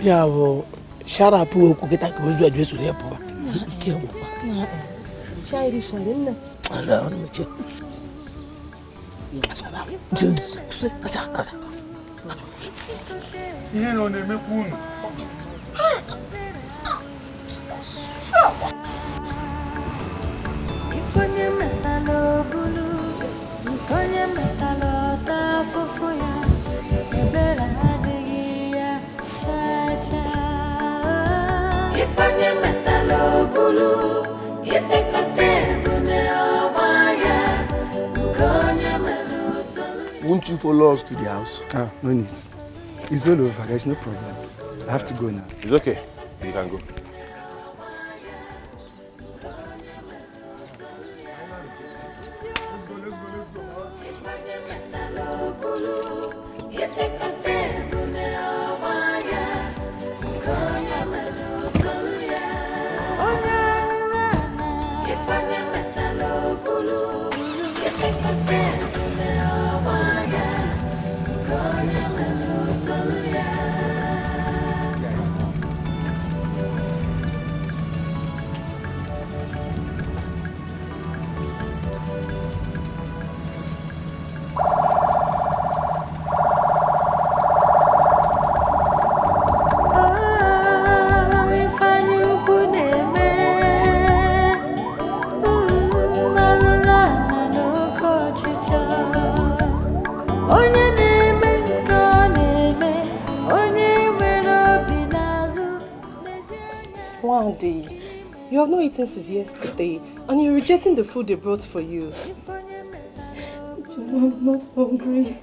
S4: Ya bụ
S18: Sharapụ okwu kịta ka ozu ajụ esoro ya pụwa. Ike gwụkwa.
S2: Shari, nne.
S18: Ala ọrụ meche. James, kwụsị.
S10: Ihe nọ na-emekwa unu.
S5: Ifonye metalo bulu, ifonye metalo ta fufu ya, ebera adịghị ya cha cha. Ifonye metalo bulu, isekote bune ọgba ya, ifonye melu solu.
S11: Won't you follow us to the house?
S12: Ah, no need. It's all over. There's no problem. I have to go now.
S3: It's okay. You can go.
S6: You have not eaten since yesterday, and you're rejecting the food they brought for you.
S2: I'm not hungry.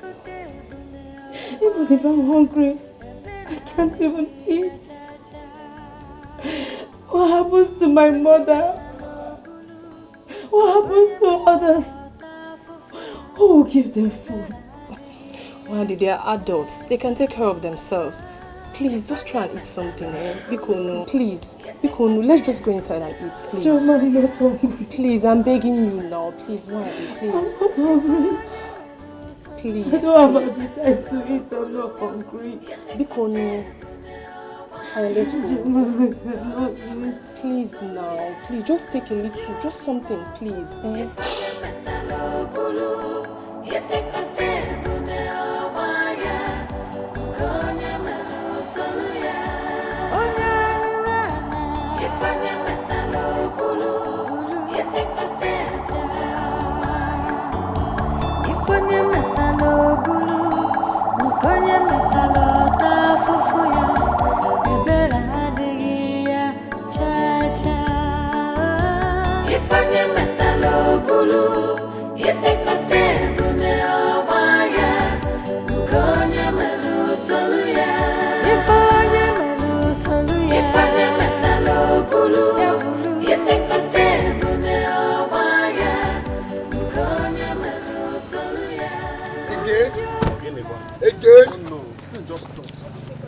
S2: Even if I'm hungry, I can't even eat. What happens to my mother? What happens to others? Who will give them food?
S6: Wandi, they are adults. They can take care of themselves. Please, just try and eat something, eh? Bikono, please. Bikono, let's just go inside and eat, please.
S2: John, I'm not hungry.
S6: Please, I'm begging you now. Please, Wandi, please.
S2: I'm not hungry.
S6: Please.
S2: I don't have appetite to eat. I'm not hungry.
S6: Bikono. Let's go. Please now. Please, just take a little. Just something, please. Eh?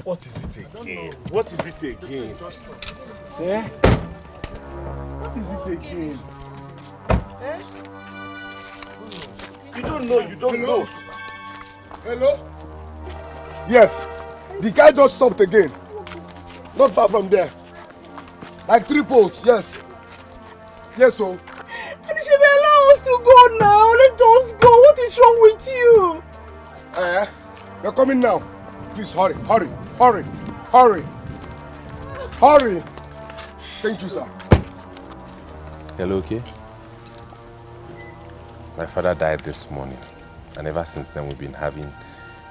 S3: What is it again? What is it again? Eh? What is it again? Eh? You don't know, you don't know.
S11: Hello? Yes. The guy just stopped again. Not far from there. Like 3 poles, yes. Yes, so.
S7: And you should allow us to go now. Let us go. What is wrong with you?
S11: They're coming now. Please hurry, hurry, hurry, hurry. Hurry. Thank you, sir.
S3: Hello, okay? My father died this morning, and ever since then we've been having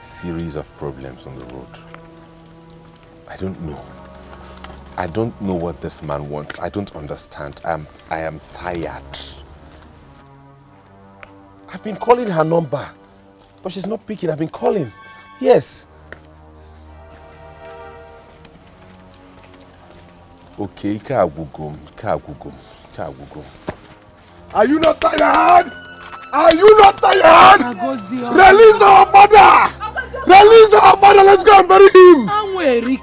S3: series of problems on the road. I don't know. I don't know what this man wants. I don't understand. I am tired. I've been calling her number, but she's not picking. I've been calling. Yes. Okay,
S11: Are you not tired? Are you not tired? Release our father! Release our father! Let's go and bury him!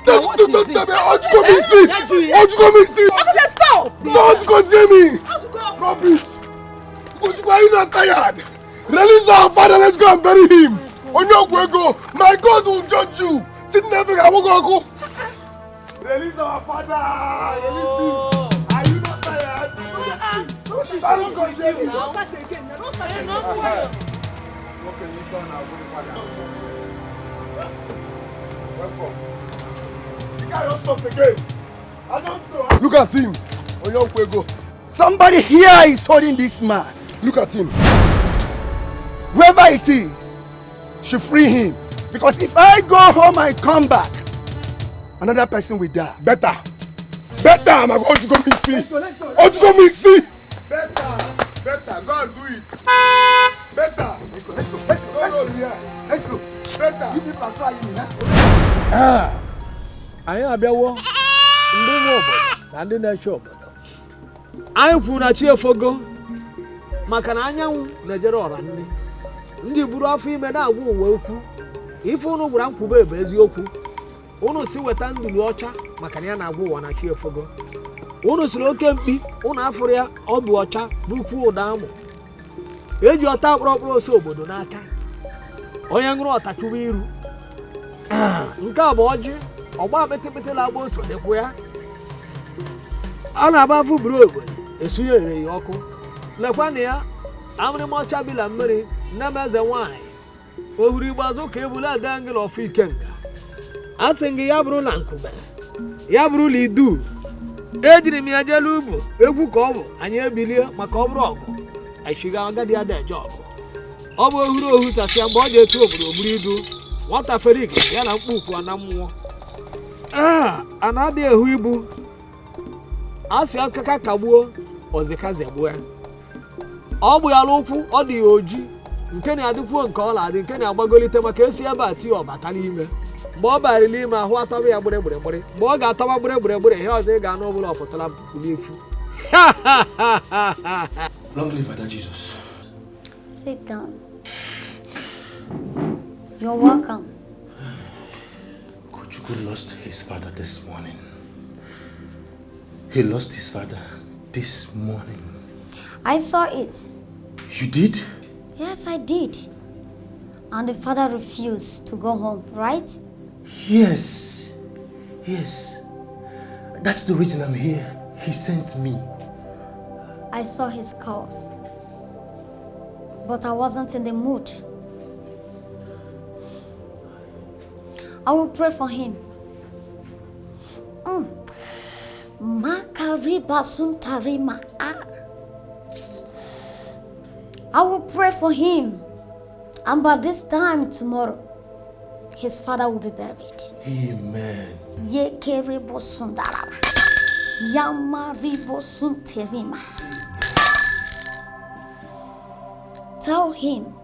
S11: Don't tell me, I'll go me see! I'll go me see!
S7: Stop!
S11: Don't go see me! Rubbish! Are you not tired? Release our father! Let's go and bury him! My God will judge you!
S10: Release our father. Release him. Are you not tired?
S6: Don't start again.
S10: Okay, you turn now. Go to father. Welcome. You can't stop again. I don't know.
S11: Look at him. Oyonkwego. Somebody here is holding this man. Look at him. Whoever it is, should free him. Because if I go home and come back, another person will die.
S10: Better. I'm going to go and see.
S11: To go and see.
S10: Better. Go and do it. Better.
S11: Let's go.
S10: Better.
S11: You people are trying me,
S1: Anyị abịawo ndị nwe obodo na ndị na-eche obodo. Anyị kwuru na chi efogo maka na anyanwụ na-ejere ọra nri. Ndị buru afọ ime na-agwa uwe okwu. Ife unu gwara nkwube ebe eziokwu. Unu si weta ndulu ọcha maka na ya na-agwa ụwa na chi efogo. Unu siri oke mkpi, unu afụrụ ya ọ bụ ọcha bụkwu ụda amụ. Eji ọta akpụrọkpụrụ ose obodo n'aka. Onye ṅụrụ ọta chụwa iru. Nke a bụ ọjị. Ọgba pịtịpịtị na-agba oso dịkwa ya. A na-aba afụ buru ogbe esunye ere ya ọkụ. Lekwa na ya amịrịma ọcha bila mmiri nne m eze nwaanyị. Ohuru Igboazụ ka ebule ada ngị n'ọfụ Ikenga. A sị gị ya bụrụ na nkume ya bụrụ na idu. Ejiri m ya jelu ugbo egwu ka ọ bụ anyị ebilie maka ọ bụrụ ọgụ. Aishiga agadi ada eje ọgụ. Ọ bụ ohuru ohu sasịa mgbe ọ ji etu obodo ogburu idu. Nwata ferik ya na mkpukwu ana mmụọ. A na-adị ehu ibu. Asị akaka kagbuo ozika zegbuo ya. Ọ bụ ya n'ụkwụ ọ dị ya oji nke na-adịkwuo nke ọ na-adị nke na-agbagolite maka esi ebe a tie ọbata n'ime. Mgbe ọ barị n'ime ahụ atọba ya gbịrịgbịrị. Mgbe ọ ga-atọba gbịrịgbịrị ihe ọzọ ị ga-anụ ọbụla ọ pụtara n'efu.
S11: Long live Father Jesus.
S16: Sit down. You're welcome.
S3: Ugochukwu lost his father this morning. He lost his father this morning.
S16: I saw it.
S3: You did?
S16: Yes, I did. And the father refused to go home, right?
S3: Yes. That's the reason I'm here. He sent me.
S16: I saw his calls. But I wasn't in the mood. I will pray for him. I will pray for him. And by this time tomorrow, his father will be buried.
S3: Amen.
S16: Tell him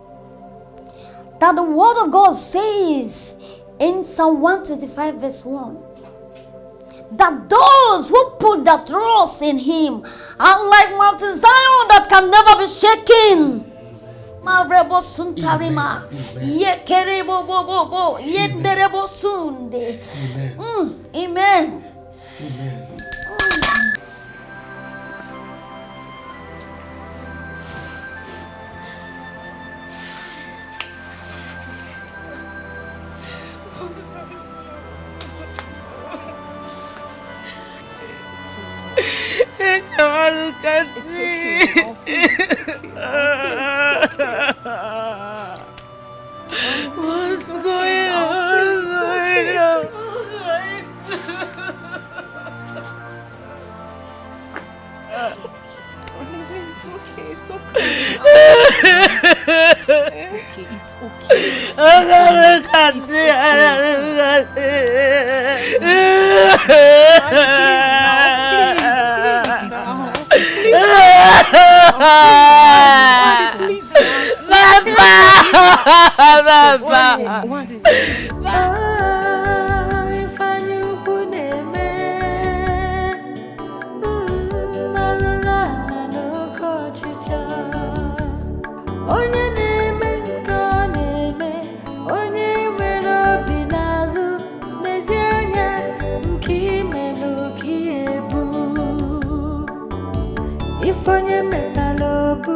S16: that the word of God says in Psalm 125 verse 1 that those who put their trust in him are like Mount Zion that can never be shaken. Amen.
S8: Look at me. What's going on? It's okay. Stop crying. It's okay.
S16: Ifonye metalob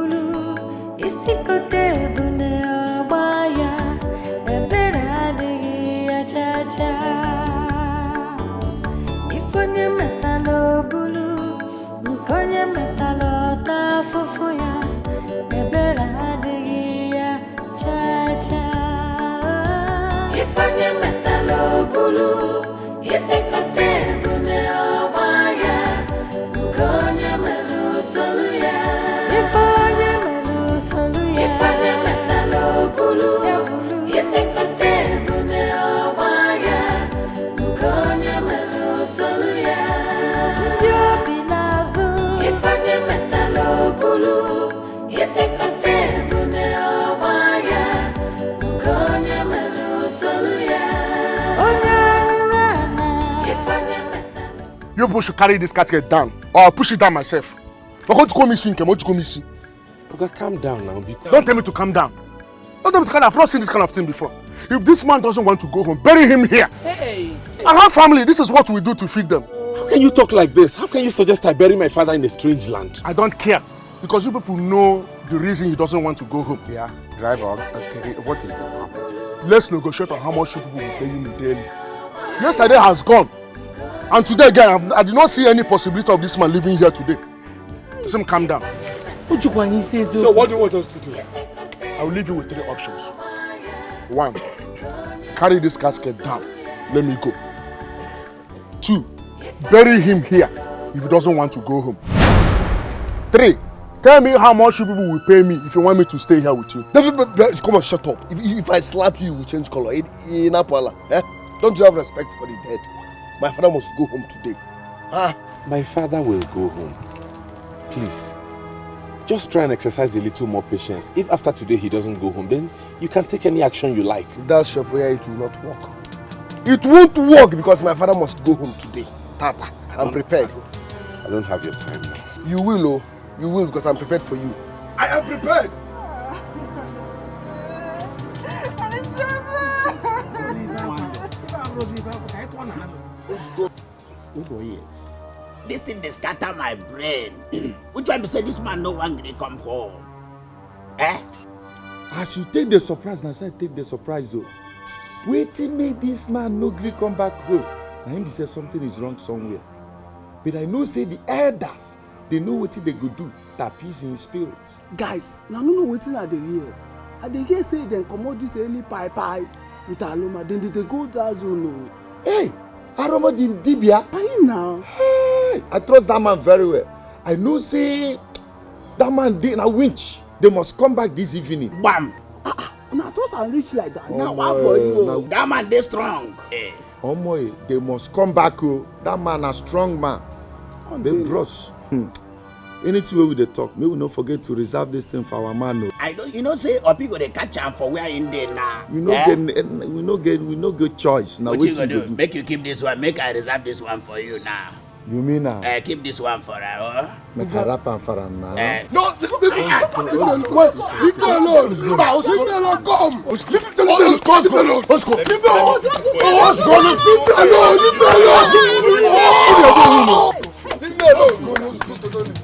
S5: Ifanye metalo bulu, isekote bune obaya, ukonye melu soluya. Ifanye melu soluya. Ifanye metalo bulu, isekote bune obaya, ukonye melu soluya. Yobinazu. Ifanye metalo bulu, isekote bune obaya, ukonye melu soluya.
S10: You people should carry this casket down, or I'll push it down myself. But what you call me sin, what you call me sin?
S9: Okay, calm down now.
S10: Don't tell me to calm down. Don't tell me to calm down. I've not seen this kind of thing before. If this man doesn't want to go home, bury him here.
S14: Hey.
S10: I have family. This is what we do to feed them.
S9: How can you talk like this? How can you suggest I bury my father in a strange land?
S10: I don't care. Because you people know the reason he doesn't want to go home.
S12: Yeah, driver, okay, what is the problem?
S10: Let's negotiate on how much you people will pay him daily. Yesterday has gone. And today again, I did not see any possibility of this man living here today. Let him calm down.
S14: So what do you want us to do?
S10: I will leave you with 3 options. 1, carry this casket down. Let me go. 2, bury him here if he doesn't want to go home. 3, tell me how much you people will pay me if you want me to stay here with you.
S11: Come on, shut up. If I slap you, you will change color. In Apala, eh? Don't you have respect for the dead? My father must go home today.
S9: My father will go home. Please, just try and exercise a little more patience. If after today he doesn't go home, then you can take any action you like.
S11: If that's your prayer, it will not work. It won't work because my father must go home today. Tata, I'm prepared.
S9: I don't have your time now.
S11: You will, oh. You will because I'm prepared for you. I am prepared.
S19: This thing they scatter my brain. Which one be say this man no one gonna come home? Eh?
S17: As you take the surprise, now say take the surprise. Oh. Waiting make this man no gree come back home. Now him be say something is wrong somewhere. But I know say the elders, they know what they go do. That peace in spirit.
S13: Guys, now no know wetin I dey hear. I dey hear say dem comot this early pie with Aloma. Then they go that zone.
S17: Hey, Aroma Dibia.
S13: Are you now?
S17: Hey, I trust that man very well. I know say that man dey na winch. They must come back this evening.
S19: Bam.
S13: Now trust and reach like that. Now
S17: my,
S13: one for you.
S19: That man dey strong.
S17: Omo, they must come back. Oh, that man a strong man. They bros. Anything we dey talk, may we not forget to reserve this thing for our man.
S19: I don't, you know, say Opi go dey catch am for where in there now.
S17: We no get choice. Now
S19: what you gonna do? Make you keep this one. Make I reserve this one for you now.
S17: You mean now?
S19: Keep this one for her.
S17: Make a rap and for him now.
S11: No, leave me alone. Leave me alone. Leave me alone. Come. Leave me alone. Let's go. Leave me alone. Let's go. Leave me alone. Leave me alone. Leave me alone.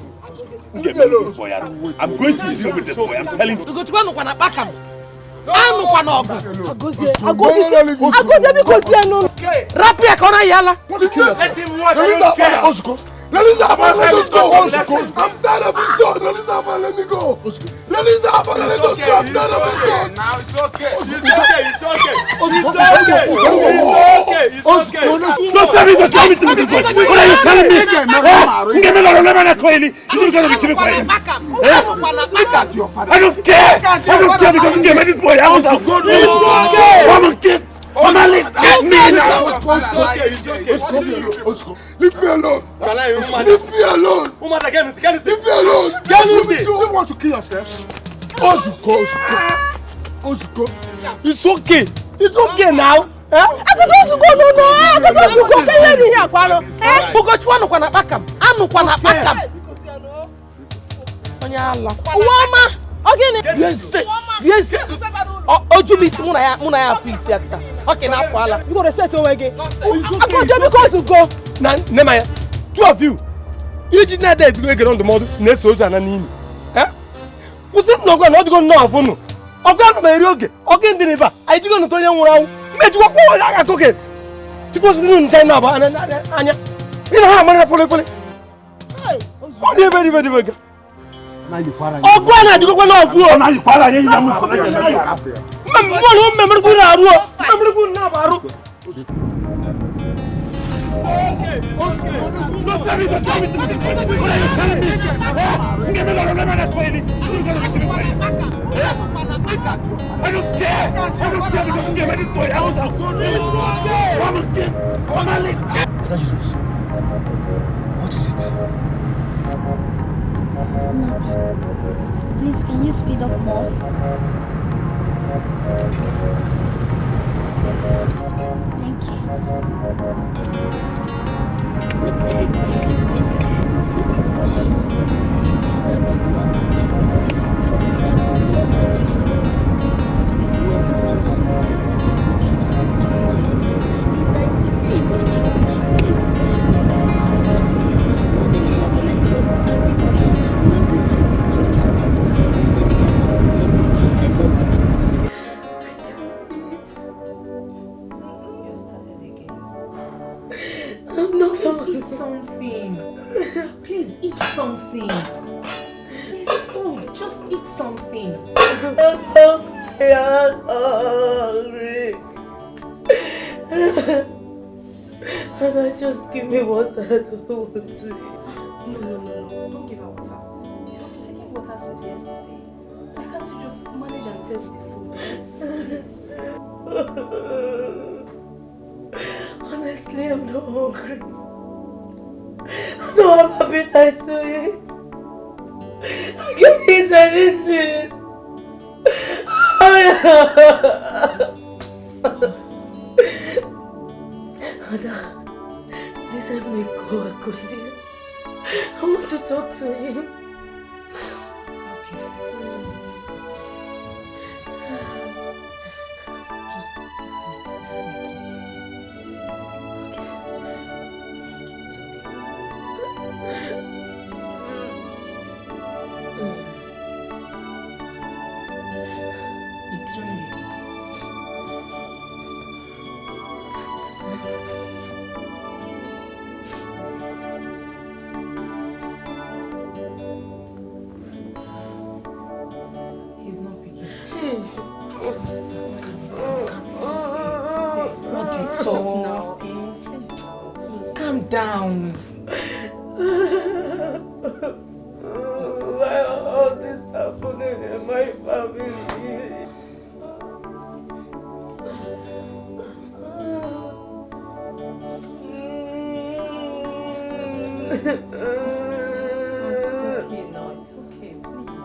S3: Get me this boy. I'm going to deal with this boy. I'm telling you.
S2: Go to one on back am. Anu kwa no ogu. Agozie because you know. Rap ya kona yala.
S3: Let him watch.
S11: Release that man, let us go. I'm tired of this son. Release that man, let me go. Release that man, let us go. I'm tired of this son.
S3: Now it's okay. It's okay.
S14: Don't tell me to tell me to this boy. What are you telling me? Give me a lemon and coily. This is going to be keeping quiet. I don't care. I don't care because you gave me this boy. I was good. I'm a kid. Mama, leave me now.
S11: Leave me alone. Leave me alone. Leave me alone.
S10: You want to kill yourself?
S11: Ozuko. It's okay. It's okay now.
S2: Yes. Ojubisi muna ya fix yakita. Okay na kwala. You go respect owege. Akoje because you go.
S18: Na Nemaya. Two of you. You did not dare to go get on the model. Neso za na nini. Eh? Usi no go not go no afunu. Oga no meri oge. Oge ndi neba. Ai jigo no to nya nwura wu. Meji ko ko ya ka ke. Tipo su nu ntai ba anya. Ina ha mara fole. O de very. Ogwa na jigo no afu.
S14: Na yi kwara yin ya mu. Don't tell me to tell me to do this. What are you telling me? Give me the lemon at 20. You're going to give me money. I don't care. I don't care because you gave me this boy house.
S11: Jesus. What is it?
S16: Nothing. Please, can you speed up more? Thank you.
S6: Eat something. Please eat something. It's food. Just eat something.
S8: I'm hungry. I'm hungry. And I just give me water. I don't want to eat.
S6: No. Don't give her water. You have been taking water since yesterday. Why can't you just manage and taste the food?
S8: Honestly, I'm not hungry. I don't have appetite to eat. I can't eat anything. Ada, please help me go and go see him. I want to talk to him.
S6: It's really. He's not picking. What is so now? Please calm down.
S8: Why all this happening in my family?
S6: It's okay now. It's okay. Please,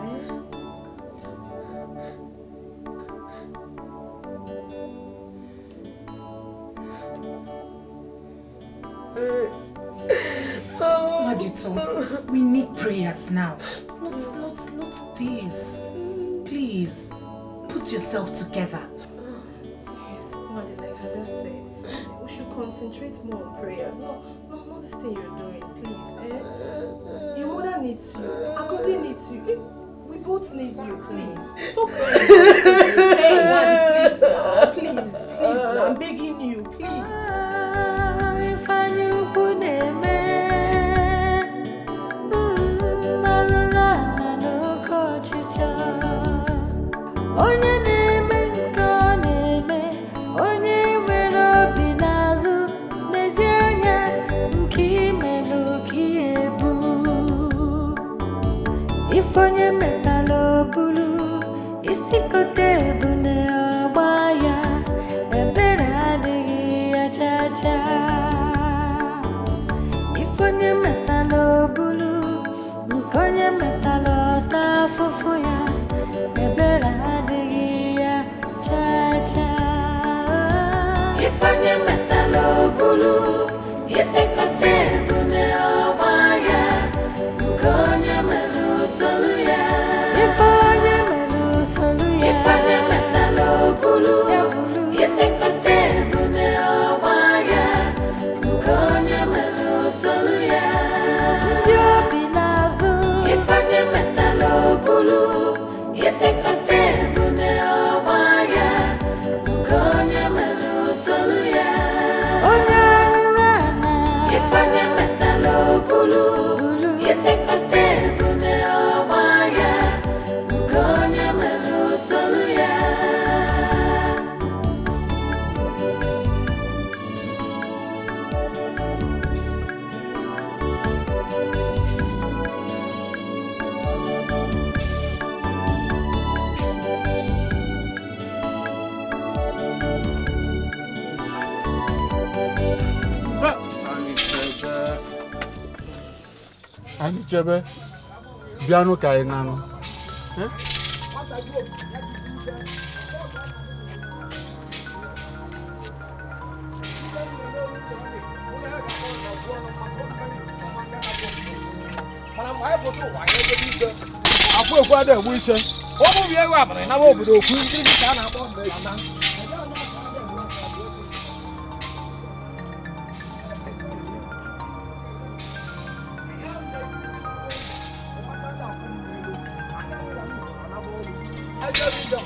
S6: Majito, we need prayers now. Not this. Please, put yourself together.
S20: Yes, Mother, like Ada said, we should concentrate more on prayers. Not this thing you're doing, please. Your mother needs you. Akosi needs you. We both need you, please. Stop praying. Hey, Daddy, please now. I'm begging you, please.
S22: Onye na-eme nke ọ na-eme, onye nwere obi n'azụ, n'ezi anya nke imelụ ka ihe bụ. Ife onye metala obulu, isi kote ebune ọgba ya, ebere adịghị ya cha-cha. Ife onye metala obulu, nke onye metala ọta afụfụ ya, ebere adịghị ya cha-cha. Ife onye metala obulu, isi kote ebune ọgba ya, nke onye melụ solu ya. Ife onye melụ solu ya. Ife onye metala obulu, isi kote ebune ọgba ya, nke onye melụ solu ya. Ndị obi n'azụ. Ife onye metala obulu, isi kote ebune ọgba ya, nke onye melụ solu ya. Onye arụrụ ana. Ife onye metala obulu, isi kote ebune ọgba ya, nke onye melụ solu ya.
S17: Ani chebe biano kai nano.
S1: Afu ekwa da ewu ise. Owu bi ewa abana na obodo okwu ndị ka na akpọ mbe na.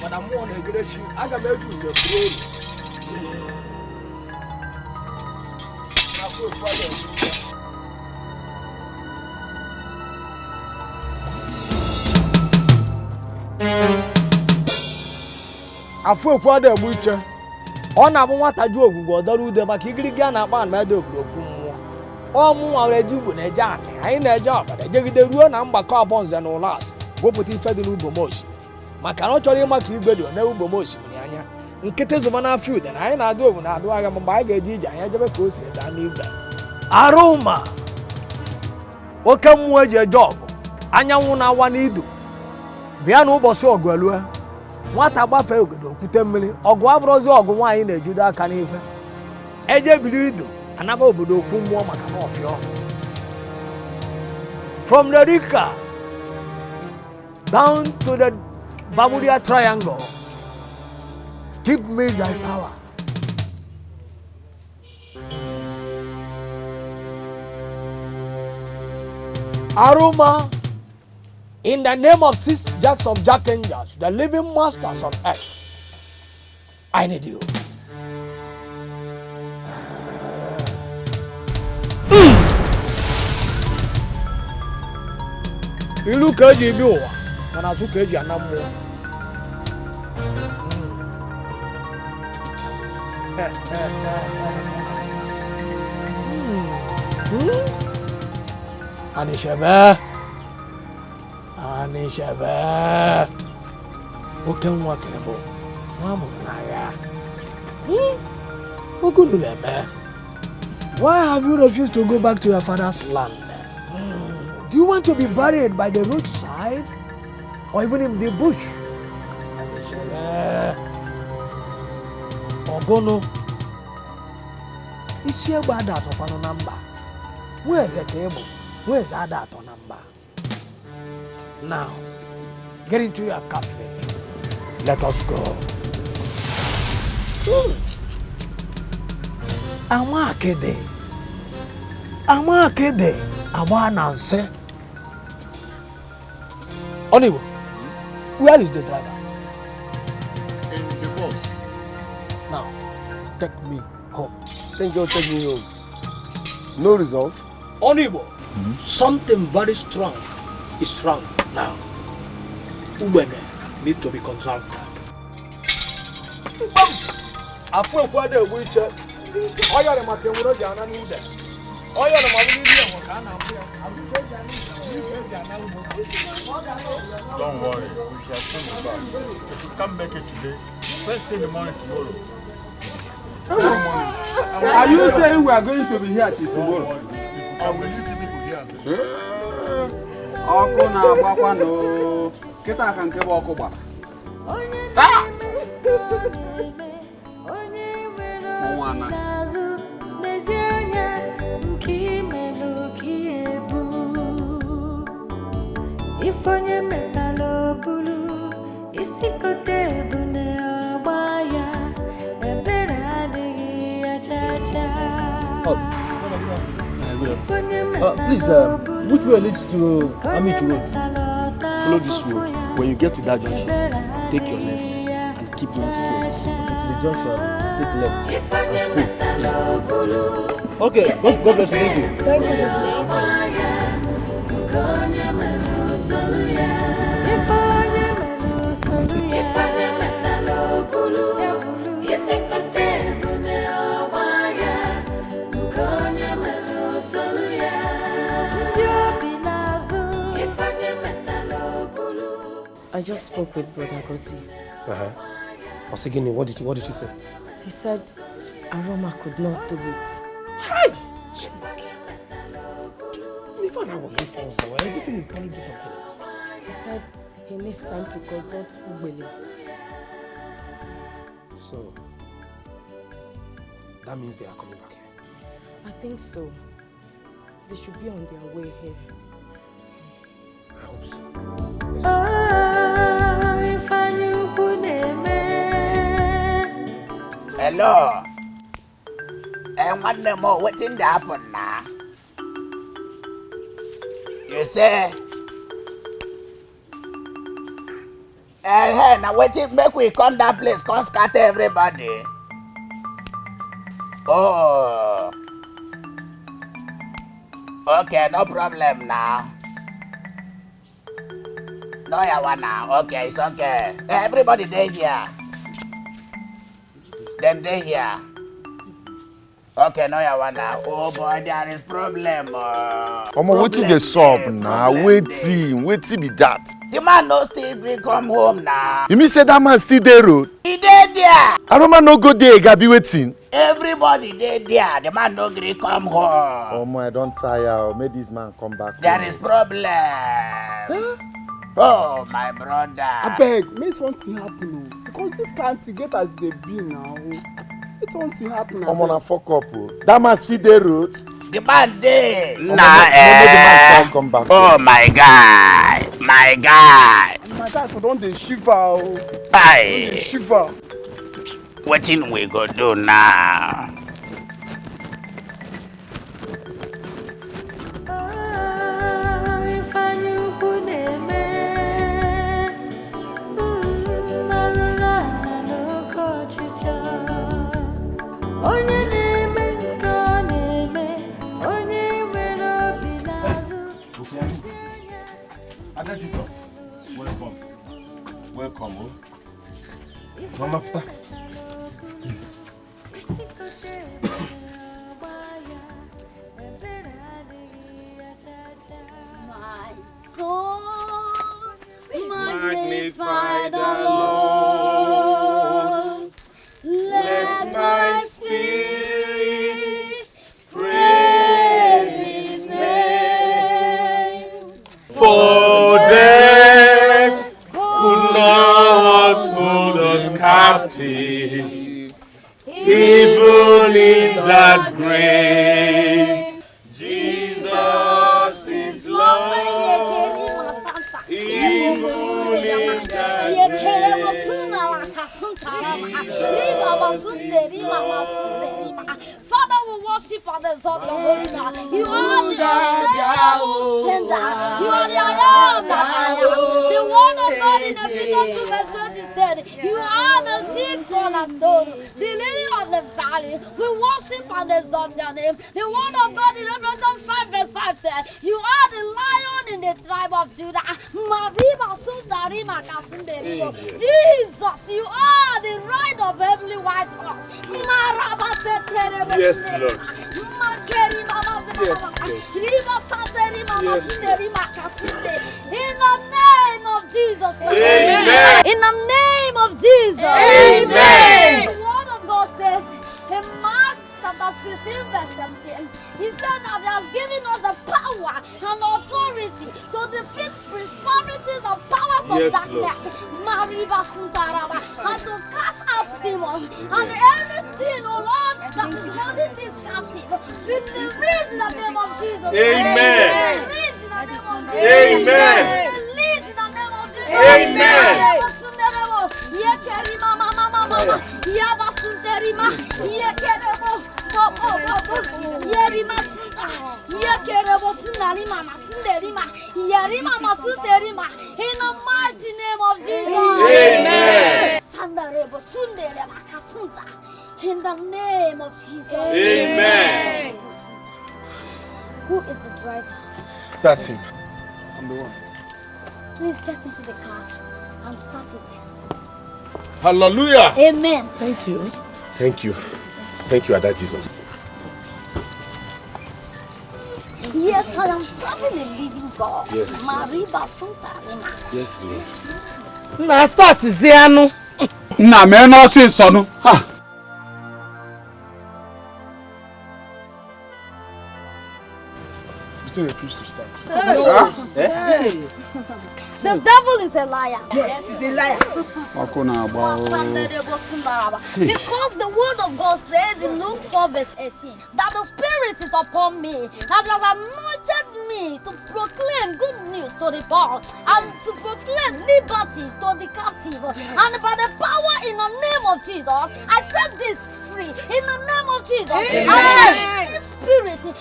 S1: Madam one egreshi aga m eju nje kwuru. Afu ekwa da afu ekwu ada egbu iche ọ na-abụ nwata ju ogwugwu ọdọrọ ude maka igirigi a na-akpa na ede obodo okwu mmụọ ọmụ nwere eji igbo na-eje anị anyị na-eje ọbara ejegide ruo na mgbakọ abụọ nze na ụlọ asị gụpụta ife dị n'ugbo m osimiri maka na ọ chọrọ ịma ka igwe dị one ugbo m osimiri anya nkịtị zụba n'afọ ude na anyị na-adụ ogwu na-adụ agha mgbe anyị ga-eji ije anyị ejebe ka o si daa n'igwe arụma oke mmụọ eji eje ọgụ anyanwụ na-awa n'idu bịa na ụbọchị ọgụ elue nwata gbafee ogodo okwute mmiri ọgụ abụrụzi ọgụ nwaanyị na-ejido aka n'ife eje biri ido anaba obodo okwu mmụọ maka na ọfịa from the Rika down to the Bermuda Triangle give me thy power. Aroma, in the name of 6 jacks of Jack Angels, the living masters on earth, I need you. Ilu keji bi ụwa mana asụ keji ana mmụọ. Anishebe. Oke nwa kebo nwa mụrụ n'agha. Ogunuleme, why have you refused to go back to your father's land? Do you want to be buried by the roadside or even in the bush? Ogono, isi egbe ada atọkwanụ na mba. Nweze ka egbo, nweze ada atọ na mba. Now, get into your cafe. Let us go. Amakede, Aba Nanse. Onibo, where is the driver?
S17: In the bus.
S1: Now, take me home.
S11: Thank you, take me home. No result.
S1: Onibo, something very strong is wrong now. Ubene need to be consulted. Afu ekwade egwu iche. Oya re make nwuro ji ana n'ude. Oya re ma wuri ise nwo ka a na-afụ ya.
S17: Don't worry, we shall soon be back. If you can't make it today, first thing in the morning tomorrow. Tomorrow morning.
S13: Are you saying we are going to be here till tomorrow?
S17: I will leave you people here.
S13: Ọkụ na-agbakwa no. Kịta ka nke bụ ọkụ gbara.
S22: Ifonye metalo bulu isikote bune obaya ebere adịghị ya chacha.
S15: Please, which way leads to Amici Road? Follow this road. When you get to that junction, take your left and keep going straight. To the junction, take left and straight. Yeah. Okay, God bless you. Thank you. Thank you.
S2: I just spoke with Brother Gozi.
S18: Osigini, what did he say?
S2: He said Aroma could not do it.
S18: Hi! If I was before, so this thing is coming to something else.
S6: He said he needs time to consult Ugbeli.
S18: So, that means they are coming back here.
S6: I think so. They should be on their way here.
S18: I hope so.
S19: Hello. And one more, what's in the happen now? You say? Hey, now waiting, make we come that place, come scatter everybody. Oh. Okay, no problem now. No, you want now. Okay, it's okay. Everybody there here. Then they here. Okay, no, you want now. Oh boy, there is problem.
S10: Wetin dey sup now? Wetin be that?
S19: The man no still be come home now.
S10: You mean say that man still dey road?
S19: He dey there.
S10: Aroma no go there, Gabi wetin?
S19: Everybody dey there. The man no gree come home.
S10: I don tire. Make this man come back.
S19: There is problem. Oh, my brother.
S13: Abeg, make something happen o. Because this country get as they be now. Make something happen.
S10: Na fuck up o. That man still dey road?
S19: The man dey.
S10: Make the man try come back.
S19: Oh my guy. My guy.
S13: My guy for don dey shiver o.
S19: Aye.
S13: Dey shiver.
S19: Wetin we go do now?
S3: Jesus, welcome. Welcome, oh. Mama, Papa.
S16: My soul, magnify the Lord. Let my spirit praise His name.
S3: For death could not hold us captive, even in that grave. Jesus is Lord, even in that
S16: Father, we worship and exalt your holy name. You are the Savior who tender. You are the I am that I am. The word of God in Ephesians 2 verse 20 said, you are the chief cornerstone, the lily of the valley. We worship and exalt your name. The word of God in Revelation 5 verse 5 said, you are the lion in the tribe of Judah. Jesus, you are the ride of heavenly white horse.
S3: Yes, Lord.
S16: In the name of Jesus.
S3: Amen.
S16: In the name of Jesus.
S3: Amen.
S16: The word of God says in Mark chapter 16 verse 17, he said that he has given us the power and authority to defeat principalities and powers of darkness. And to cast out demons. And anything, oh Lord, that is holding this captive, we release in the name of Jesus.
S3: Amen.
S16: Release in the name of Jesus.
S3: Amen.
S16: Release in the name of Jesus.
S3: Amen.
S16: In the mighty name of Jesus.
S3: Amen.
S16: In the name of Jesus.
S3: Amen.
S16: Who is the driver?
S3: That's him.
S13: I'm the one.
S16: Please get into the car and start it.
S3: Hallelujah.
S16: Amen.
S6: Thank you.
S3: Thank you. Thank you, Ada Jesus.
S16: Yes, I am serving a living God.
S3: Yes.
S16: Mariba Suntarima.
S3: Yes, Lord.
S6: Na start zianu.
S14: Na me no sin sonu. Ha.
S11: meeting refused to start.
S16: The devil is a liar.
S2: Yes, he's a liar.
S16: Because the word of God says in Luke 4 verse 18 that the Spirit is upon me and has anointed me to proclaim good news to the poor and to proclaim liberty to the captive. And by the power in the name of Jesus, I set this free in the name of Jesus. Amen.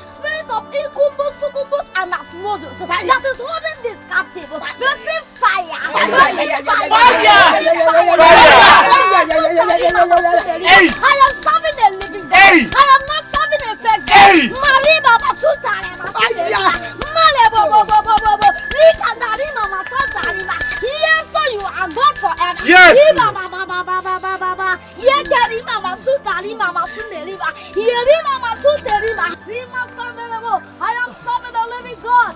S16: Spirit of incubus, succubus, and asmodus that is holding this captive. Receive fire. I am serving a living God. I am not serving a fake God. Mariba basutare yes, so you are God forever.
S14: Yes.
S16: I am serving the living God.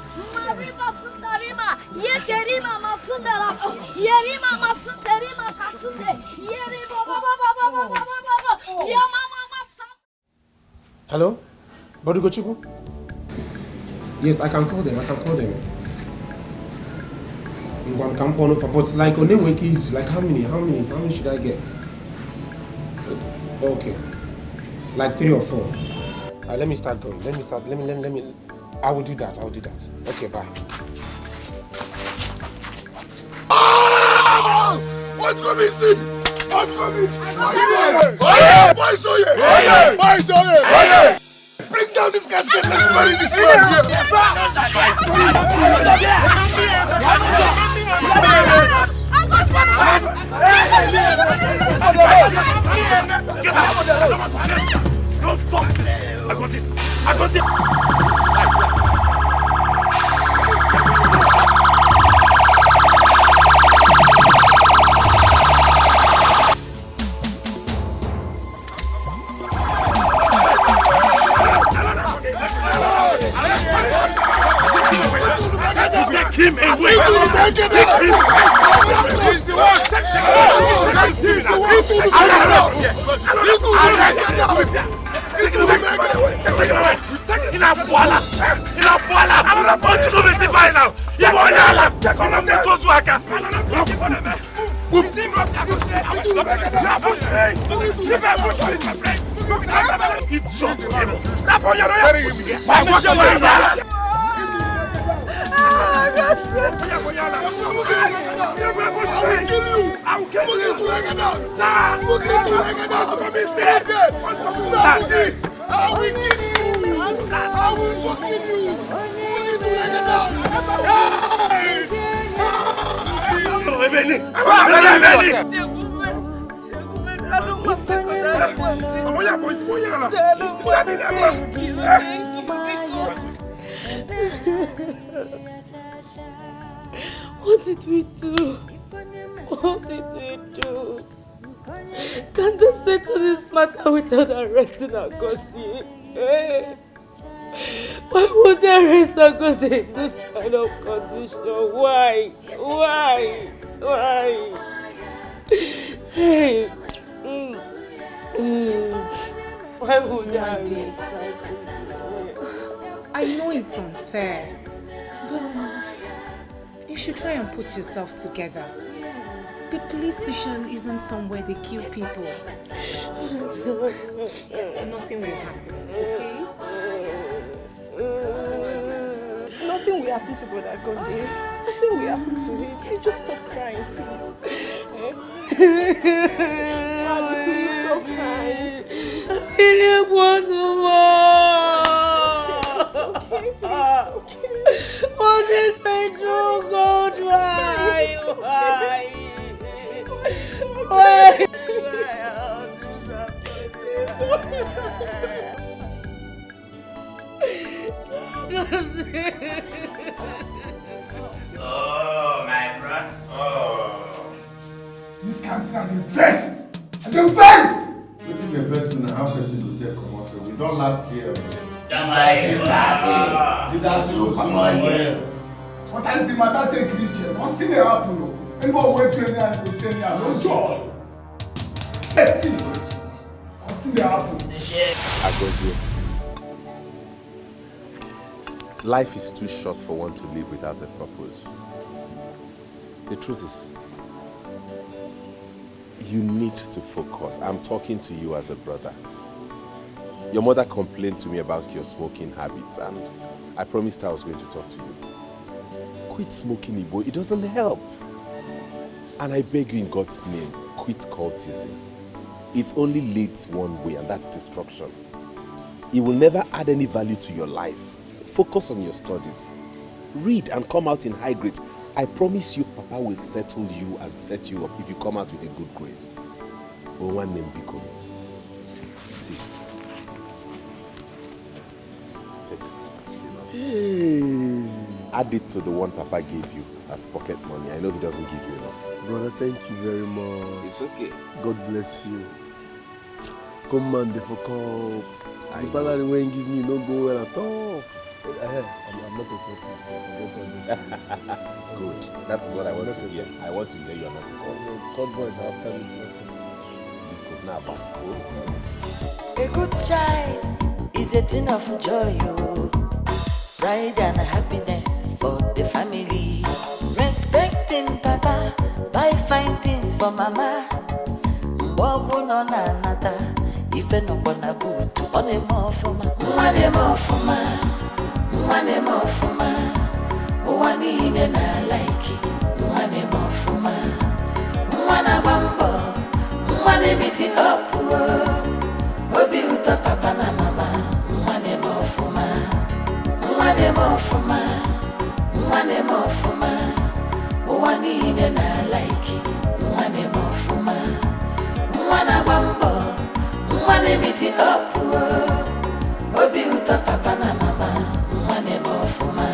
S14: Hello? Bodugochukwu? Yes, I can call them. One can call for, but like on the week is like how many should I get? Okay. Like 3 or 4. Let me start going. Let me I will do that. Okay, bye.
S10: What's coming, see? What's coming? Bring down this casket. Let's bury this man I got it.
S14: Take him away! He's the one!
S8: What did we do? What did we do? Can they settle this matter without arresting Agosi? Eh? Why would they arrest Agosi in this kind of condition? Why? Hey. Why would they arrest?
S7: I know it's unfair, but you should try and put yourself together. The police station isn't somewhere they kill people. Nothing will happen, okay?
S6: Nothing will happen to Brother Gozie. Nothing will happen to him. Please just stop crying, please. Daddy, please stop crying.
S8: I really want to walk.
S6: It's okay, please. Okay.
S8: What did I do, God? Why?
S10: Oh, my brother. Oh. This canteen are the best. The best!
S11: Wetin the best na how person go take comot? We don last year.
S10: You got to look small. What has the matter take reach? Nothing dey happen. Anybody wey pay me and go say me I no sure. Let's finish. Nothing dey happen.
S9: Agozie. Life is too short for one to live without a purpose. The truth is, you need to focus. I'm talking to you as a brother. Your mother complained to me about your smoking habits, and I promised her I was going to talk to you. Quit smoking, Igbo. It doesn't help. And I beg you in God's name, quit cultism. It only leads one way, and that's destruction. It will never add any value to your life. Focus on your studies. Read and come out in high grades. I promise you, Papa will settle you and set you up if you come out with a good grade. But one name become. See. Take.
S11: Hey.
S9: Add it to the one Papa gave you as pocket money. I know he doesn't give you enough.
S11: Brother, thank you very much.
S9: It's okay.
S11: God bless you. Come on, for call. The salary when give me no go well at all. I'm not a cultist. Forget all this.
S9: Good. That's what I want to hear. I want to hear you're not a cultist.
S11: God boys are after me.
S5: A good child is a thing of joy, oh. Pride and happiness for the family. Respecting Papa, buy fine things for Mama. Mbogu no na nata, ife no bona butu. One more for ma, one more for ma, one more for ma. One even I like it, one more for ma. One a bambo, one meet it up, oh. Obi uta Papa na Mama, one more for ma, one more for ma, one more for ma. One even I like it, one more for ma. One a bambo, one meet it up, oh. Obi uta Papa na Mama, one more for ma.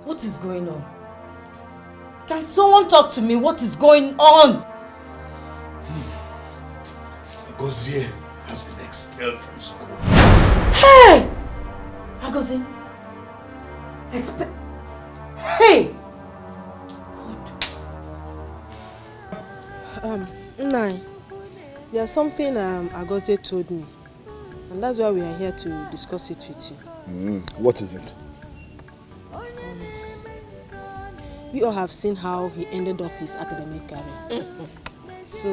S2: What is going on? Can someone talk to me? What is going on?
S10: Agozie has been expelled from school.
S2: Hey! Agozie! Hey!
S6: Nai, there's something Agozie told me, and that's why we are here to discuss it with you.
S11: What is it?
S6: we all have seen how he ended up his academic career. So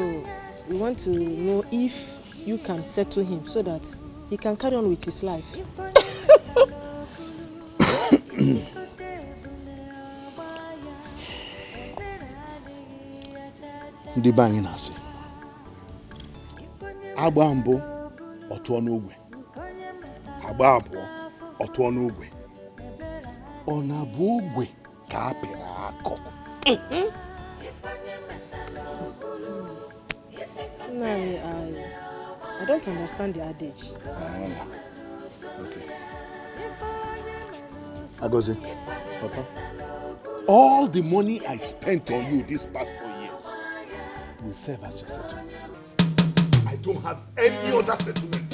S6: we want to know if you can settle him so that he can carry on with his life.
S10: Ndị be anyị na-asị agba mbụ ọtụọ n'ogwe, agba abụọ ọtụọ n'ogwe, ọ na-abụ ogwe ka a pịrị akọ.
S6: I don't understand the adage.
S10: Okay. Agozie, Papa, all the money I spent on you these past 4 years will serve as your settlement. I don't have any other settlement.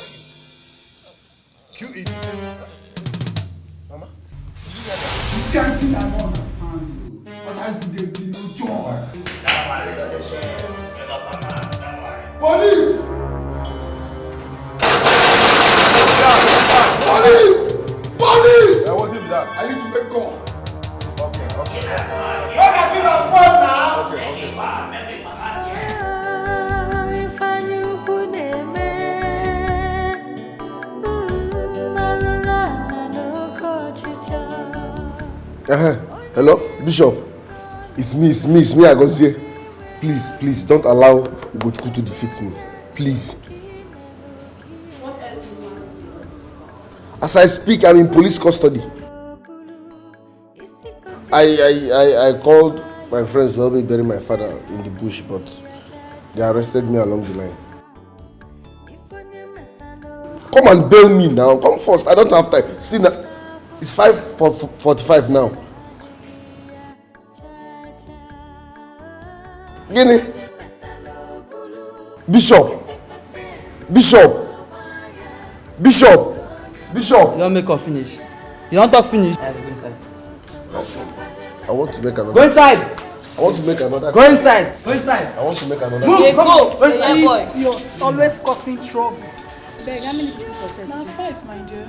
S10: QE. Mama?
S4: This can't thing I don't understand you. But I see there be no joy. Police! Police! Police!
S10: What is that?
S4: I need to make call.
S10: Okay.
S4: When I give a phone now.
S10: Okay.
S11: Hello, Bishop. It's me, Agozie. Please, don't allow Ugochukwu to defeat me. Please.
S20: What else do you want?
S11: As I speak, I'm in police custody. I called my friends to help me bury my father in the bush, but they arrested me along the line. Come and bail me now. Come first. I don't have time. See now, it's 5:45 now. Guinea. Bishop.
S15: You don't make her finish. You don't talk finish. Go inside.
S11: I want to make another.
S15: Go inside.
S11: I want to make another.
S15: Go inside. Go inside.
S11: I want to make another.
S15: Move. Go.
S7: Go inside. Idiot. Always causing trouble.
S20: Beg, how many people for sex?
S7: Now 5, my dear.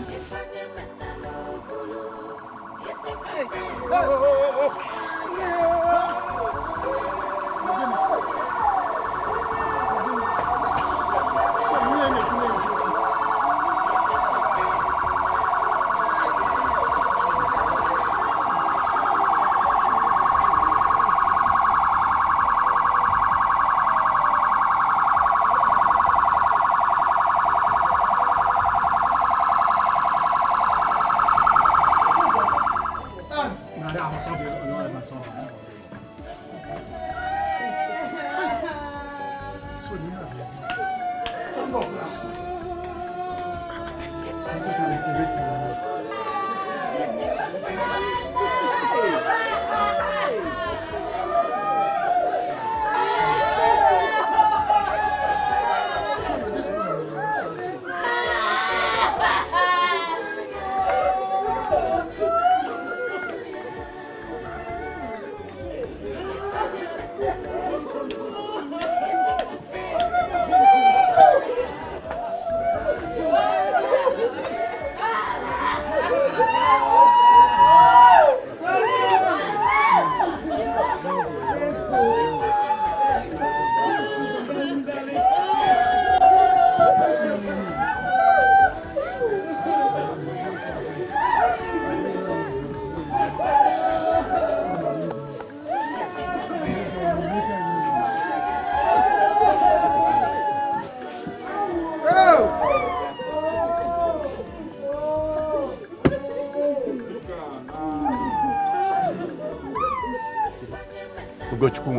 S17: Ugochukwu,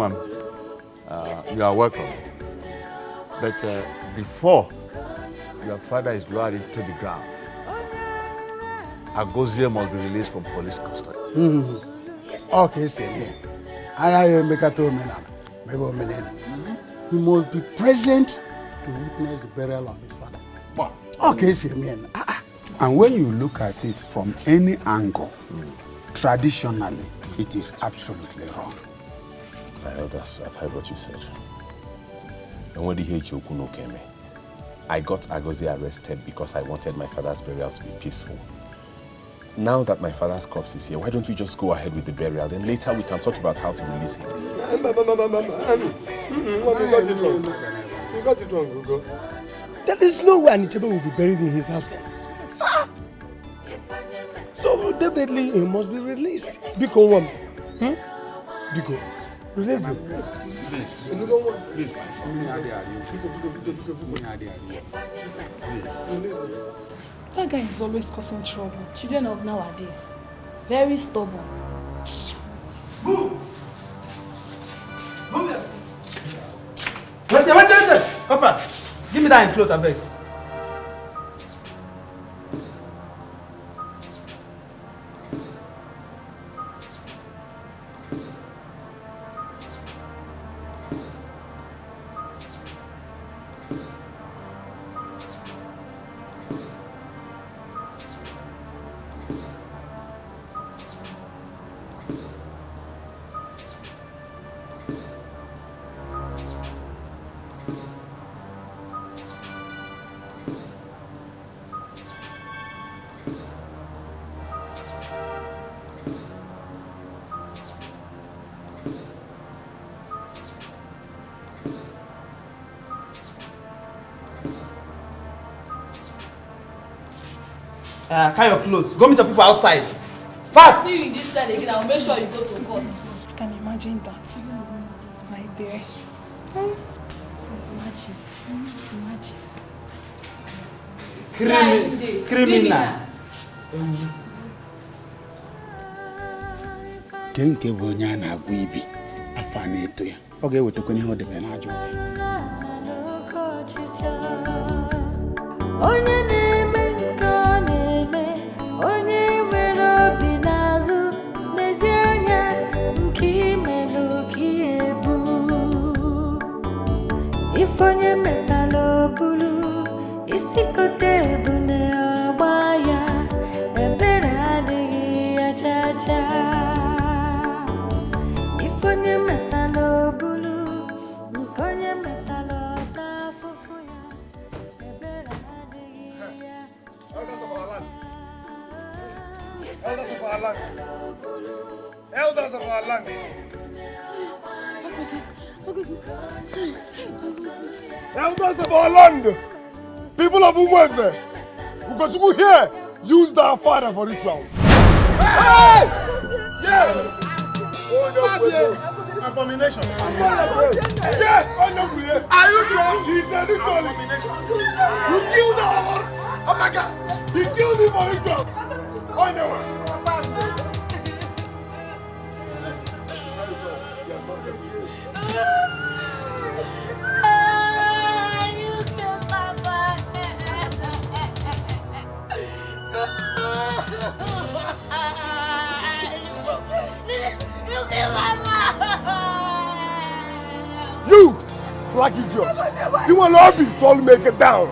S17: you are welcome. But before your father is lowered into the ground, Agozie must be released from police custody.
S13: Okay, say I am He must be present to witness the burial of his father. Okay, say
S4: And when you look at it from any angle, traditionally, it is absolutely wrong.
S9: My elders, I've heard what you said. And when the Jokuno came in, I got Agozie arrested because I wanted my father's burial to be peaceful. Now that my father's corpse is here, why don't we just go ahead with the burial? Then later we can talk about how to release him.
S18: You got it wrong, Gogo. There is no way Anichebe will be buried in his absence. So definitely he must be released. Biko one. Biko, release him.
S4: Please.
S6: That guy is always causing trouble. Children of nowadays, very stubborn.
S18: Move! Wait! Papa, give me that clothes, I beg. Carry your clothes. Go meet your people outside. Fast!
S2: See you in this cell again. I'll make sure you go to court.
S6: I can imagine that. Right there.
S2: Imagine.
S4: Criminal. Nke bụ onye a na-agwa ibi afọ a na-eto ya. Ọ ga-ewetakwa ihe ọ debe n'ajọ ofe.
S22: Onye na-eme nke ọ na-eme, onye nwere obi n'azụ, n'ezie anya nke imelụ ka ihe bụ. Ife onye metala obulu, isi kote ebune ọgba ya, ebere adịghị ya cha-cha. Ife onye metala obulu, nke onye metala ọta afụfụ ya, ebere adịghị ya cha-cha.
S18: Elders of our land. Elders of our land. Elders of our land. People of Umweze. We got to go here. Use our father for rituals. Hey! Yes! Abomination. Yes! Are you drunk? He's a ritualist. You killed our... Oh my God! He killed him for rituals. Oh no! You, black idiot! You want lobby, don't make it down.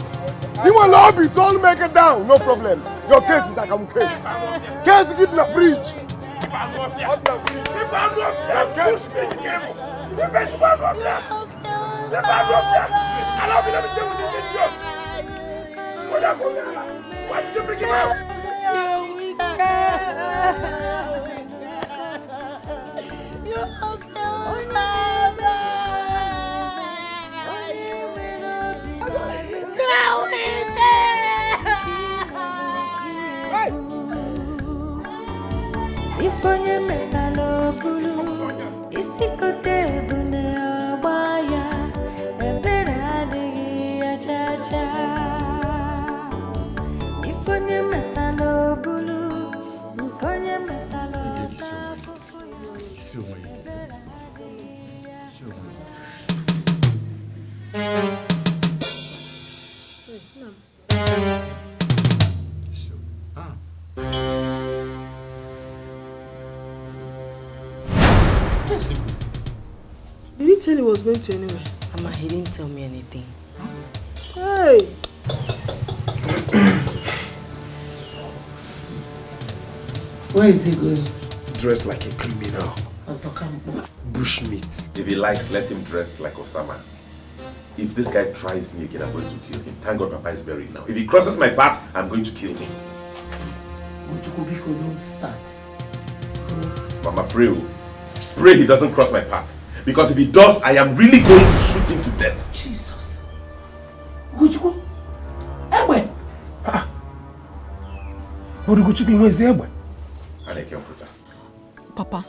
S18: You want lobby, don't make it down. No problem. Your case is like a case. Case is in the fridge. Allow me, let me deal with this idiot. Why did you bring him out?
S22: If onye metala obulu, isi kote ebune ọgba ya, ebere adịghị ya cha-cha. If onye metala obulu, nke onye metala ọta afụfụ ya, ebere
S6: Did he tell you he was going to anywhere?
S2: Mama, he didn't tell me anything.
S6: Hey!
S2: Where is he going?
S3: Dressed like a criminal. Bushmeat.
S9: If he likes, let him dress like Osama. If this guy tries me again, I'm going to kill him. Thank God Papa is buried now. If he crosses my path, I'm going to kill him.
S2: Uchukubiko, don't start.
S3: Mama, pray. Pray he doesn't cross my path. Because if he does, I am really going to shoot him to death.
S2: Jesus. Ugochukwu? Egbe?
S18: But Ugochukwu, where's the Egbe?
S6: Papa,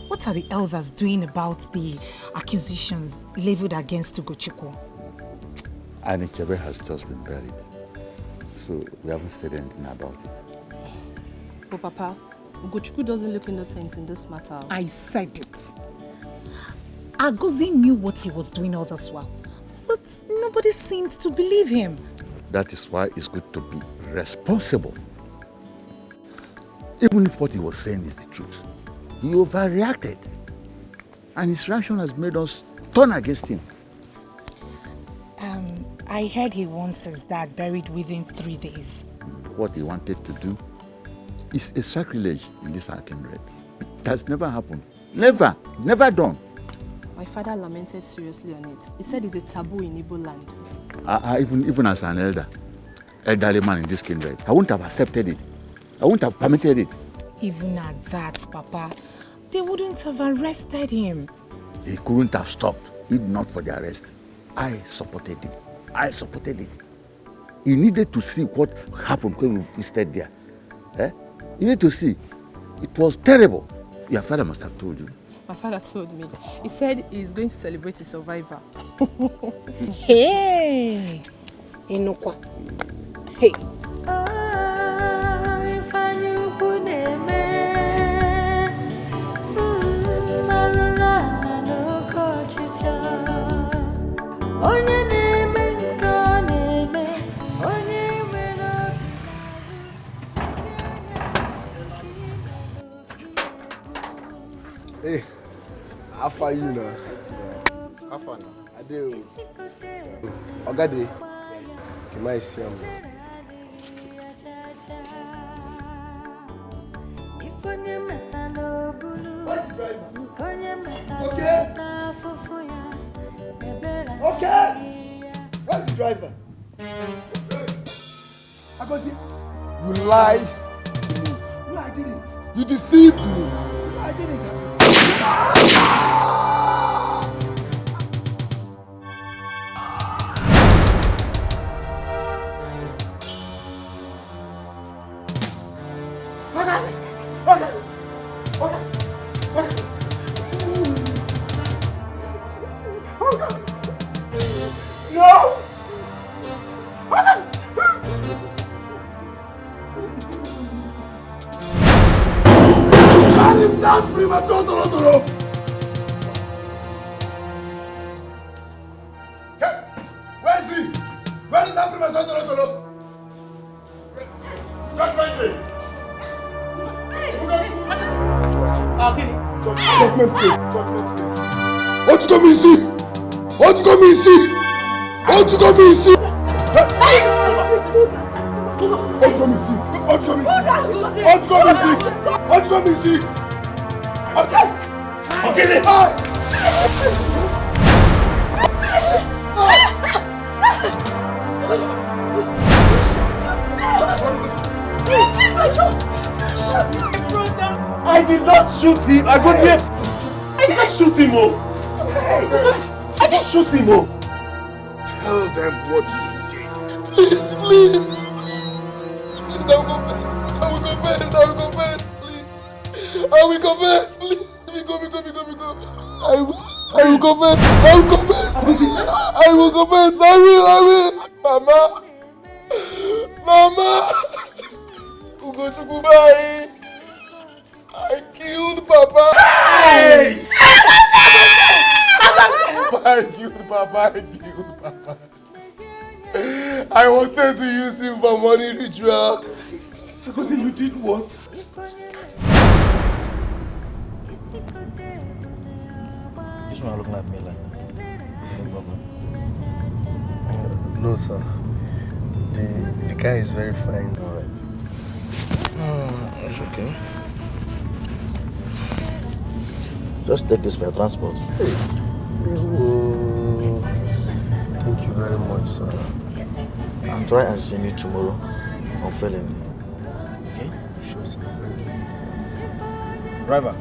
S6: what are the elders doing about the accusations leveled against Ugochukwu?
S17: Annie Chebe has just been buried. So we haven't said anything about it.
S20: But Papa, Ugochukwu doesn't look innocent in this matter.
S6: I said it. Agozi knew what he was doing all this while, but nobody seemed to believe him.
S17: That is why it's good to be responsible. Even if what he was saying is the truth, he overreacted. And his reaction has made us turn against him.
S6: I heard he wants his dad buried within 3 days.
S17: What he wanted to do is a sacrilege in this Akinred. It has never happened. Never. Never done.
S20: My father lamented seriously on it. He said it's a taboo in Igbo land.
S17: Even as an elderly man in this kindred, I wouldn't have accepted it. I wouldn't have permitted it.
S6: Even at that, Papa, they wouldn't have arrested him.
S17: He couldn't have stopped if not for the arrest. I supported it. I supported it. He needed to see what happened when we visited there. He needed to see. It was terrible. Your father must have told you.
S20: My father told me. He said he's going to celebrate his survivor.
S6: Hey! Inokwa. Hey!
S11: Hey, how far you now?
S15: How far now?
S11: I do. Ogade. Can I see him? Okay. Where's the driver? Agozi, you lied to me. No, I didn't. You deceived me. No, I didn't. No! That is not premature, Toro. Hey, where is he? Where is that premature, Toro? Judgment Day. Judgment Day. Judgment Day. What you come see? What you come see? What you come see? What you come see? What you come see? What you come see? What you come see? Okay, then.
S3: I did not shoot him. I got here. I didn't shoot him, oh. I didn't shoot him, oh.
S11: Tell them what you did.
S12: Please, please. Please, I will confess. I will confess. Please. I will confess. Please. Go. I will confess. I will confess. I will confess. I will. Mama. Ugochukwu, bye. I killed Papa.
S3: Hey!
S12: I killed Papa. I wanted to use him for money ritual.
S3: Because you did what?
S15: This one looking at me like that. No problem.
S11: No, sir. The guy is very fine.
S15: All right. It's okay. Just take this for your transport.
S11: Oh, thank you very much, sir.
S15: I'll try and see you tomorrow on Felony. Okay?
S11: Sure, sir.
S15: Driver.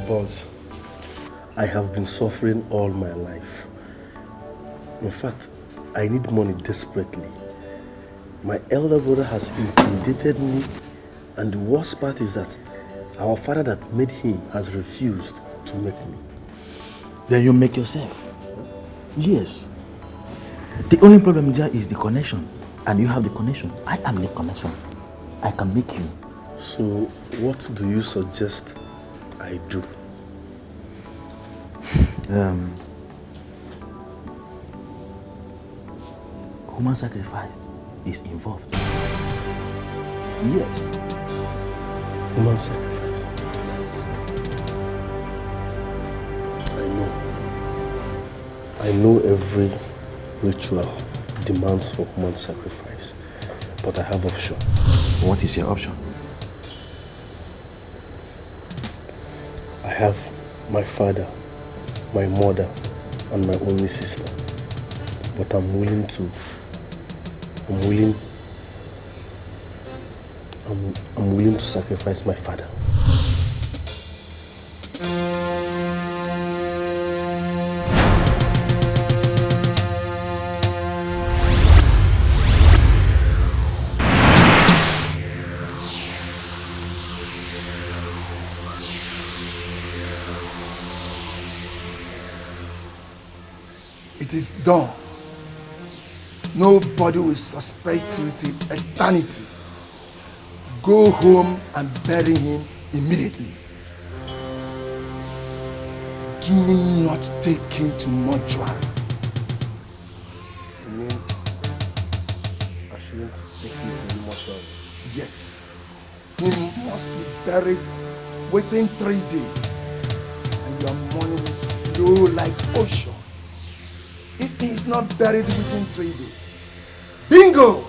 S11: Boss, I have been suffering all my life. In fact, I need money desperately. My elder brother has intimidated me, and the worst part is that our father that made him has refused to make me.
S15: Then you make yourself. Yes. The only problem there is the connection. And you have the connection. I am the connection. I can make you.
S11: So, what do you suggest I do?
S15: Human sacrifice is involved. Yes.
S11: Human sacrifice?
S15: Yes.
S11: I know every ritual demands for human sacrifice, but I have option.
S15: What is your option?
S11: I have my father, my mother, and my only sister. But I'm willing to sacrifice my father.
S10: It is done. Nobody will suspect you till eternity. Go home and bury him immediately. Do not take him to mortuary.
S11: You mean I shouldn't take him to the mortuary?
S10: Yes. He must be buried within 3 days. And your money will flow like ocean. If he is not buried within 3 days, bingo!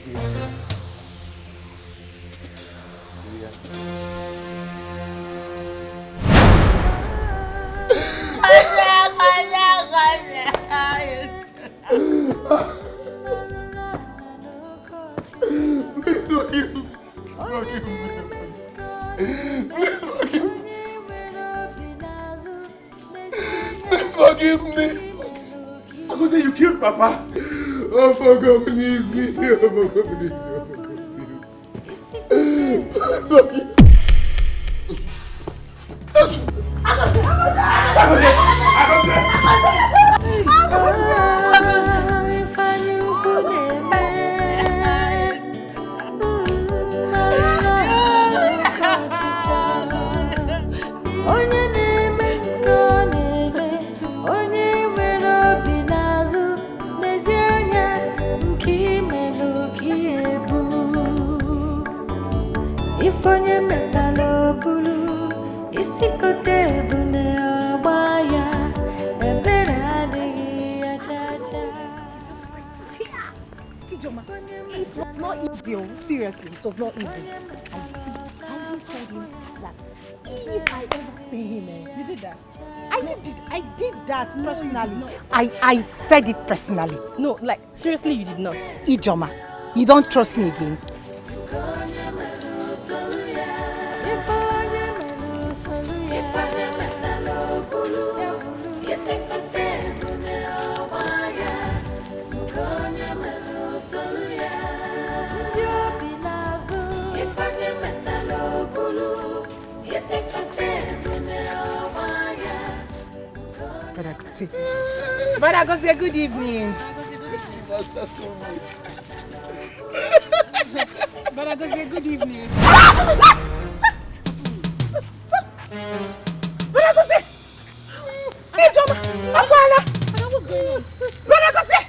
S10: It was that.
S12: Please forgive me. Forgive me. Please forgive me. Please forgive me.
S3: I could say you killed Papa.
S12: Oh, forgive me, easy. Oh, forgive me, easy. Oh, forgive me.
S7: Seriously, it was not easy. I even told him that if I ever see him, you did that. I did that personally. No. I said it personally.
S2: No, like seriously, you did not.
S7: Ijoma, you don't trust me again. But I go say good evening. But I Agozie, good evening.
S6: Brother Agozie! Hey, Joma! Akwala! What's going on? Brother Agozie!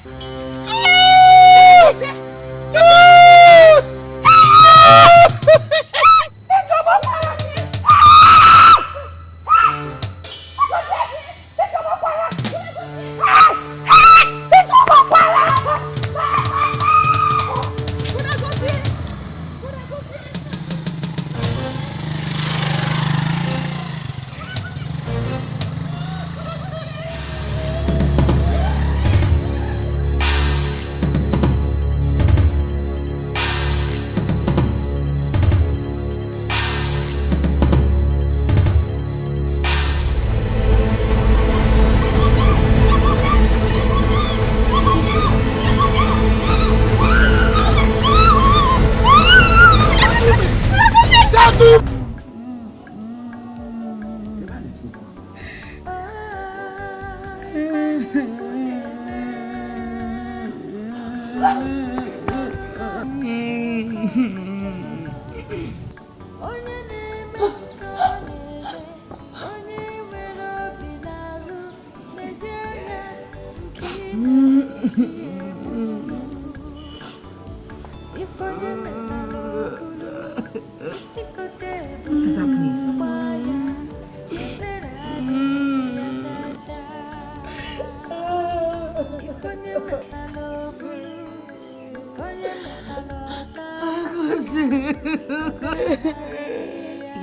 S6: What is happening?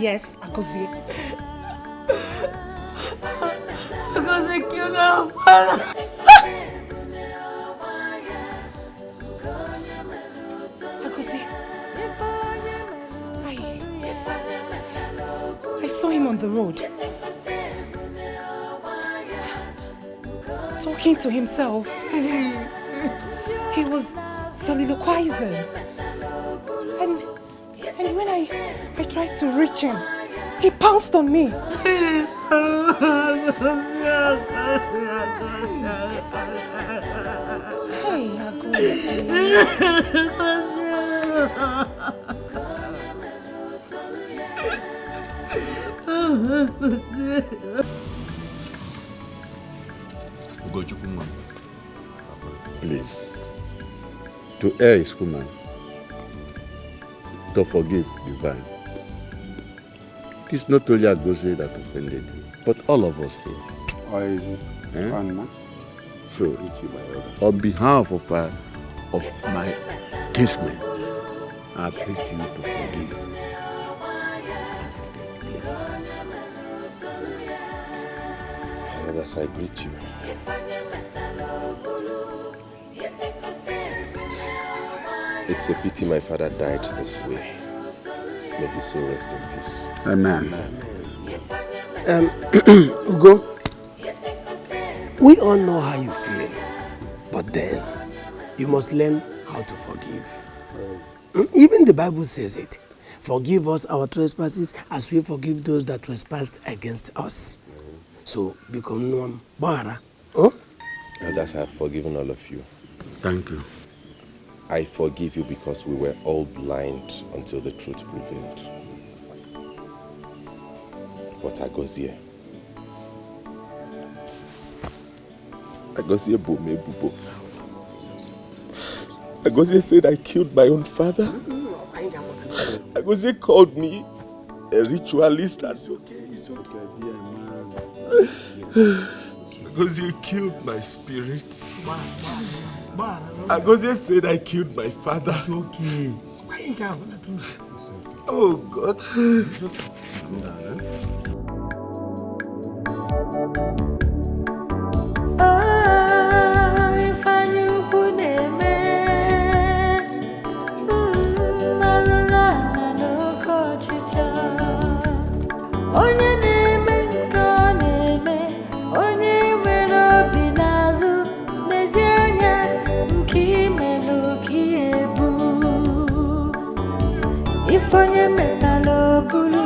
S6: Yes, Agozie.
S8: Agozie killed our father.
S6: Agozie. I saw him on the road. Talking to himself. He was soliloquizing. And when I tried to reach him, he pounced on me. Hey,
S17: Please, to err is human, to forgive divine. It is not only Agozie that offended you, but all of us here.
S4: Or is it?
S17: So, on behalf of my kinsmen, I pray to you to forgive.
S9: Elders, I greet you. It's a pity my father died this way. May his soul rest in peace.
S4: Amen.
S11: Ugo, we all know how you feel, but then you must learn how to forgive. Even the Bible says it. Forgive us our trespasses as we forgive those that trespassed against us. So, become one. Bara.
S9: Elders, I have forgiven all of you.
S17: Thank you.
S9: I forgive you because we were all blind until the truth prevailed. But Agozie bome bubo. Agozie said I killed my own father. Agozie called me a ritualist.
S10: It's okay, be a man. Agozie killed my spirit. Agozie said I killed my father.
S11: It's okay.
S10: Oh God.
S22: Ifonye metalo bulu,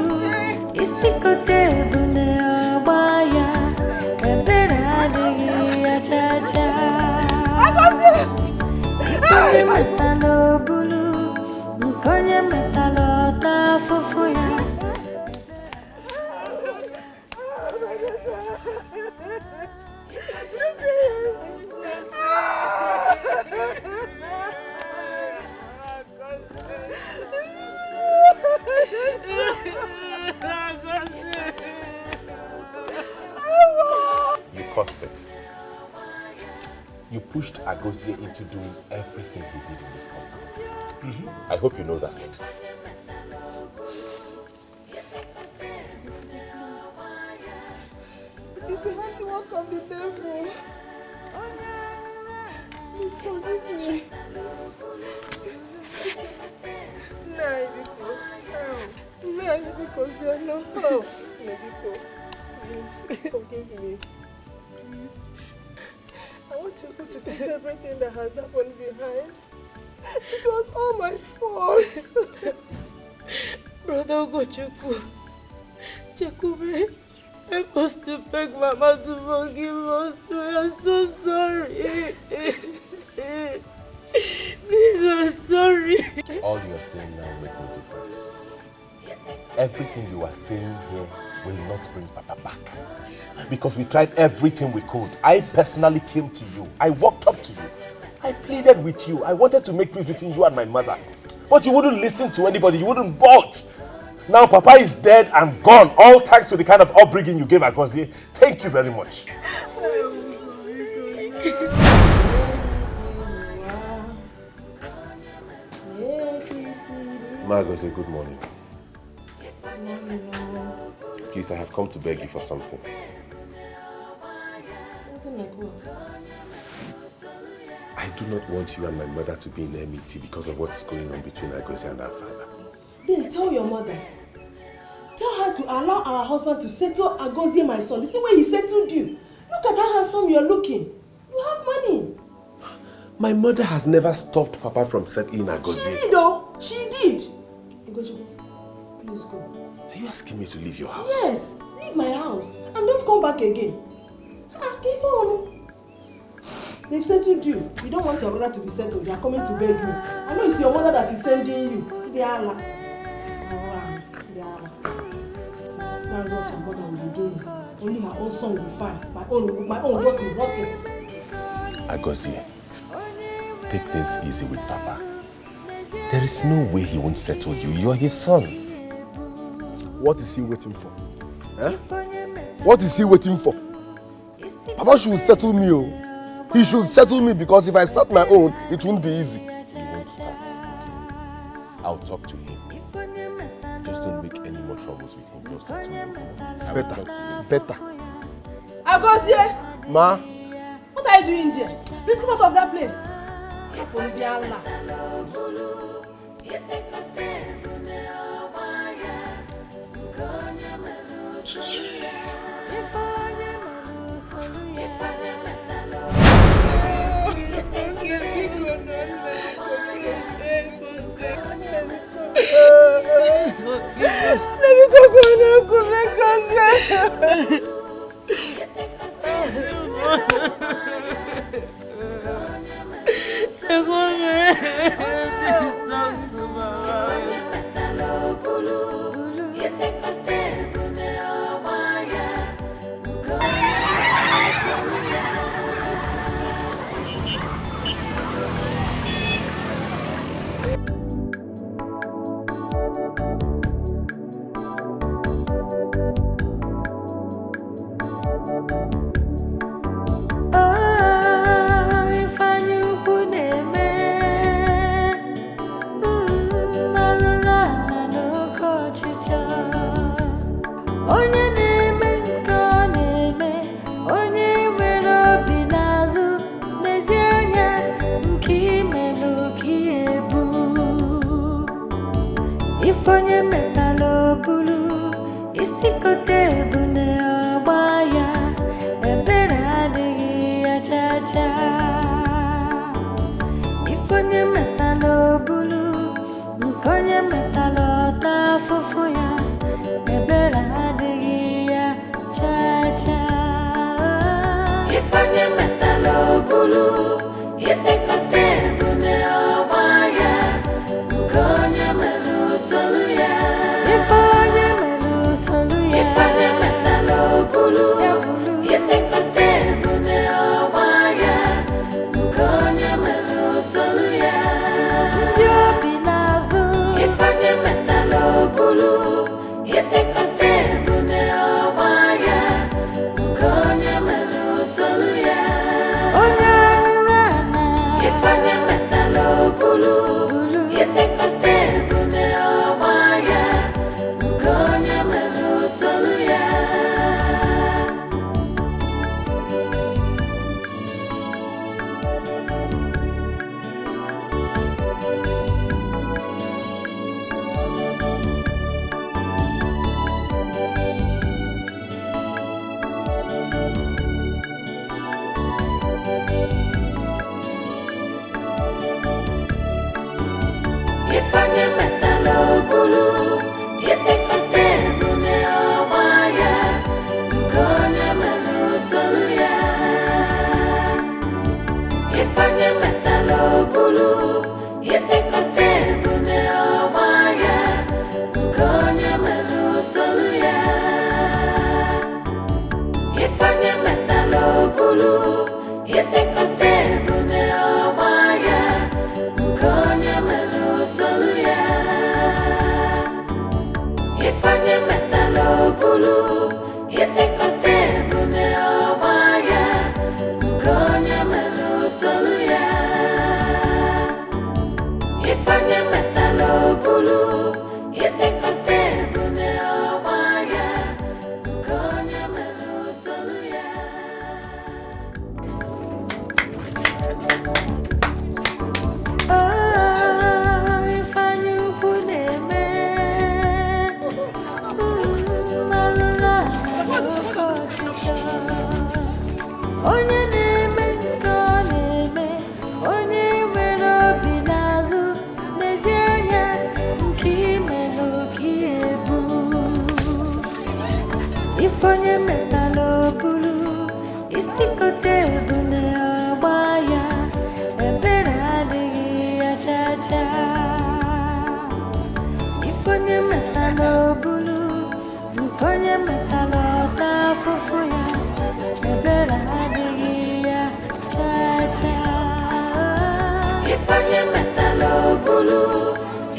S22: isikote bune obaya, ebera adigi ya chacha. Ifonye metalo bulu, ikonye metalo
S9: pushed Agozie into doing everything he did in this compound. I hope you know that.
S8: It's the handiwork of the devil. Please forgive me. Because you know how. Please forgive me. Please. I want you to put everything that has happened behind. It was all my fault.
S1: Brother Ugochukwu, Chekube, help us to beg Mama to forgive us. We are so sorry. Please, we're sorry.
S9: All you are saying now makes no difference. Everything you are saying here will not bring Papa back. Because we tried everything we could. I personally came to you. I walked up to you. I pleaded with you. I wanted to make peace between you and my mother. But you wouldn't listen to anybody. You wouldn't budge. Now Papa is dead and gone. All thanks to the kind of upbringing you gave Agozie. Thank you very much. Ma Agozie, good morning. Please, I have come to beg you for something.
S8: Something like what?
S9: I do not want you and my mother to be in enmity because of what's going on between Agozie and our father.
S8: Then tell your mother. Tell her to allow our husband to settle Agozie, my son. The same way he settled you. Look at how handsome you're looking. You have money.
S9: My mother has never stopped Papa from settling Agozie.
S8: She did though. She did. Ugochukwu, please go.
S9: Are you asking me to leave your house?
S8: Yes. Leave my house. And don't come back again. They've settled you. You don't want your brother to be settled. They are coming to beg you. I know it's your mother that is sending you. They are like. That's what your mother will be doing. Only her own son will be fine. My own just be rotten.
S9: Agozie, take things easy with Papa. There is no way he won't settle you. You are his son.
S11: What is he waiting for? Eh? What is he waiting for? Papa should settle me. Oh. He should settle me because if I start my own, it won't be easy.
S9: You won't start, okay? I'll talk to him. Just don't make any more troubles with him. You'll settle him.
S11: Better.
S8: Agozie!
S11: Ma?
S8: What are you doing there? Please come out of that place.
S22: Onye
S5: Ifanye metalo bulu, yesekote bune obaya, konye melu soluya. Ifanye metalo bulu, yesekote bune obaya, konye melu soluya. Ifanye metalo bulu, yesekote bune obaya, konye melu soluya. Ifanye metalo bulu, yesekote bune obaya, konye melu soluya. Ifanye metalo bulu, yesekote bune obaya, konye melu soluya. Ifanye ukuneme, marula kochicha. Onye neme neme, onye nwere obi n'azụ, n'ezie nke imelu kiebu. Ifanye metalo bulu, isikote bune obaya, ebere adịghị ya cha-cha. Ifanye metalo bulu, nkonye metalo ta afụfụ ya, ebere adịghị ya cha-cha. Ifanye metalo bulu,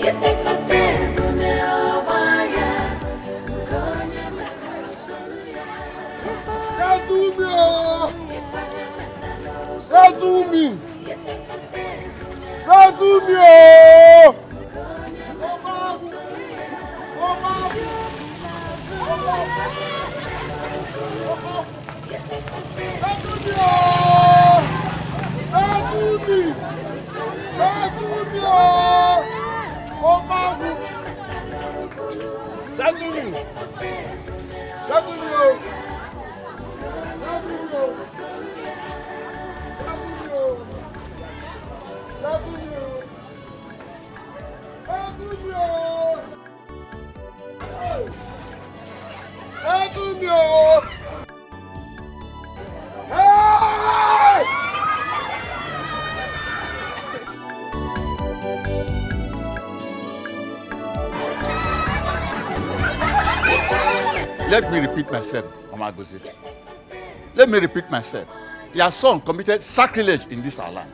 S5: isikote bune obaya, nkonye metalo soluya.
S12: Sadumi!
S17: Let me repeat myself, Mama Gozi. Let me repeat myself. Your son committed sacrilege in this our land.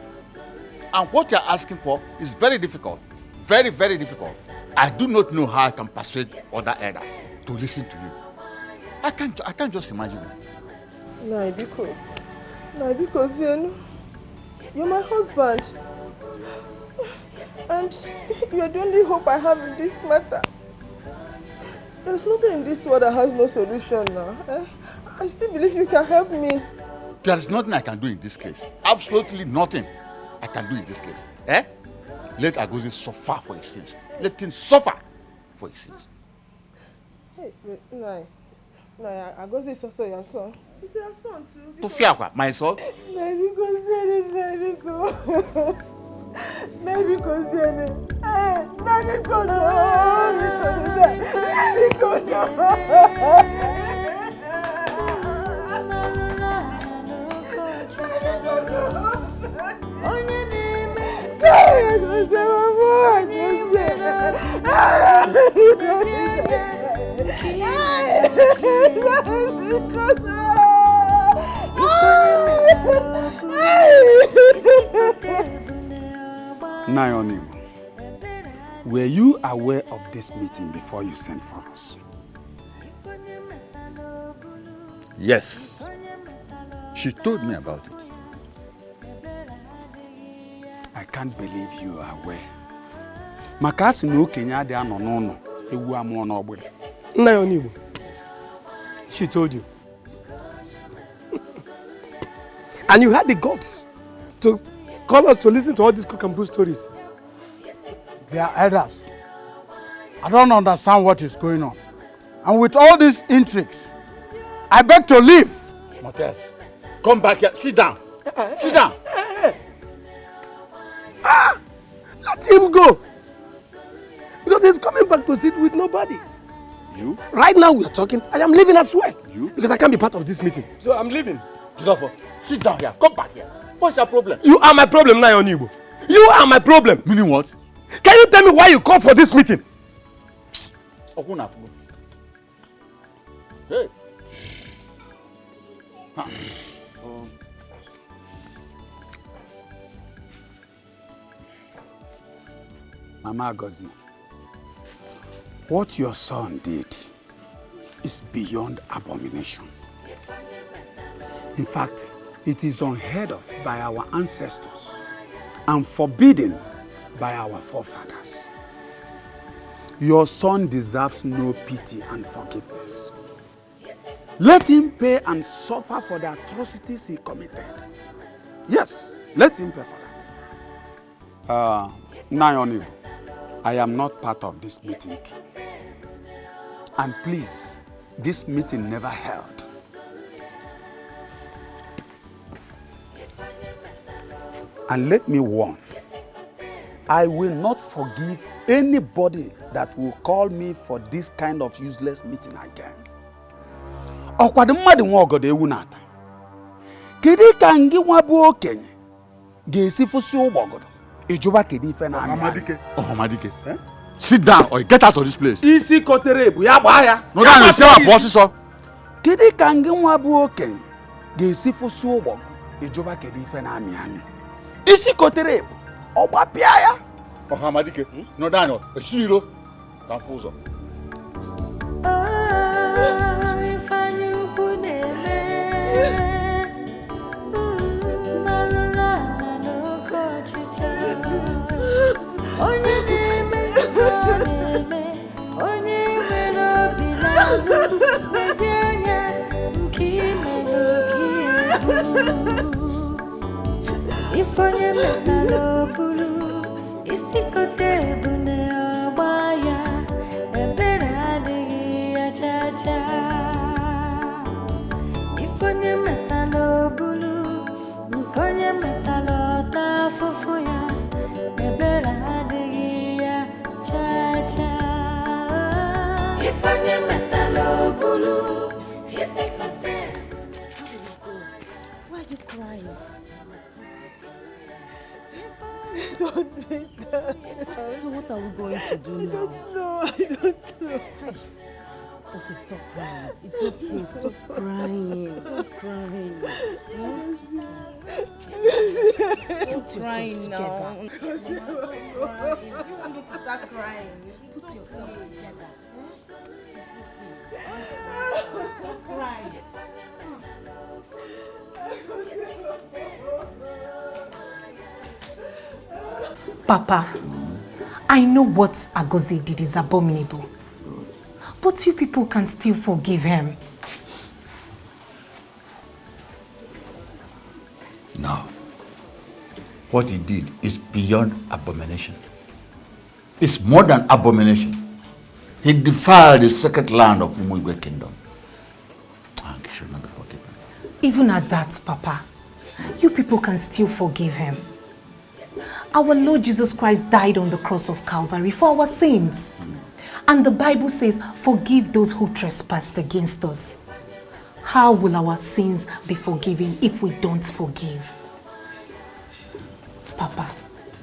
S17: And what you're asking for is very difficult. Very, very difficult. I do not know how I can persuade other elders to listen to you. I can't just imagine it.
S20: Naibiko, Zenu, you're my husband. And you're the only hope I have in this matter. There's nothing in this world that has no solution now. I still believe you can help me.
S17: There is nothing I can do in this case. Absolutely nothing I can do in this case. Let Agozi suffer for his sins. Let him suffer for his sins.
S20: Hey, Agozi is also your son. He's your son too.
S17: To Fiakwa, my son?
S20: Naibiko, Zenu.
S4: Naomi, were you aware of this meeting before you sent for us?
S17: Yes. She told me about it.
S4: I can't believe you are aware. Makasi no Kenya de anono ewu amu na ogbede.
S18: Naomi, she told you. And you had the guts to call us to listen to all these cook and brew stories.
S13: They are elders. I don't understand what is going on. And with all these intrigues, I beg to leave.
S17: Motes, come back here. Sit down. Sit down.
S18: Let him go. he's coming back to sit with nobody.
S10: You?
S18: Right now we are talking, I am leaving as well.
S10: You?
S18: Because I can't be part of this meeting. So I'm leaving.
S10: Jidofo, sit down here. Come back here. What's your problem?
S18: You are my problem now, Onibo. You are my problem.
S10: Meaning what?
S18: Can you tell me why you called for this meeting?
S10: Hey.
S4: Mama Agozie, what your son did is beyond abomination. In fact, it is unheard of by our ancestors and forbidden by our forefathers. Your son deserves no pity and forgiveness. Let him pay and suffer for the atrocities he committed. Yes, let him pay for that. Nayonibu, I am not part of this meeting. And please, this meeting never held. And let me warn, I will not forgive anybody that will call me for this kind of useless meeting again. Ọkwado mmadụ nwa ogodo ewu nata. Kedu ka ngi nwa bụ okenye ga-esi fụsi ụgbọgodo? Ijuba kedu ife na
S17: anya. Ohamadike. Sit down or get out of this place.
S4: Isi kotere ebu ya gbaa ya.
S17: No da no se wa boss so.
S4: Kedu ka ngi nwa bụ okenye ga-esi fụsi ụgbọgodo? Ijuba kedu ife na amị anyị. Isi kotere ebu ọgba pịa ya.
S17: Ohamadike. No da no. Esiro. Ka fuzo.
S22: Ifonye metalo bulu, isikote bune obaya, ebere adịghị ya cha-cha. Ifonye metalo bulu, nkonye metalo ta fufu ya, ebere adịghị ya cha-cha. Ifonye metalo bulu, isikote.
S1: Why are you crying? Don't make that.
S2: So what are we going to do now?
S1: I don't know.
S2: Okay, stop crying. It's okay. Stop crying. Stop crying. Stop crying now.
S6: You want me to start crying?
S2: Put yourself together.
S6: Stop crying.
S7: Papa, I know what Agozie did is abominable. But you people can still forgive him.
S17: No. What he did is beyond abomination. It's more than abomination. He defiled the sacred land of Umugwe Kingdom. And he should not be forgiven.
S7: Even at that, Papa, you people can still forgive him. Our Lord Jesus Christ died on the cross of Calvary for our sins. And the Bible says, forgive those who trespassed against us. How will our sins be forgiven if we don't forgive? Papa,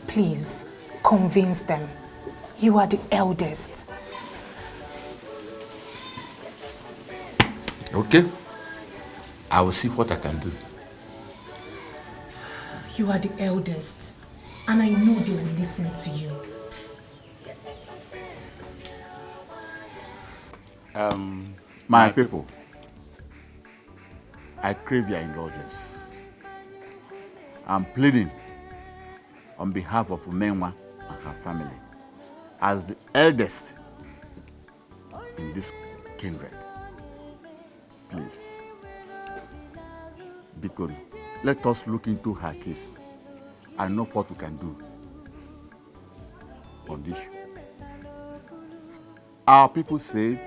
S7: please, convince them. You are the eldest.
S17: Okay. I will see what I can do.
S7: You are the eldest. And I know they will listen to you.
S17: My people, I crave your indulgence. I'm pleading on behalf of Umenwa and her family as the eldest in this kindred. Please, Bikon, let us look into her case and know what we can do on this. Our people say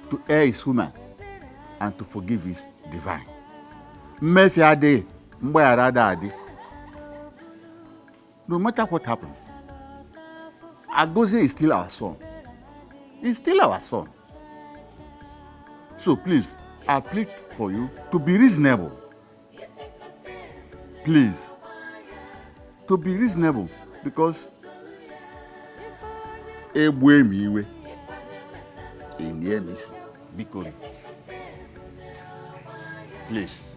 S17: to err is human and to forgive is divine. No matter what happens, Agozie is still our son. He's still our son. So please, I plead for you to be reasonable. Please. To be reasonable, because because please.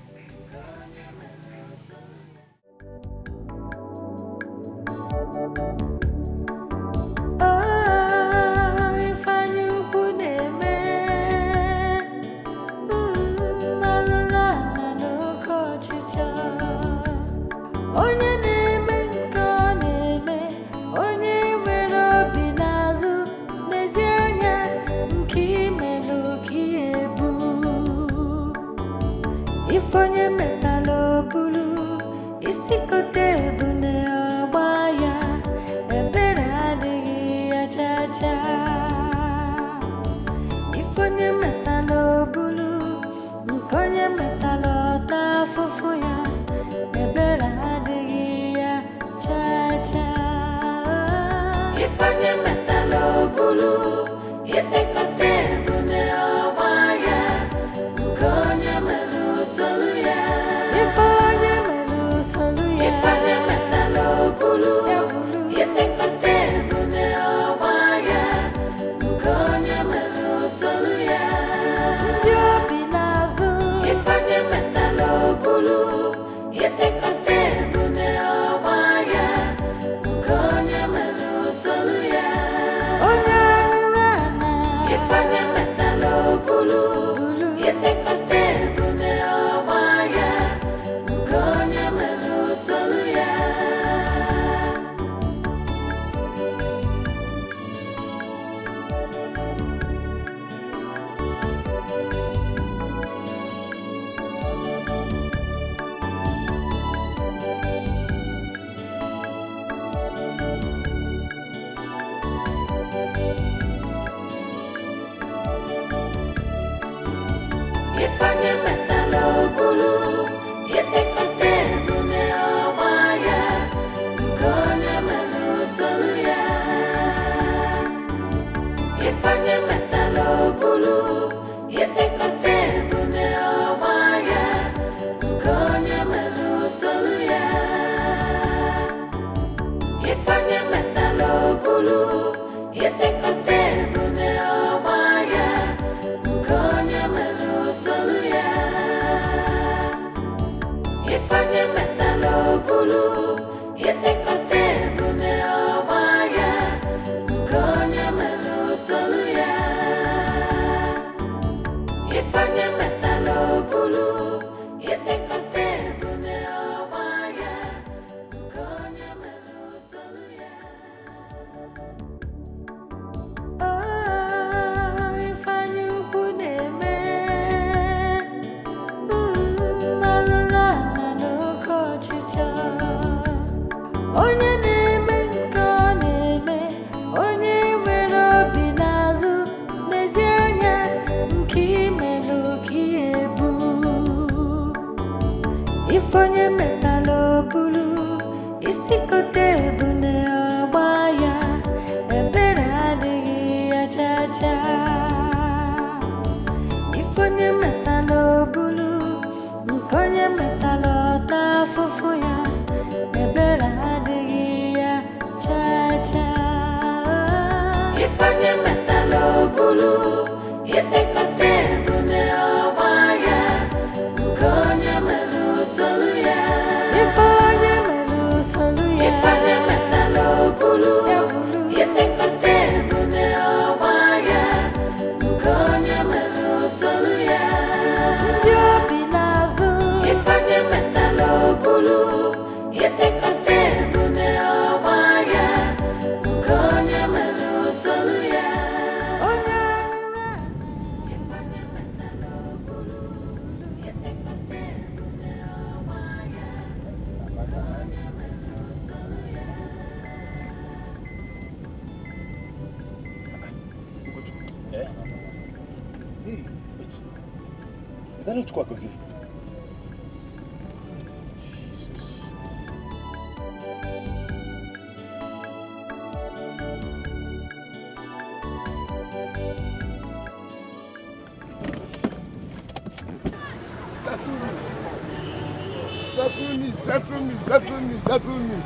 S12: Settle me, settle me, settle me.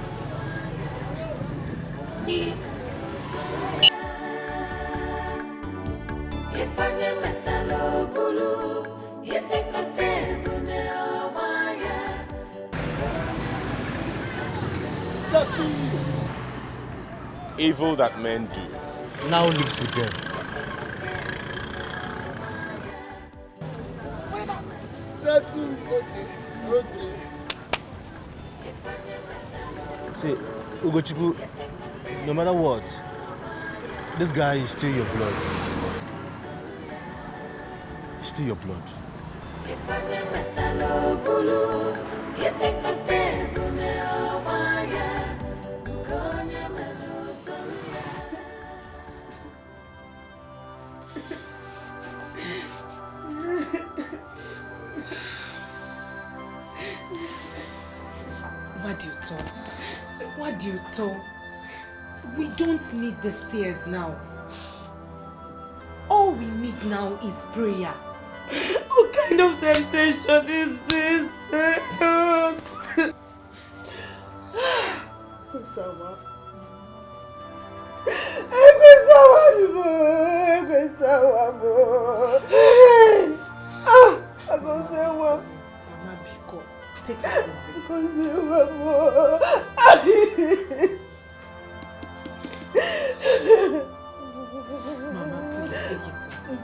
S9: Evil that men do
S15: now lives with them.
S12: Settle me, okay.
S15: See, Ugochukwu, no matter what, this guy is still your blood. He's still your blood.
S6: What do you talk? We don't need the tears now. All we need now is prayer.
S1: What kind of temptation is this?
S6: Mama Biko, take it easy. Mama, please take it easy.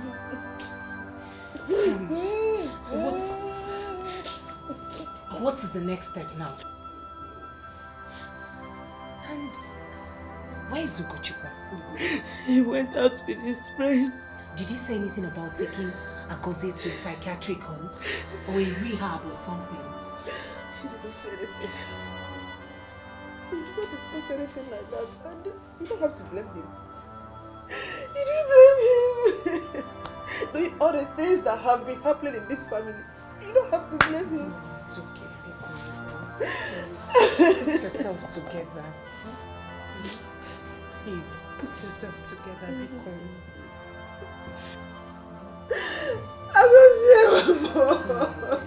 S6: What is the next step now? And where is Ugochukwu?
S1: He went out with his friend.
S6: Did he say anything about taking Agozie to a psychiatric home or a rehab or something?
S1: He didn't say anything. He did not discuss anything like that, and you don't have to blame him. You didn't blame him. Doing all the things that have been happening in this family, you don't have to blame him.
S6: No, it's okay. Put yourself together. Please, put yourself together, Biko.
S1: I was here before.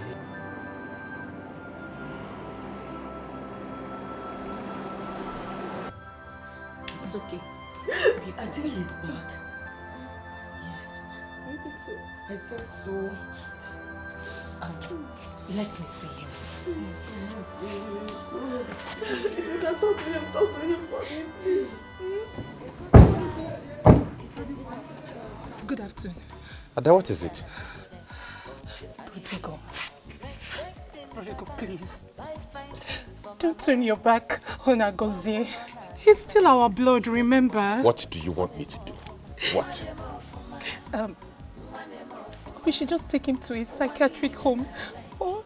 S6: It's okay. I think he's back. Yes.
S1: You think so?
S6: I think so. Let me see him. Please come and see him.
S1: If you can talk to him for me, please.
S6: Good afternoon.
S9: Ada, what is it?
S6: Rodrigo, please. Don't turn your back on Agozie. He's still our blood, remember?
S9: What do you want me to do? What?
S6: We should just take him to a psychiatric home. Oh,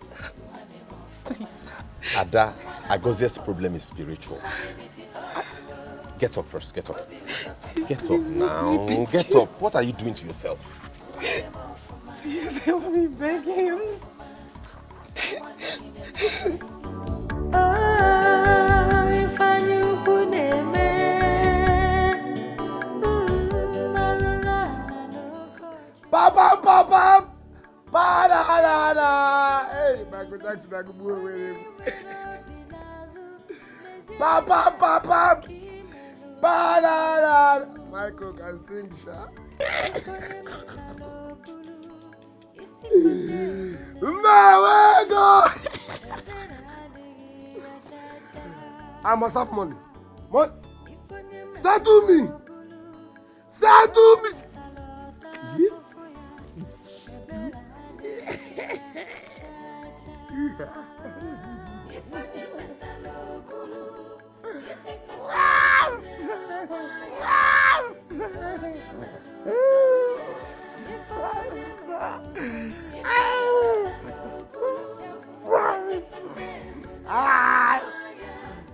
S6: please.
S9: Ada, Agozie's problem is spiritual. Get up first, get up. Get up now, get up. What are you doing to yourself?
S6: Please help me beg him.
S12: Papa, hey, Michael Jackson, I could move with him. Papa, Michael can sing, sha. I must have money. What? Settle me.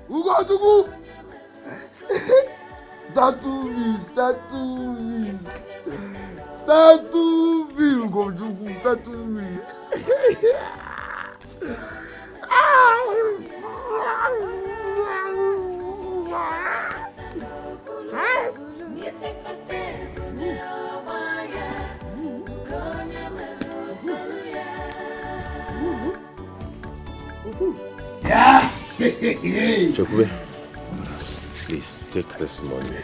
S12: Ugochukwu! Settle me, Ugochukwu, settle me.
S10: Yeah!
S9: Chokwe, please take this money.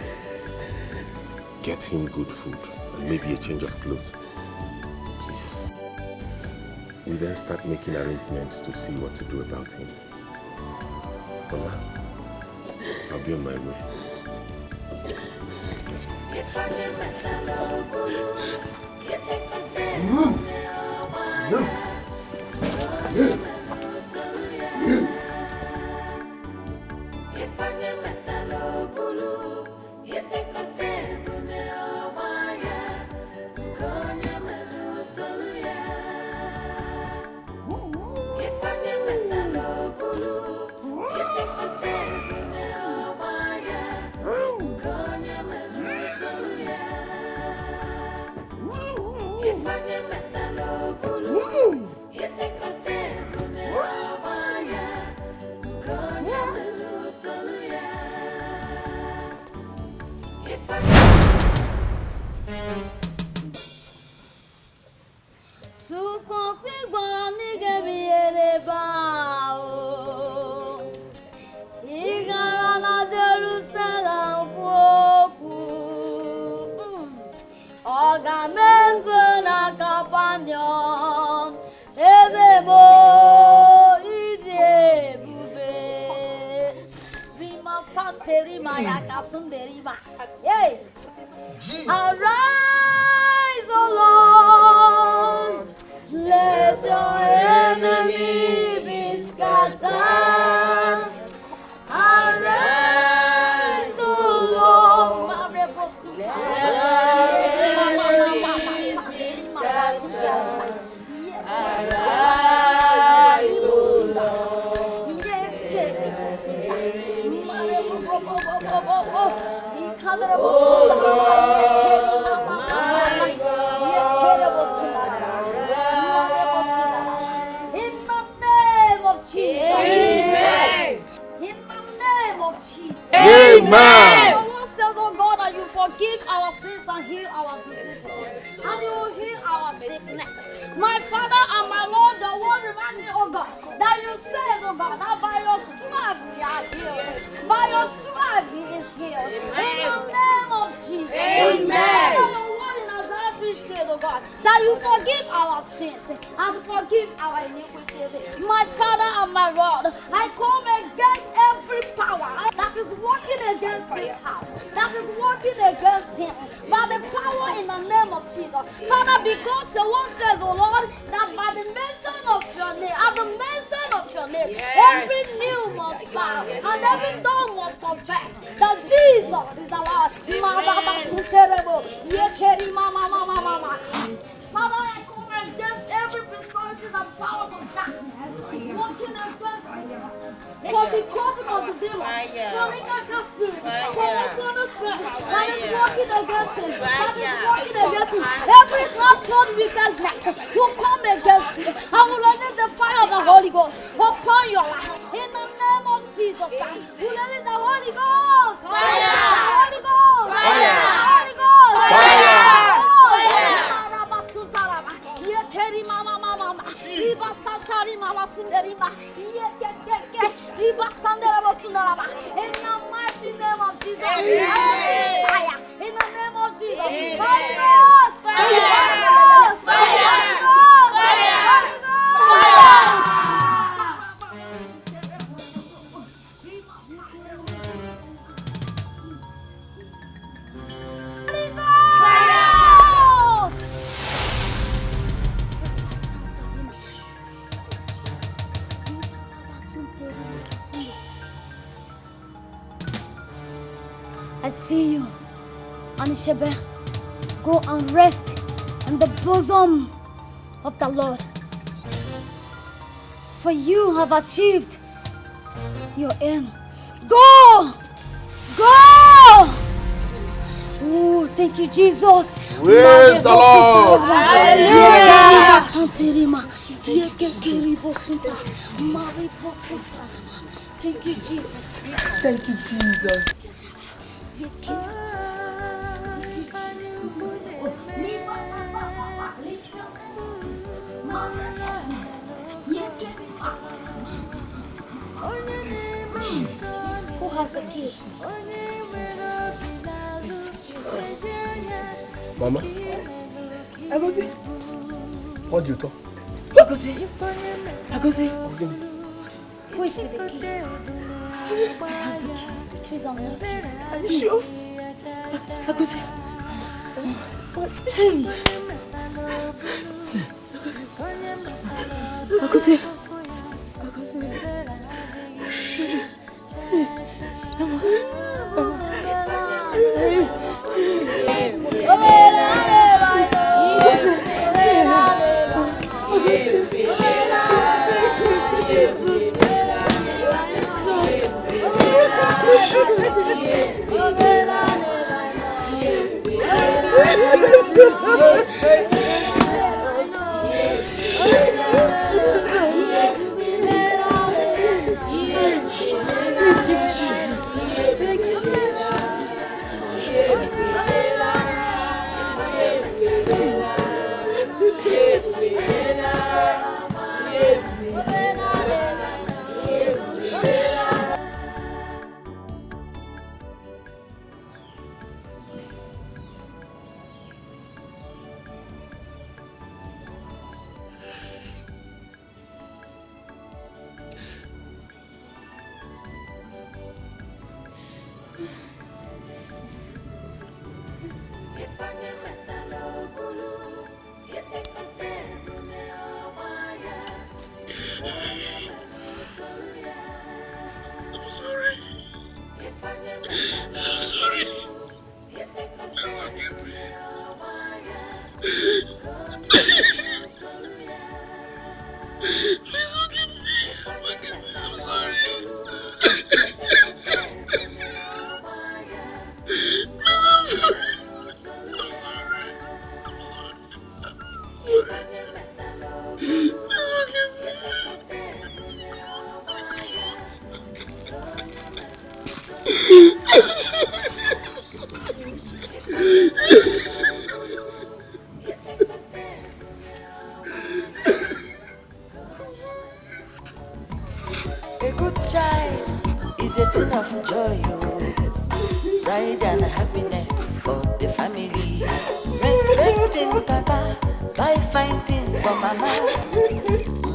S9: Get him good food and maybe a change of clothes. Please. We then start making arrangements to see what to do about him. Mama, I'll be on my way.
S22: Arise, O Lord, let your enemy be scattered. Arise, O Lord, let your enemy be scattered. Arise, O Lord. In the name of Jesus. Amen. In the name of Jesus.
S17: Amen.
S22: The Lord says, oh God, that you forgive our sins and heal our diseases. And you will heal our sickness. My Father and my Lord, the word reminds me, oh God, that you said, oh God, that by your stripe we are healed. By your stripe he is healed. In the name of Jesus. Amen. Your word in Isaiah 3 said, oh God, that you forgive our sins and forgive our iniquities. My Father and my Lord, I come against every power that is working against this house, that is working against him, by the power in the name of Jesus. Father, because the one says, oh Lord, that by the mention of your name, at the mention of your name, every knee must bow and every tongue must confess that Jesus is the Lord. Father, I come against every principality and powers of darkness working against it. For the causing of the demon, calling out the spirit, calling the spirit that is working against him, that is working against him. Every household wickedness will come against you. I will release the fire of the Holy Ghost upon your life. In the name of Jesus Christ, we release the Holy Ghost. Fire! The Holy Ghost! Fire! The Holy Ghost! Fire! In the mighty name of Jesus, fire! In the name of Jesus, Holy Ghost! Fire! Fire! I see you, Anishebe. Go and rest in the bosom of the Lord. For you have achieved your aim. Go! Go! Oh, thank you, Jesus.
S17: Praise the Lord.
S22: Hallelujah. Thank you, Jesus.
S1: Thank you, Jesus.
S16: okay.
S11: Mama?
S1: Agosi.
S11: What do you talk?
S2: Agosi. Agosi.
S16: Who is with the key?
S2: I have the key.
S16: Please unlock it.
S1: Are you sure?
S2: Agosi. Hey. Agosi.
S5: A good child is a thing of joy, pride and happiness for the family. Respecting Papa, buy fine things for Mama.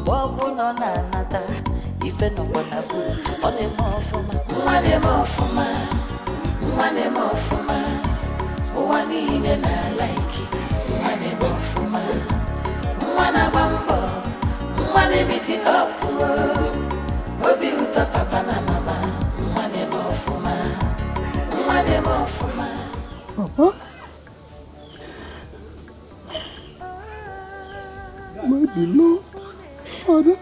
S5: Bobu no na nata, ife no bona bu. One more for ma, one more for ma, one more for ma. One in na like it, one more for ma. One bambo, one meet it up. Obi uta papa na mama, mwane mofuma, mwane mofuma.
S11: Papa? My beloved Father,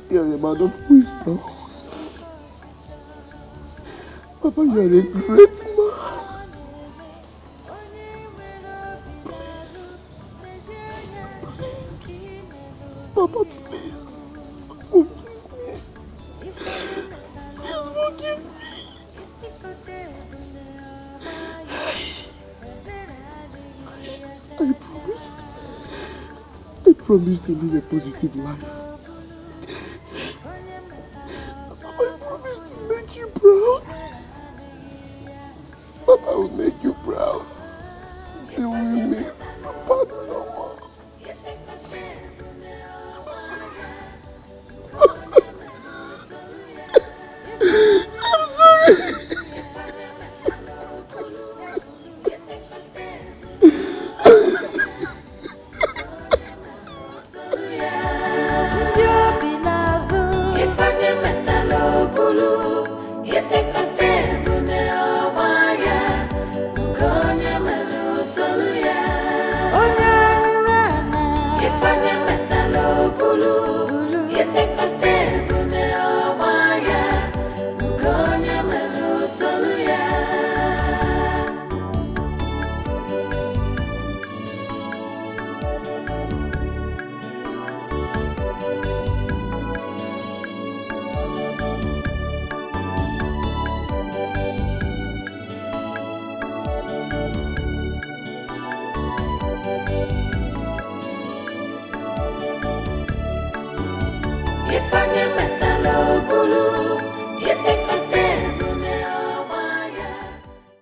S11: you are a man of wisdom. Papa, you are a great man. Please. Papa, please. Forgive me. I promise to live a positive life. Papa, I promise to make you proud. Papa, I will make you proud.